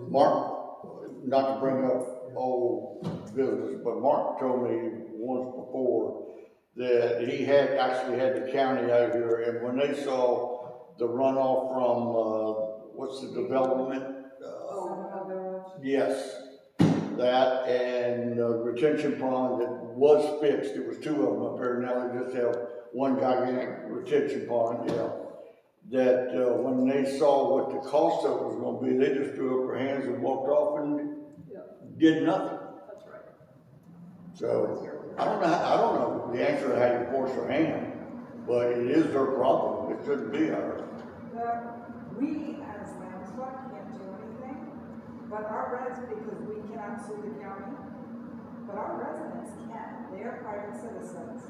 Mark, not to bring up old business, but Mark told me once before that he actually had the county out here, and when they saw the runoff from, what's the development? Yes, that and retention pond that was fixed, it was two of them up there, now they just have one gigantic retention pond, that when they saw what the cost of it was gonna be, they just threw up their hands and walked off and did nothing. That's right. So, I don't know the answer to how you force their hand, but it is their problem, it shouldn't be ours. Well, we as Landscape can't do anything, but our residents, because we cannot sue the county, but our residents can, they are private citizens.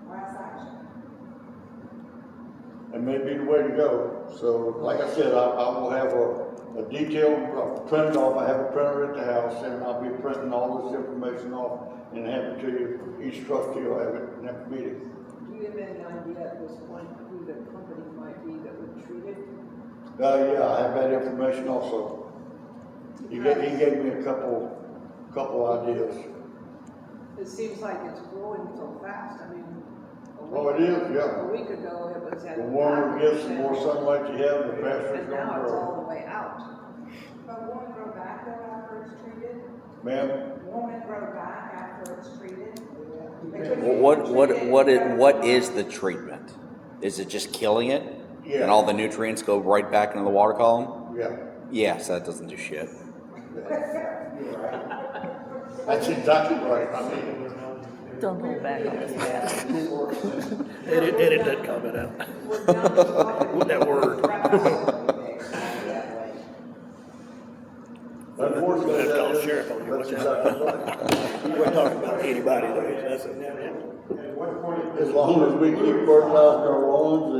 Class action. It may be the way to go. So, like I said, I will have a detailed, printed off, I have a printer at the house, and I'll be printing all this information off and have it to you. Each trustee will have it next meeting. Do you have any idea at this point who the company might be that would treat it? Yeah, I have that information also. He gave me a couple ideas. It seems like it's growing so fast, I mean. Oh, it is, yeah. A week ago, it was at. The warmer it gets, the more sunlight you have, the faster it's And gonna now it's grow. all the way out. But won't it grow back though after it's treated? Ma'am? Won't it grow back after it's treated? Well, what is the treatment? Is it just killing it? Yeah. And all the nutrients go right back into the water column? Yeah. Yeah, so that doesn't do shit. That's exactly right. I mean, Don't hold back on this, Edit that comment out. With that word. Unfortunately, That's called sheriff on you, watch out. We're talking about anybody though, that's it. as long as we keep fertilizing our lawns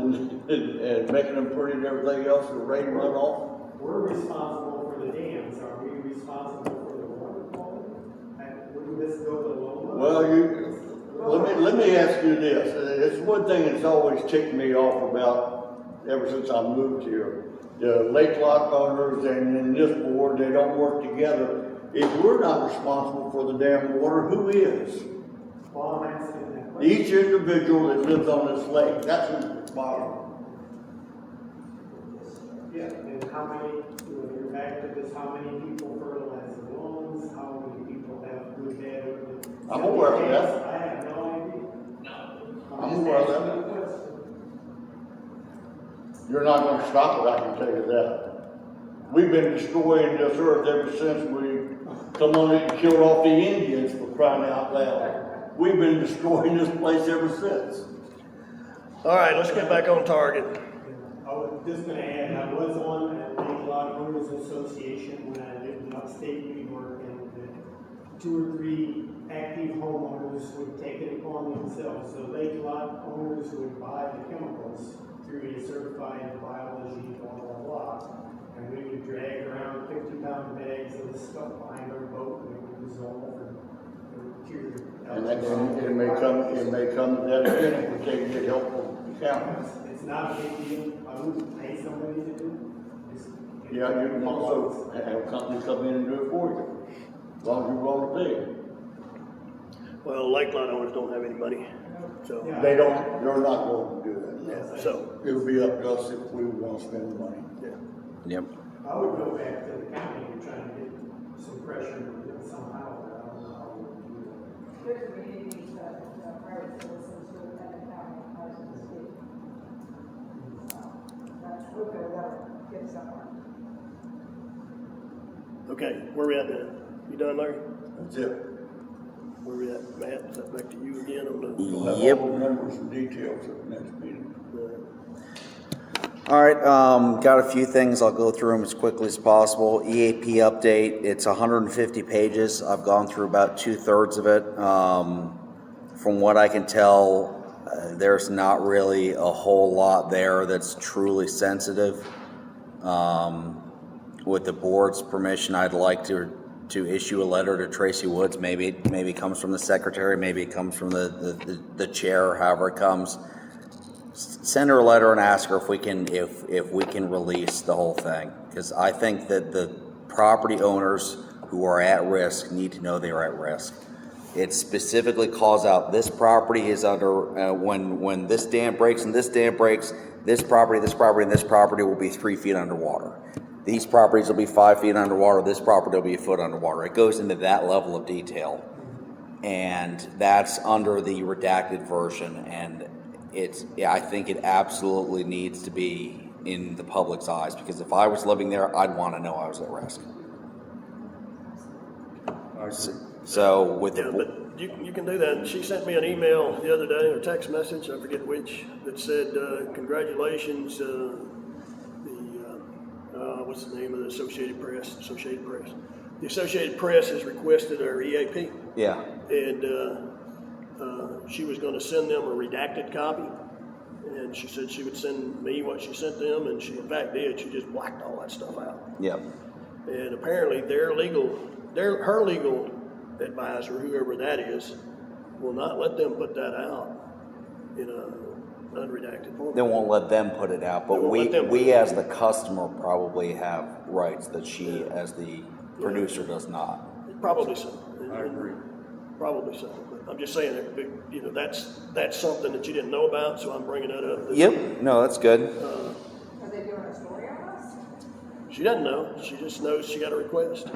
and making them pretty and everything else, the rain run off. We're responsible for the dams, are we responsible for the water quality? And wouldn't this go to Loma? Well, let me ask you this. It's one thing that's always ticked me off about ever since I moved here. The lake lot owners and in this board, they don't work together. If we're not responsible for the damn water, who is? Well, I'm asking that question. Each individual that lives on this lake, that's who's responsible. Yeah, and how many, when you're back to this, how many people fertilize the lawns, how many people have good data? I'm aware of that. I have no idea. I'm aware of that. You're not gonna stop it, I can tell you that. We've been destroying this earth ever since we come on it and killed off the Indians, for crying out loud. We've been destroying this place ever since. All right, let's get back on target. I was just gonna add, I was on the Lake Lot Owners Association when I lived in upstate New York, and 2 or 3 active homeowners would take it upon themselves. The lake lot owners would buy the chemicals through a certified biology, blah, blah, blah. And we would drag around 50-pound bags of this stuff behind our boat, and it would dissolve and cure. And then it may come to that again if we can't get help from the county. It's not a big deal. I wouldn't pay somebody to do it. Yeah, you can also have a company come in and do it for you, as long as you're willing to pay. Well, lake lot owners don't have any money, so. They're not going to do that. Yeah, so. It'll be up to us if we want to spend the money. Yeah. Yep. I would go back to the county and try to get some pressure somehow, but I don't know how we would do that. There's communities that, private citizens who live in the county, as we speak. So, that's, hopefully that'll get somewhere. Okay, where we at then? You done, Larry? That's it. Where we at, Matt? Is that back to you again on the? We'll have Yep. all the numbers and details at the next meeting. All right, got a few things. I'll go through them as quickly as possible. EAP update, it's 150 pages. I've gone through about 2/3 of it. From what I can tell, there's not really a whole lot there that's truly sensitive. with the board's permission, I'd like to issue a letter to Tracy Woods. Maybe it comes from the secretary, maybe it comes from the chair, however it comes. Send her a letter and ask her if we can release the whole thing, because I think that the property owners who are at risk need to know they are at risk. It specifically calls out this property is under when this dam breaks and this dam breaks, this property, and this property will be 3 feet underwater. These properties will be 5 feet underwater. This property will be a foot underwater. It goes into that level of detail, and that's under the redacted version. And I think it absolutely needs to be in the public's eyes, because if I was living there, I'd want to know I was at risk. So with but you can do that. She sent me an email the other day, or text message, I forget which, that said, congratulations, what's the name of the Associated Press? The Associated Press has requested our EAP. Yeah. And she was going to send them a redacted copy, and she said she would send me what she sent them, and she in fact did. She just whacked all that stuff out. Yep. And apparently her legal advisor, whoever that is, will not let them put that out in a unredacted form. They won't let them put it out, but we as the customer probably have rights that she as the producer does not. Probably so. I agree. Probably so. But I'm just saying that, that's something that you didn't know about, so I'm bringing that up. Yep. No, that's good. Are they doing a story on us? She doesn't know. She just knows she got a request.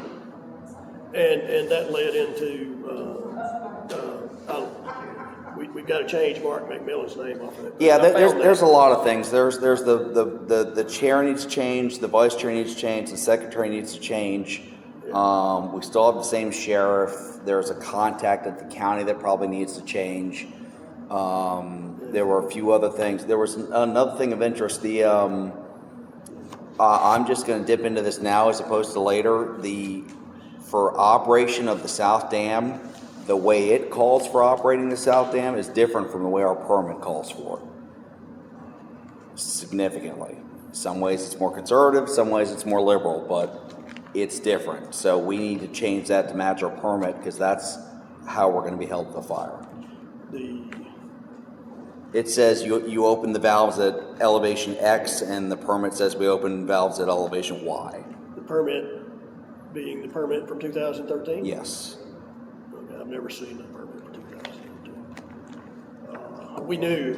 And that led into, we've got to change Mark McMillan's name off of it. Yeah, there's a lot of things. There's the chair needs to change, the vice chair needs to change, the secretary needs to change. We still have the same sheriff. There's a contact at the county that probably needs to change. There were a few other things. There was another thing of interest. I'm just going to dip into this now as opposed to later. For operation of the South Dam, the way it calls for operating the South Dam is different from the way our permit calls for it. Significantly. Some ways it's more conservative, some ways it's more liberal, but it's different. So we need to change that to match our permit, because that's how we're going to be held to the fire. It says you open the valves at elevation X, and the permit says we open valves at elevation Y. The permit being the permit from 2013? Yes. Okay, I've never seen the permit for 2013. We knew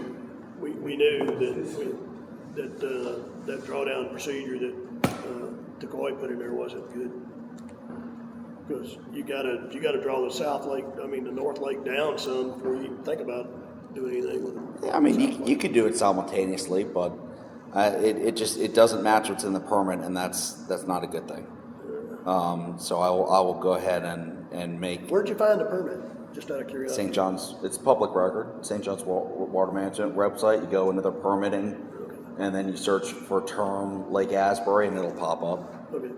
that drawdown procedure that Tecoy put in there wasn't good, because you gotta draw the North Lake down some before you think about doing anything with it. Yeah, I mean, you could do it simultaneously, but it doesn't match what's in the permit, and that's not a good thing. So I will go ahead and make. Where'd you find the permit? Just out of curiosity. St. John's. It's public record. St. John's Water Management website. You go into the permitting, and then you search for term Lake Asbury, and it'll pop up. Okay.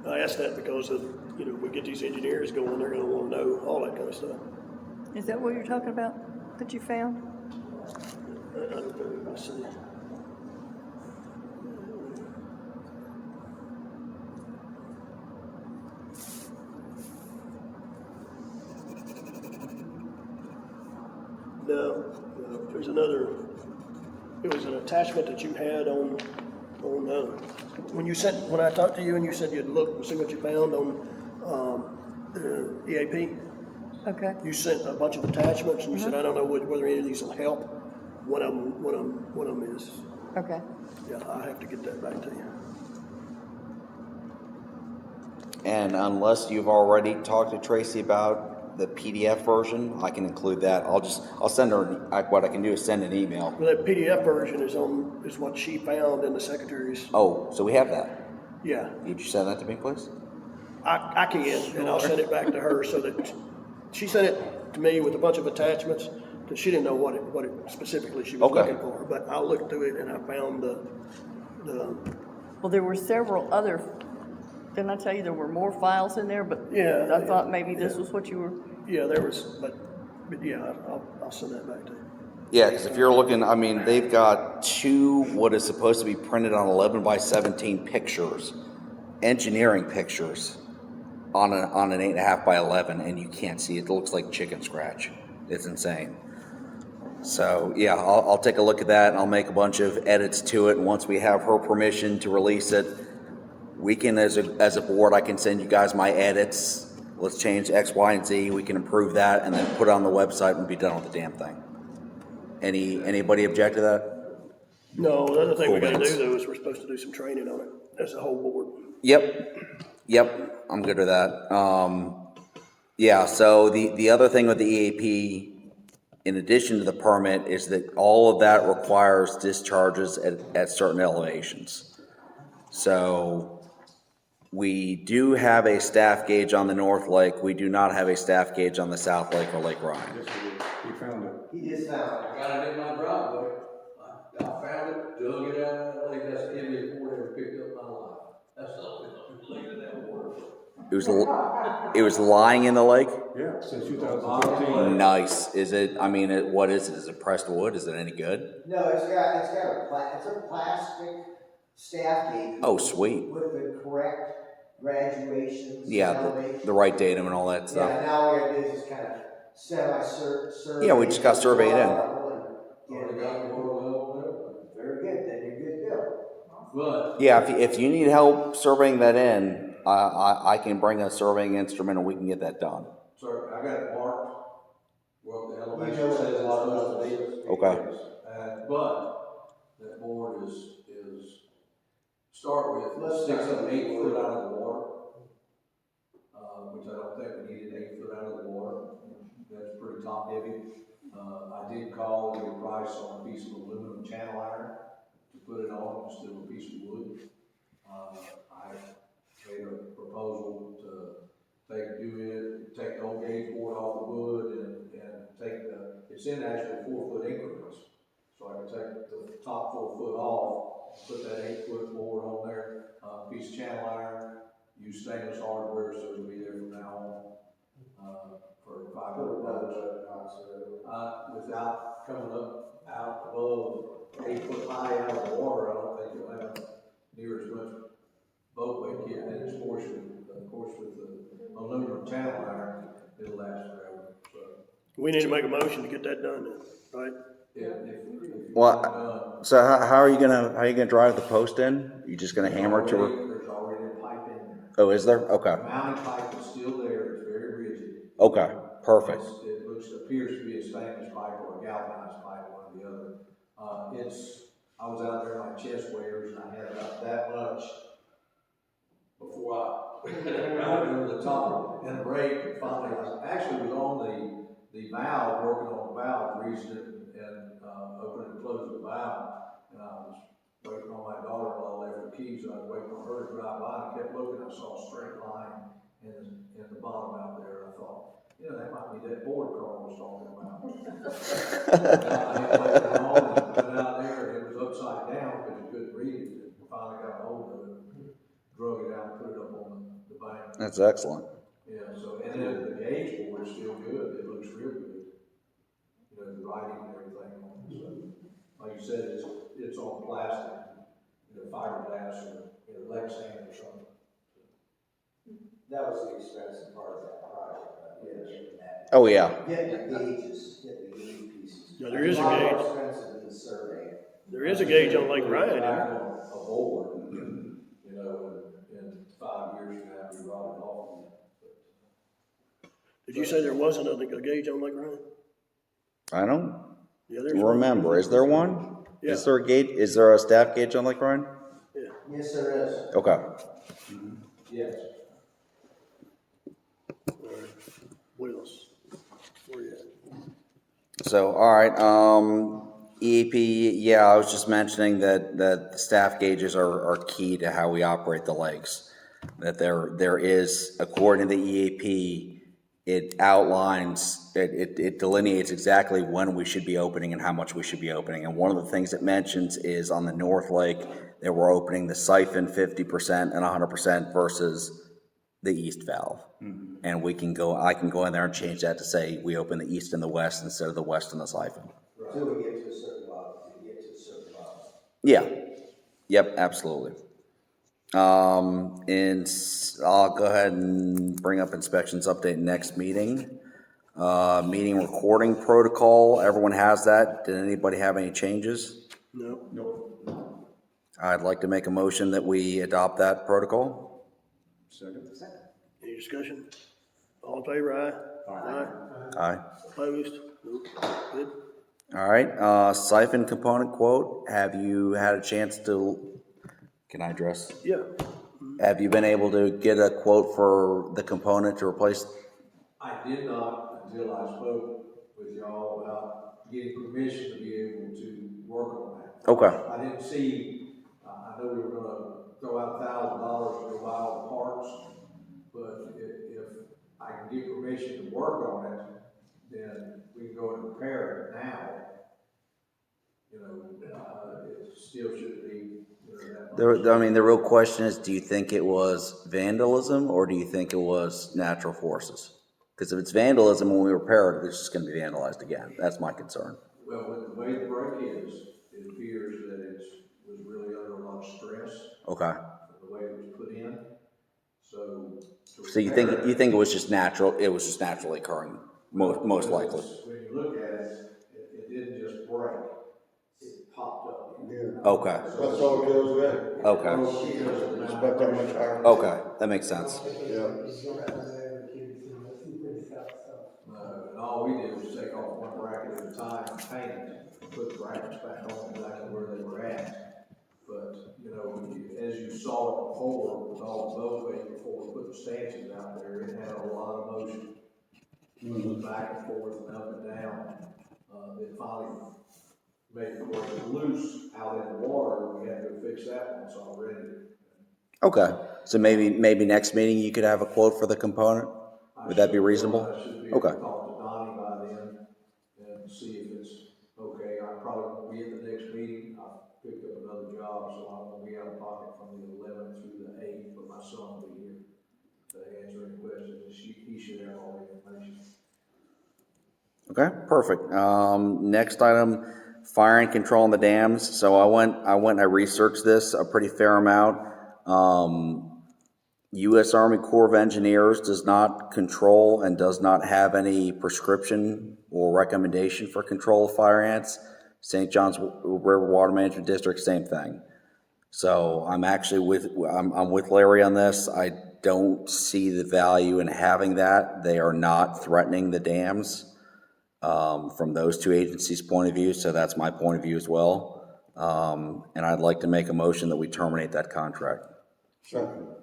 I asked that because we get these engineers going, they're going to want to know all that kind of stuff. Is that what you're talking about that you found? I don't know. Let's see. No, there's another. It was an attachment that you had on when I talked to you and you said you'd look and see what you found on the EAP. Okay. You sent a bunch of attachments and you said, I don't know whether any of these will help. One of them is. Okay. Yeah, I have to get that back to you. And unless you've already talked to Tracy about the PDF version, I can include that. I'll send her. What I can do is send an email. Well, that PDF version is what she found in the secretary's. Oh, so we have that. Yeah. Could you send that to me, please? I can, and I'll send it back to her so that she sent it to me with a bunch of attachments, because she didn't know what it specifically she was looking for. But I looked through it and I found the. Well, there were several other. Didn't I tell you there were more files in there? But yeah, I thought maybe this was what you were. Yeah, there was, but yeah, I'll send that back to you. Yeah, because if you're looking, I mean, they've got two what is supposed to be printed on 11 by 17 pictures engineering pictures on an 8.5 by 11, and you can't see it. It looks like chicken scratch. It's insane. So yeah, I'll take a look at that, and I'll make a bunch of edits to it. And once we have her permission to release it, we can, as a board, I can send you guys my edits. Let's change X, Y, and Z. We can improve that, and then put it on the website and be done with the damn thing. Anybody object to that? No, the other thing we Cool gotta beans. do though is we're supposed to do some training on it as a whole board. Yep, I'm good with that. Yeah, so the other thing with the EAP, in addition to the permit, is that all of that requires discharges at certain elevations. So we do have a staff gauge on the North Lake. We do not have a staff gauge on the South Lake or Lake Ryan. He found it. He just found it. I got it in my driveway. I found it, dug it out of that lake. That's the heaviest board I ever picked up in my life. That's the only lake in that water. It was lying in the lake? Yeah, since 2015. Nice. Is it, I mean, what is it? Is it pressed wood? Is it any good? No, it's a plastic staff gauge. Oh, sweet. With the correct graduations. Yeah, elevations. the right datum and all that stuff. Yeah, now all we gotta do is just kind of survey. Yeah, we just got surveyed in. Already got the water level Very good, then you're good to go. But Yeah, if you need help surveying that in, I can bring a surveying instrument and we can get that done. sir, I got it marked. Well, the You elevation know what says it's it's supposed to be. Okay. But that board is start with Let's 6 start or with 8 the foot board. out of the water. Which I don't think we needed 8 foot out of the water. That's pretty top heavy. I did call to get a price on a piece of aluminum channel iron to put it on instead of a piece of wood. I made a proposal to take the old gauge board off the wood and take it's in actually 4 foot increments. So I could take the top 4 foot off, put that 8 foot board on there, piece of channel iron, use stainless hardware so it'll be there from now on, for $500. Without coming up out above 8 foot high out of the water, I don't think you'll have near as much boat weight kit. And of course with the aluminum channel iron, it'll last forever. So, We need to make a motion to get that done then, right? if Well, so how are you gonna drive the post in? You just gonna hammer it to her? there's already a pipe in there. Oh, is there? Okay. The mounting pipe is still there, it's very rigid. Okay, perfect. Appears to be a stainless pipe or a galvanized pipe, one or the other. I was out there in my chest waders and I had about that much before I got over the top and brake, and finally I actually was on the valve, working on the valve, greasing it and opening and closing the valve. And I was waiting on my daughter-in-law left her keys, so I was waiting on her to drive by and kept looking. I saw a straight line in the bottom out there. I thought, that might be that board Carl was talking about. I went out there and it was upside down because you couldn't read it. And finally got a hold of it, drug it out, and put it up on the bank. That's excellent. Yeah, so, and then the gauge board is still good. It looks real good. The writing and everything on it. So, like you said, it's on plastic, fiberglass or Lexan or something. That was the expensive part of that project. Yes. Oh, yeah. Get the gauge pieces. Yeah, there is a It's lot gauge. more expensive than the survey. There is a gauge on Lake Ryan, isn't there? A board, in 5 years from now, we rotted off. Did you say there wasn't a gauge on Lake Ryan? I don't Yeah, there's one. remember. Is there one? Yeah. Is there a gauge? Is there a staff gauge on Lake Ryan? Yes, there is. Okay. Yes. What else? Where you at? So, all right, EAP, yeah, I was just mentioning that the staff gauges are key to how we operate the lakes. That there is, according to the EAP, it outlines, it delineates exactly when we should be opening and how much we should be opening. And one of the things it mentions is on the North Lake, that we're opening the siphon 50% and 100% versus the east valve. Mm-hmm. And I can go in there and change that to say we open the east and the west instead of the west and the siphon. Until we get to a certain level, Yeah. Yep, absolutely. I'll go ahead and bring up inspections update next meeting. Meeting recording protocol, everyone has that. Did anybody have any changes? No. Nope. I'd like to make a motion that we adopt that protocol. Second. Any discussion? All in favor, aye? Aye. Aye. Opposed? Nope. Good. All right, siphon component quote, have you had a chance to, can I address? Yeah. Have you been able to get a quote for the component to replace? I did not until I spoke with y'all about getting permission to be able to work on that. Okay. I didn't see, I know we were gonna throw out $1,000 to go buy all the parts, but if I can get permission to work on it, then we can go and repair it now. You know, it still should be, that much. The real question is, do you think it was vandalism or do you think it was natural forces? Because if it's vandalism, when we repair it, it's just going to be vandalized again. That's my concern. Well, with the way the break is, it appears that it was really under a lot of stress. Okay. The way it was put in. So you think it was just natural? It was just naturally occurring, most likely. When you look at it, it didn't just break; it popped up. Yeah. Okay. That's all it goes with. Okay. It's about that much higher. Okay, that makes sense. Yeah. And all we did was take off one bracket at a time and paint it, and put the brackets back on exactly where they were at. But, you know, as you saw it before, with all the boatway before we put the stanchions out there, it had a lot of motion. It was back and forth and up and down. It finally made it where it was loose out in the water. We had to fix that once already. Okay, so maybe next meeting you could have a quote for the component? Would that be reasonable? I should be able Okay. to talk to Donnie by then and see if it's okay. I probably won't be at the next meeting. I picked up another job, so I won't be out of pocket from the 11th through the 8th, but my son will be here to answer any questions, and he should have all the information. Okay, perfect. Next item, fire and control on the dams. So I went and I researched this a pretty fair amount. U.S. Army Corps of Engineers does not control and does not have any prescription or recommendation for control of fire ants. St. John's River Water Management District, same thing. So I'm actually I'm with Larry on this. I don't see the value in having that. They are not threatening the dams from those two agencies' point of view. So that's my point of view as well. And I'd like to make a motion that we terminate that contract. Second.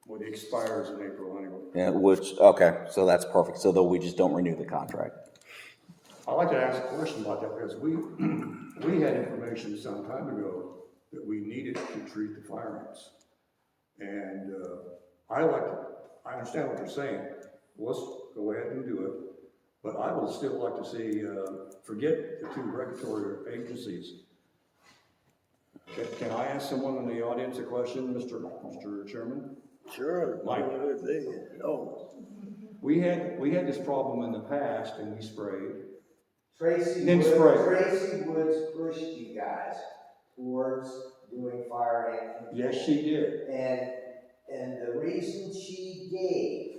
Well, it expires in April anyway. Yeah, okay, so that's perfect. So though we just don't renew the contract. I'd like to ask a question about that because we had information some time ago that we needed to treat the fire ants. And I understand what you're saying. Let's go ahead and do it. But I would still like to see, forget the two regulatory agencies. Can I ask someone in the audience a question, Mr. Chairman? Sure. Mike. Oh. We had this problem in the past and we sprayed. Tracy Woods pushed you guys towards doing fire ant control. Yes, she did. And the reason she gave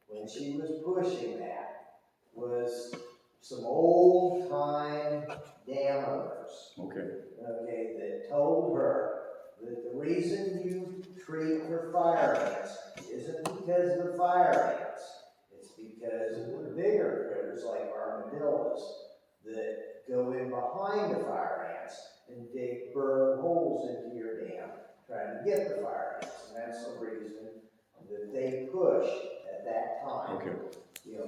when she was pushing that was some old time dam owners. Okay, that told her that the reason you treat for fire ants isn't because of the fire ants. It's because of the bigger critters like armadillos that go in behind the fire ants and burn holes into your dam trying to get the fire ants. And that's the reason that they pushed at that time. okay.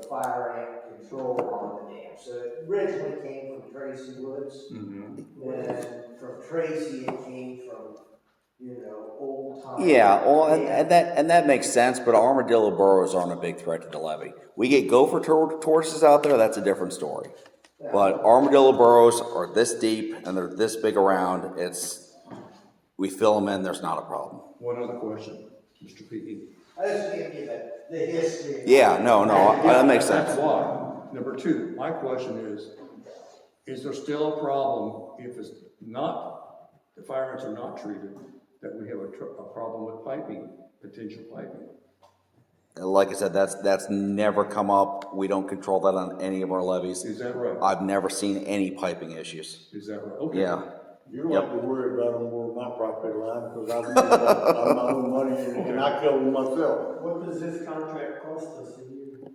Fire ant control on the dam. So it originally came from Tracy Woods. Mm-hmm. Then from Tracy it came from, old time. Yeah, well, and that makes sense, but armadillo burrows aren't a big threat to the levee. We get gopher tortoises out there, that's a different story. But armadillo burrows are this deep and they're this big around, we fill them in, there's not a problem. One other question, Mr. P.E. I just gave you the history. Yeah, no, that makes sense. That's why. Number two, my question is there still a problem if it's not, the fire ants are not treated that we have a problem with piping, potential piping. Like I said, that's never come up. We don't control that on any of our levies. Is that right? I've never seen any piping issues. Is that right? Okay. Yeah. You don't have to worry about them over my property line, because I'm my own money, and I kill them myself. What does this contract cost us a year?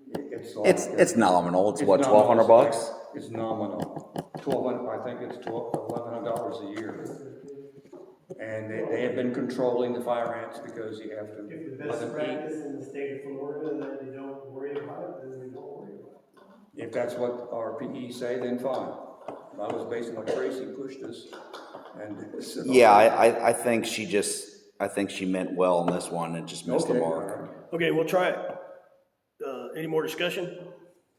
It's nominal. It's what, nominal. $1,200? It's nominal. $1,200, I think it's $1,100 a year. And they have been controlling the fire ants because you have to If the let best them eat. practice in the state of Florida, that you don't worry about it, then we don't worry about it. If that's what our PE say, then fine. I was based on what Tracy pushed us. And so- Yeah, I think she meant well on this one and just missed the mark. Okay, we'll try it. Any more discussion?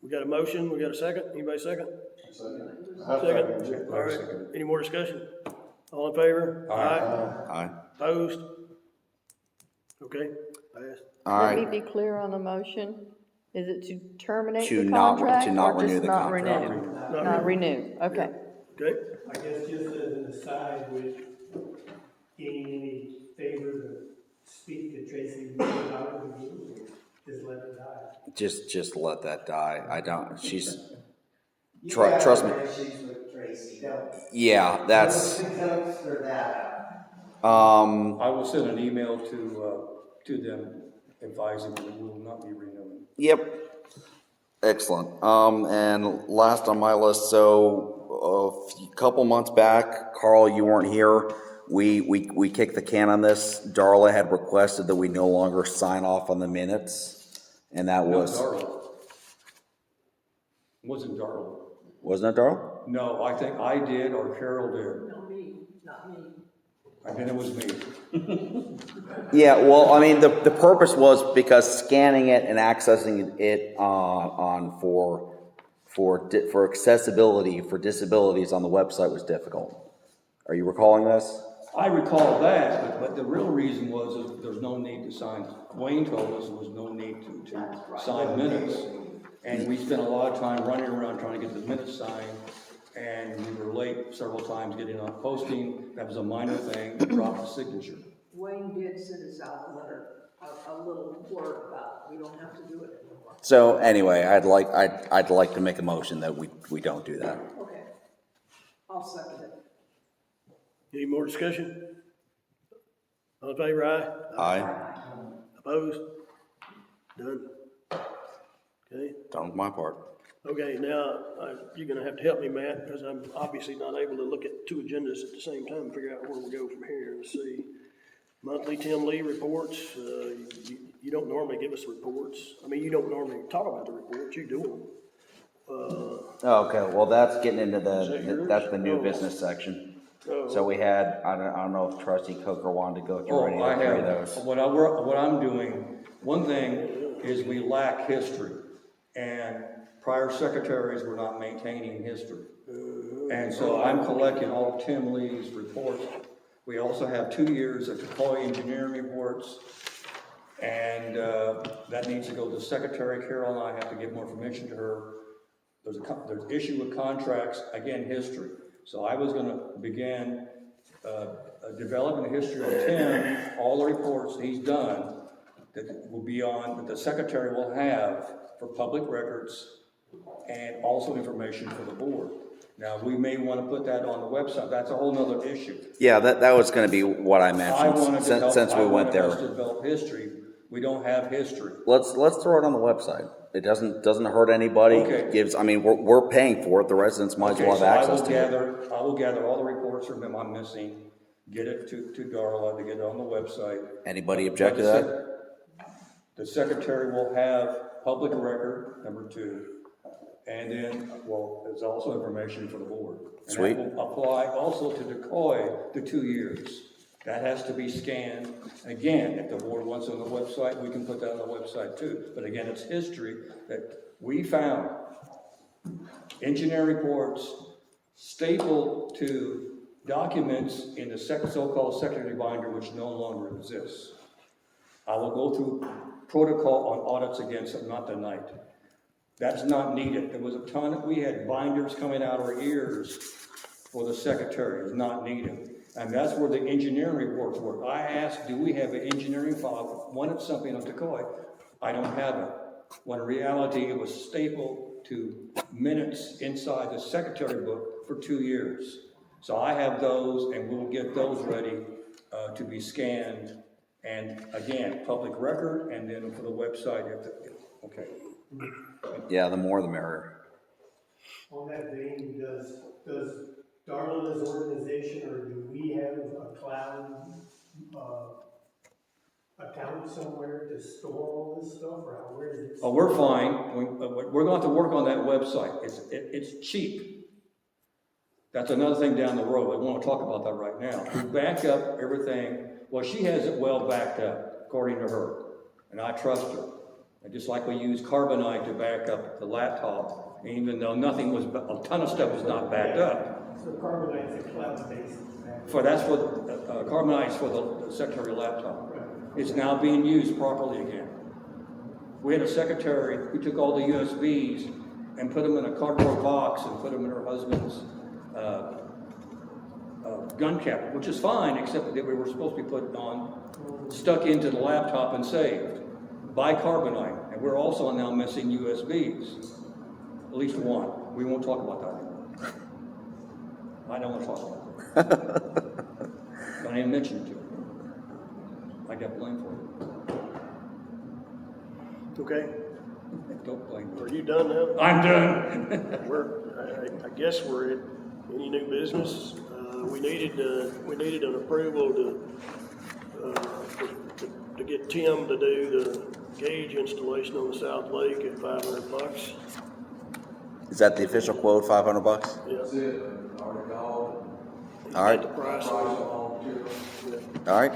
We got a motion, we got a second? Anybody second? Second. All right, any more discussion? All in favor? Aye. Opposed? Okay, passed. All Let me right. be clear on the motion. Is it to terminate To the not- contract to not or renew just the not contract. renew? Not renew, okay. Okay, I guess just as an aside, with gaining any favor to speak to Tracy about it, just let it die. Just let that die. I don't, she's, You trust me. have issues with Tracy, don't you? Yeah, that's, Don't stir that up. I will send an email to them advising them that we will not be renewing. yep. Excellent. And last on my list, so a couple months back, Carl, you weren't here. We kicked the can on this. Darla had requested that we no longer sign off on the minutes, and that No, was, Darla. Wasn't Darla. wasn't it Darla? No, I think I did or Carol did. No, me, not me. And then it was me. Yeah, well, I mean, the purpose was because scanning it and accessing it for accessibility for disabilities on the website was difficult. Are you recalling this? I recall that, but the real reason was is there's no need to sign. Wayne told us there was no need to sign minutes. And we spent a lot of time running around trying to get the minutes signed. And we were late several times getting on posting. That was a minor thing, dropped the signature. Wayne did send us out a letter, a little word about, we don't have to do it anymore. So anyway, I'd like to make a motion that we don't do that. Okay, I'll second it. any more discussion? All in favor, aye? Aye. Opposed? Done. Okay. Done with my part. Okay, now, you're gonna have to help me, Matt, because I'm obviously not able to look at two agendas at the same time, and figure out where we go from here. Let's see. Monthly Tim Lee reports, you don't normally give us reports. I mean, you don't normally talk about the reports, you do them. Okay, well, that's getting into Is that yours? that's the new Oh. business section. Oh. So we had, I don't know if Trustee Coker wanted to go through any I of the three of have, those. what I'm doing, one thing is we lack history. And prior secretaries were not maintaining history. And so I'm collecting all of Tim Lee's reports. We also have 2 years of Tacoi engineering reports. And that needs to go to the secretary. Carol and I have to give more information to her. There's issue with contracts, again, history. So I was gonna begin developing the history of Tim, all the reports he's done that will be on, that the secretary will have for public records and also information for the board. Now, we may want to put that on the website. That's a whole nother issue. Yeah, that was gonna be what I I mentioned, wanted to since we went I wanted us to there. develop history. We don't have history. Let's throw it on the website. It doesn't hurt anybody. Okay. I mean, we're paying for it, the residents might as well have Okay, so access to it. I will gather all the reports from them I'm missing, get it to Darla to get it on the website. Anybody object to that? The secretary will have public record, number 2, and then, well, there's also information for the board. Sweet. And that will apply also to Decoy, the 2 years. That has to be scanned. Again, if the board wants it on the website, we can put that on the website too. But again, it's history that we found. Engineering reports stapled to documents in the so-called secondary binder, which no longer exists. I will go through protocol on audits again, so not tonight. That's not needed. There was a ton we had binders coming out our ears for the secretary. It's not needed. And that's where the engineering reports were. I asked, do we have an engineering file? Wanted something on Tocoi. I don't have it. When in reality, it was stapled to minutes inside the secretary book for 2 years. So I have those, and we'll get those ready to be scanned. And again, public record, and then for the website, okay. Yeah, the more the merrier. On that vein, does Darla's organization, or do we have a cloud, account somewhere to store all this stuff, or where is it? Oh, we're fine. We're going to have to work on that website. It's cheap. That's another thing down the road. I want to talk about that right now. We back up everything. Well, she has it well backed up, according to her, and I trust her. And just like we use Carbonite to back up the laptop, and even though a ton of stuff was not backed up. So Carbonite's a cloud-based. Carbonite's for the secretary laptop. It's now being used properly again. We had a secretary who took all the USBs and put them in a cardboard box and put them in her husband's gun cabinet, which is fine, except that we were supposed to be put on, stuck into the laptop and saved by Carbonite. And we're also now missing USBs, at least one. We won't talk about that anymore. I don't want to talk about that. Don't even mention it to her. I got blamed for it. Okay, Don't blame me. are you done now? I'm done. I guess we're at any new business. We needed an approval to get Tim to do the gauge installation on the South Lake at $500. Is that the official quote, $500? Yeah. That's it, already called. All right. The price. All right.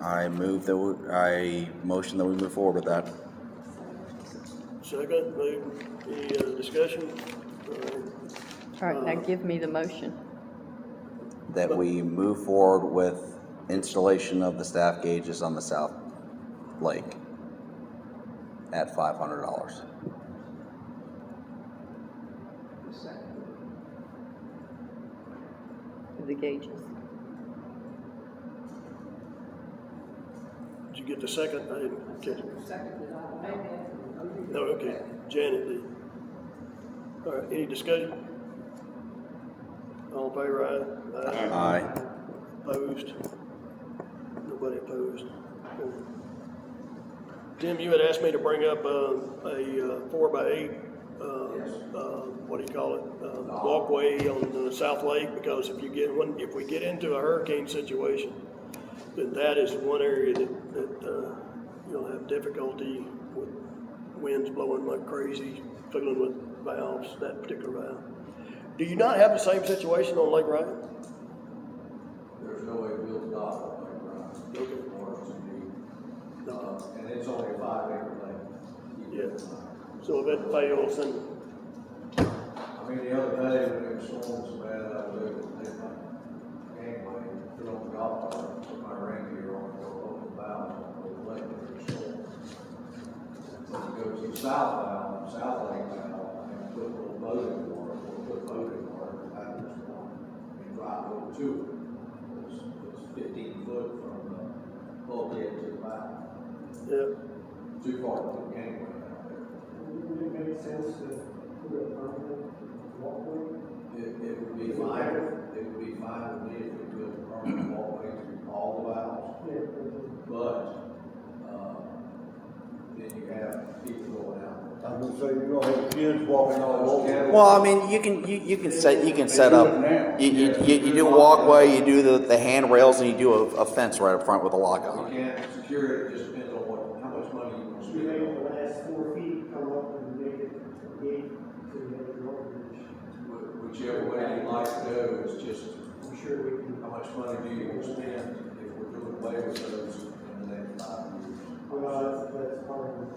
I motion that we move forward with that. Second, any discussion? All right, now give me the motion. That we move forward with installation of the staff gauges on the South Lake at $500. The gauges. Did you get the second? I didn't catch it. No, okay, Janet did. All right, any discussion? All in favor, aye? Aye. Opposed? Nobody opposed. Tim, you had asked me to bring up a 4x8, what do you call it? Walkway on the South Lake, because if we get into a hurricane situation, then that is one area that you'll have difficulty with winds blowing like crazy, fiddling with valves, that particular valve. Do you not have the same situation on Lake Ryan? There's no way to build a dock on Lake Ryan. Okay. And it's only a 5-acre lake. Yeah. So if it fails, then I mean, the other day when it was storming so bad, I was able to take my gangway, put on the golf cart, put my reindeer on, go open the valves on the lake when it was storming. When you go to the South Lake valve, and put a little boat in the water, or put a boat in the water, that was one, and drive over to it. It's 15 foot from the bulkhead to the valve. yeah. Too far to put gangway out there. Would it make sense to put a permanent walkway? It would be fine, it would be fine with me if we built a permanent walkway through all the valves. Yeah. But, then you have people going out. I was gonna say, you're gonna have kids walking all over. Well, I mean, you can set up. You do a walkway, you do the handrails, and you do a fence right up front with a lock on You it. can't secure it, it just depends on how much money you want to You spend. make the last 4 feet come up and make it a gate to make it more bridge. Whichever way you'd like to go, it's just, I'm sure we can. how much money do you want to spend if we're doing away with those in the next 5 years? Well, that's part of it.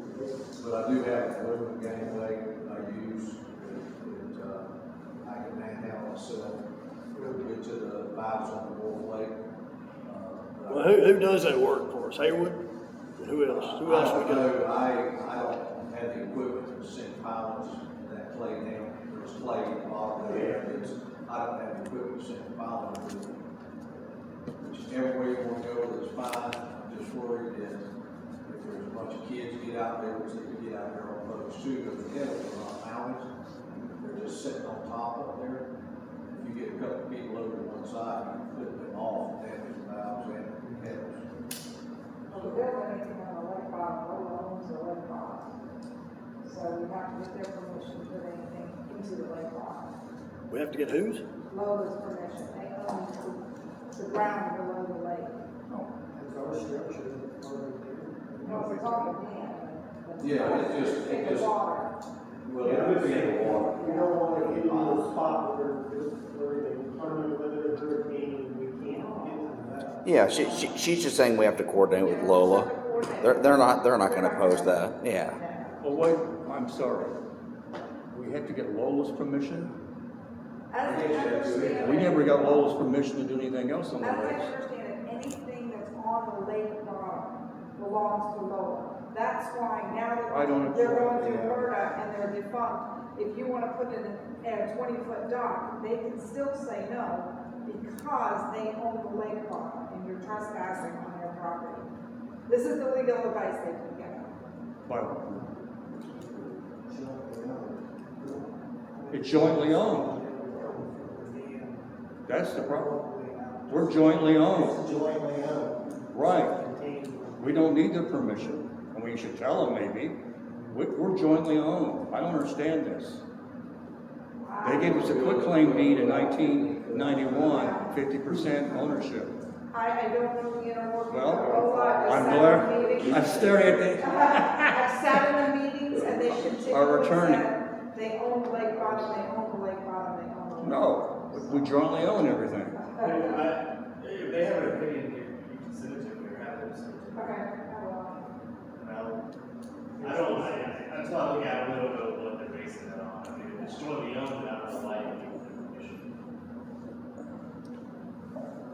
But I do have a aluminum gangway that I use, that I can handle myself, get to the valves on the North Lake. Well, who does that work for us? Haywood? Who else? Who else we got? I don't have the equipment to sink pilots in that clay down. There's clay at the bottom there. I don't have the equipment to sink pilots. every way you want to go is fine. I'm just worried that if there's a bunch of kids get out there, which they could get out there on those two, but the kettles are not mounted. They're just sitting on top up there. If you get a couple people over to one side, you can flip them off, damage the valves and the kettles. Well, the building is on a lake bottom, no owns the lake bottom. So we have to get their permission to put anything into the lake bottom. We have to get whose? Lola's permission, they own the ground below the lake. No, we're talking dam. Yeah, it just, water. well, it would be in the water. You don't want to get into a spot where they determine whether it's hurricane, we can't get to that. Yeah, she's just saying we have to coordinate with Lola. They're not gonna oppose that, yeah. Well, wait, I'm sorry. We have to get Lola's permission? As I understand it. We never got Lola's permission to do anything else on the As I lake. understand it, anything that's on the lake bottom belongs to Lola. That's why now I don't that they're going understand, to yeah. Verda and they're defunct, if you wanna put in a 20-foot dock, they can still say no because they own the lake bottom and you're trespassing on their property. This is the legal advice they can get. It's jointly owned. That's the problem. We're jointly owned. Jointly owned. Right. We don't need their permission, and we should tell them maybe. We're jointly owned. I don't understand this. They gave us a quitclaim deed in 1991, 50% ownership. I don't know the inner workings of Well, Lola. I'm glad, I'm staring at the, I've sat in the meetings and they continually Our attorney. said, they own the lake bottom, they own the lake bottom, they own the lake. no, we jointly own everything. If they have an opinion, you can send it to me or have them send it to me. Okay, I will. Until I look at it, I don't know what they're basing it on. I mean, if it's jointly owned, then I don't know why you give them permission.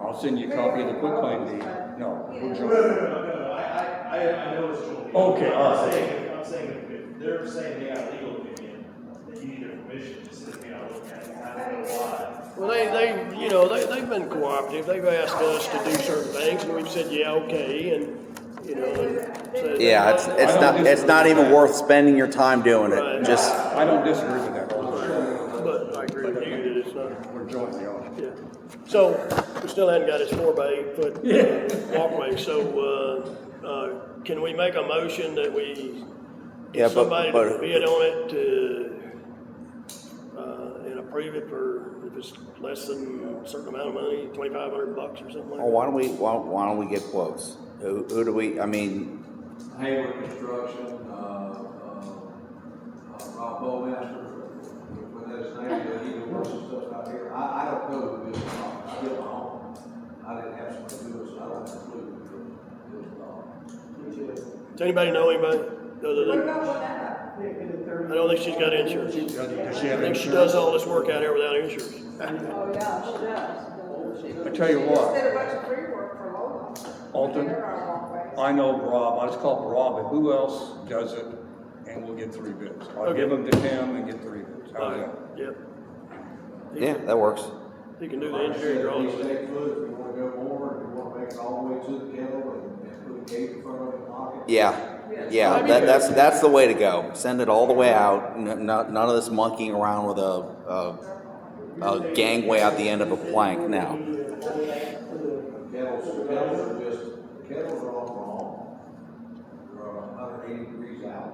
I'll send you a copy of the quitclaim deed. No, we're No, jointly. I know it's jointly. Okay, all right. I'm saying if they're saying they got a legal opinion, that you need their permission, just send me out look at it, I don't know why. Well, they've been cooperative. They've asked us to do certain things, and we've said, yeah, okay, and, said, Yeah, it's not even worth spending your time doing Right. it. Just, I don't disagree with that. But I agree with you that it's not. We're jointly owned. Yeah. So, we still hadn't got his 4 by 8 foot walkway, so, can we make a motion that we Yeah, get somebody but- to bid on it to, and approve it for, if it's less than a certain amount of money, $2,500 or something like oh, that? why don't we get quotes? Who do we, I mean, Hayward Construction, Rob Bowmaster, when that his name, but he works and stuff out here. I don't know who built the dock. I built my own. I didn't have somebody do it, so I don't have a clue who built the dock. Does anybody know anybody other What than, about Lynetta? I don't think she's got insurance. Does she I have think she insurance? does all this work out here without insurance. Oh, yeah, she does. I tell you what. She did a bunch of free work for Lola. Alton, There are walkways. I know Rob, I just call him Rob, but who else does it? And we'll get 3 bids. I'll give them to him and get 3 bids. How's that? Yep. yeah, that works. He can do the engineering drawings. 8 foot, if you wanna go more, if you wanna make it all the way to the kettle and put a gate in front of it and lock it. Yeah, that's the way to go. Send it all the way out. None of this monkeying around with a gangway at the end of a plank now. Kettles are all wrong. They're 180 degrees out.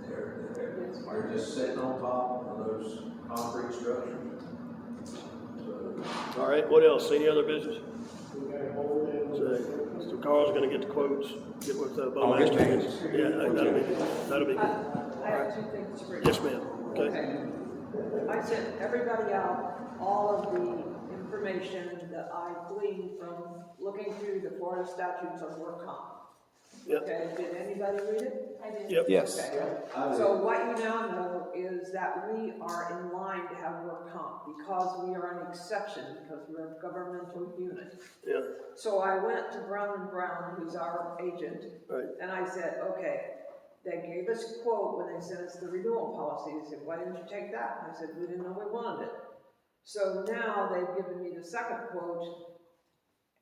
They're just sitting on top of those concrete structures. So, All right, what else? Any other business? So Carl's gonna get the quotes, get with the I'll get Bowmaster. names. Yeah, that'll be good. I have 2 things for you. Yes, ma'am. Okay. I sent everybody out all of the information that I gleaned from looking through the Florida statutes on work comp. Yep. Okay, did anybody read it? I did. Yep. Yes. Okay. So what you now know is that we are in line to have work comp because we are an exception, because we're a governmental unit. Yeah. So I went to Brown & Brown, who's our agent, Right. and I said, okay, they gave us a quote when they sent us the renewal policy. They said, why didn't you take that? And I said, we didn't know we wanted it. So now they've given me the second quote,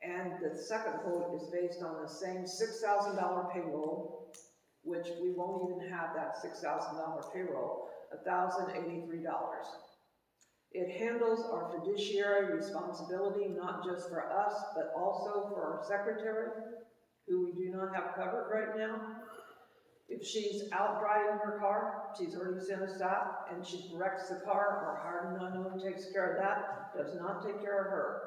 And the second quote is based on the same $6,000 payroll, which we won't even have that $6,000 payroll, $1,083. It handles our fiduciary responsibility, not just for us, but also for our secretary, who we do not have covered right now. If she's out driving her car, she's already sent us out, and she wrecks the car, our Hard 911 takes care of that, does not take care of her.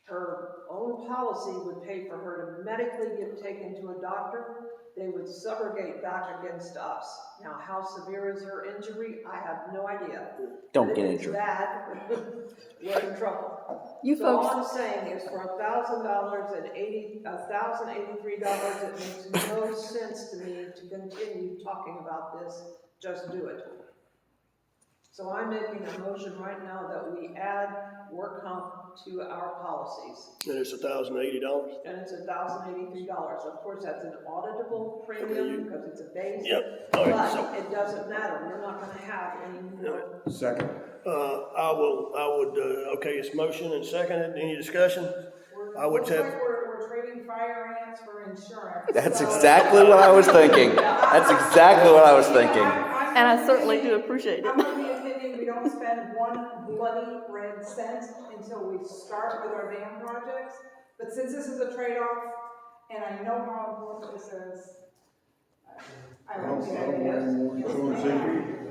Her own policy would pay for her to medically get taken to a doctor. They would subrogate back against us. Now, how severe is her injury? I have no idea. Don't But get if it's injured. bad, we're in trouble. You So folks- all I'm saying is for $1,083, it makes no sense to me to continue talking about this. Just do it. So I'm making a motion right now that we add work comp to our policies. And it's $1,080. And it's $1,083. Of course, that's an auditable premium because it's a base. Yep. All right, so- But it doesn't matter. We're not gonna have any more. Second. Okay, it's motion and seconded. Any discussion? I would Looks have, like we're trading fire ants for insurance. That's So- exactly what I was thinking. That's exactly what I was thinking. And I certainly do appreciate it. I'm of the opinion we don't spend one bloody red cent until we start with our dam projects. But since this is a trade-off, and I know how important this is, I don't think I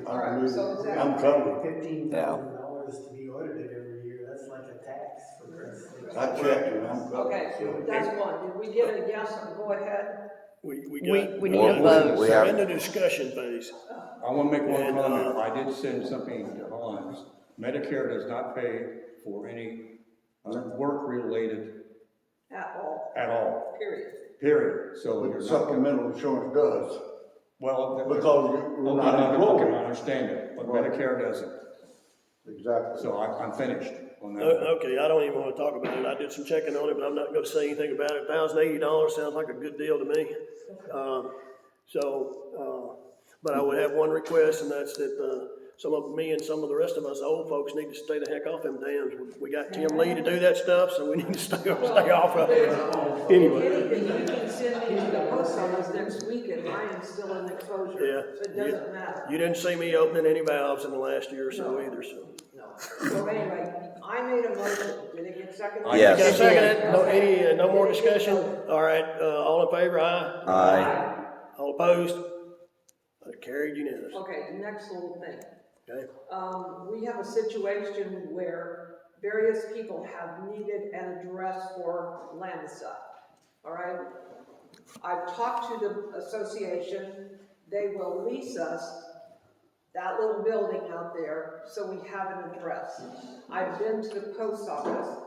I'm covered. $15,000 to be audited every year, that's like a tax for the rest of the. I checked it, I'm covered. Okay, that's one. Did we get a yes or go ahead? we We got. need a vote. We We're have- in the discussion phase. I want to make one And, comment. I did send something to Hans. Medicare does not pay for any work-related At all, at all, period. period. So But you're the not. supplemental insurance does, Well, because you're okay, not I employed. understand it, but Right. Medicare doesn't. Exactly. So I'm finished on that. Okay, I don't even want to talk about it. I did some checking on it, but I'm not going to say anything about it. $1,080 sounds like a good deal to me. But I would have one request, and that's that me and some of the rest of us old folks need to stay the heck off them dams. We got Tim Lee to do that stuff, so we need to stay off of it. Anyway. Anything you can send me to the post office next week and I am still in exposure. Yeah. So it doesn't matter. You didn't see me opening any valves in the last year or so either, so. No. So anyway, I made a motion. Did it get seconded? Yes. Got seconded? No more discussion? All right, all in favor, aye? Aye. All opposed? Carried unanimous. Okay, the next little thing. Okay. We have a situation where various people have needed an address for land stuff, all right? I've talked to the association. They will lease us that little building out there so we have an address. I've been to the post office.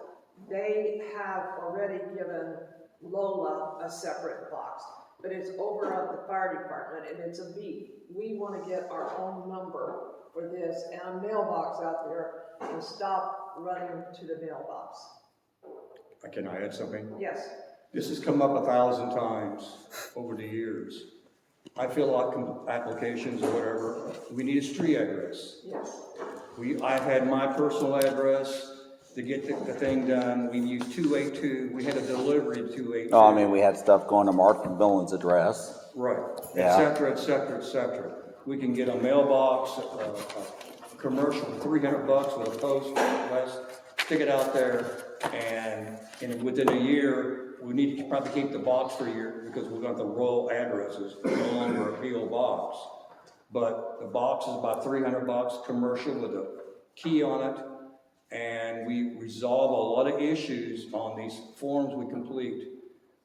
They have already given Lola a separate box, but it's over at the fire department and it's a B. We want to get our own number for this and a mailbox out there and stop running to the mailbox. Can I add something? Yes. This has come up 1,000 times over the years. I fill out applications or whatever, we need a street address. Yes. I've had my personal address to get the thing done, we used 282, we had a delivery to 282. Oh, I mean, we had stuff going to Mark McMillan's address. Right, Yeah. et cetera, et cetera, et cetera. We can get a mailbox, a commercial, $300 with a post, stick it out there, and within a year, we need to probably keep the box for a year because we're going to have the roll addresses, no longer a P.O. box. But the box is about $300, commercial with a key on it, and we resolve a lot of issues on these forms we complete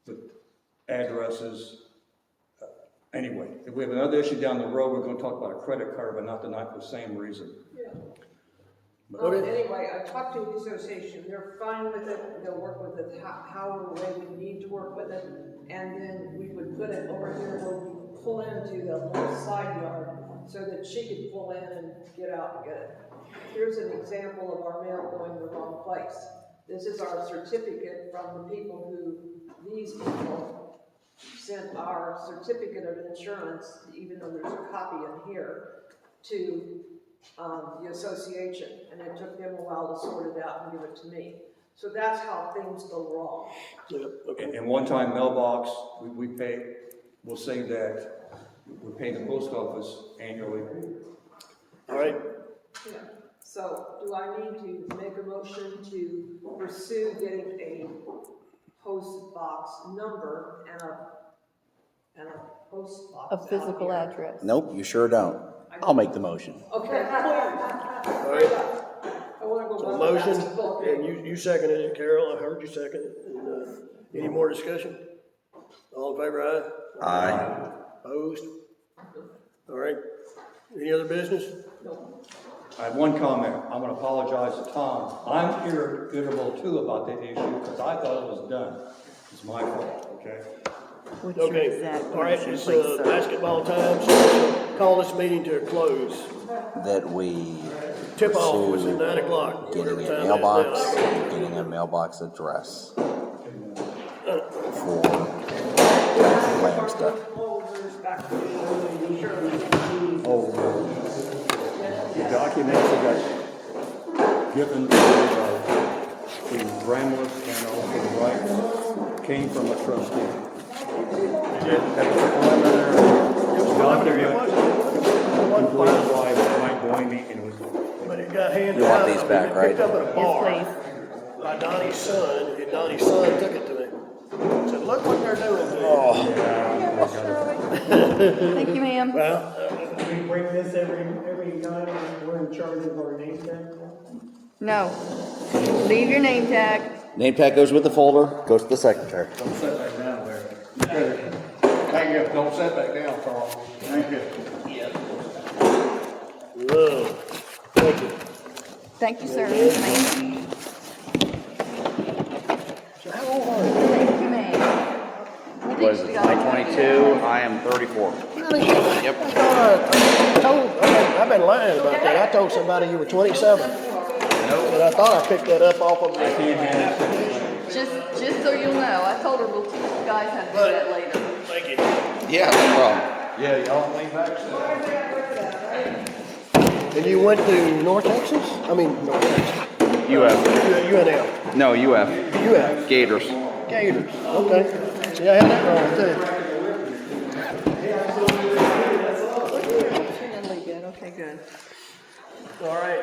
with addresses. Anyway, if we have another issue down the road, we're going to talk about a credit card, but not tonight for the same reason. Yeah. But Anyway, I talked to the association, they're fine with it, they'll work with it however way we need to work with it, and then we would put it over here where we pull into the little side yard so that she could pull in and get out and get it. Here's an example of our mail going the wrong place. This is our certificate from the people these people sent our certificate of insurance, even though there's a copy in here, to the association, and it took them a while to sort it out and give it to me. So that's how things go wrong. Yeah, okay. And one-time mailbox, we pay, we'll say that we pay the post office annually. All right, Yeah. So do I need to make a motion to pursue getting a post box number and a post box? A physical address. Nope, you sure don't. I'll make the motion. Okay. all right. I wanna go So back to motion, basketball. and you seconded it, Carol, I heard you second it. And, any more discussion? All in favor, aye? Aye. Opposed? All right, any other business? I have one comment. I'm gonna apologize to Tom. I'm irritable too about that issue because I thought it was done. It's my fault, okay? What's your Okay, exact all right, motion, it's please, sir? basketball time, so call this meeting to a close. That we Tip off was at 9 o'clock, whatever getting a time mailbox, it is now. getting a mailbox address for Lambstead. Oh, the documents that got given to Bramlett and also Wright came from a trustee. That was a preliminary document completed by Mike Boynton, and it was. But it got handed You want out. these back, right? Picked up at a bar Yes, by Donnie's son, and Donnie's son took it to me. Said, look what they're doing to you. please. Thank you, ma'am. Well, We bring this every time we're in charge of our name tag. No. Leave your name tag. Name tag goes with the folder, goes to the secretary. Don't sit back down there. Thank you. Don't sit back down, Carl. Thank you. whoa, thank you. Thank you, sir. Ma'am. So how old are you? Thank you, ma'am. Was it 2022? I am 34. Really? Yep. I've been lying about that. I told somebody you were 27. But I thought I picked that up off of. Just so you'll know, I told her we'll teach you guys how to do that later. Thank you. Yeah, no problem. Yeah, y'all lean back. And you went to North Texas? I mean, North Texas. UF. UNL. No, UF. UF. Gators. Gators. Okay. See, I had that wrong too. Really good. Okay, good. All right.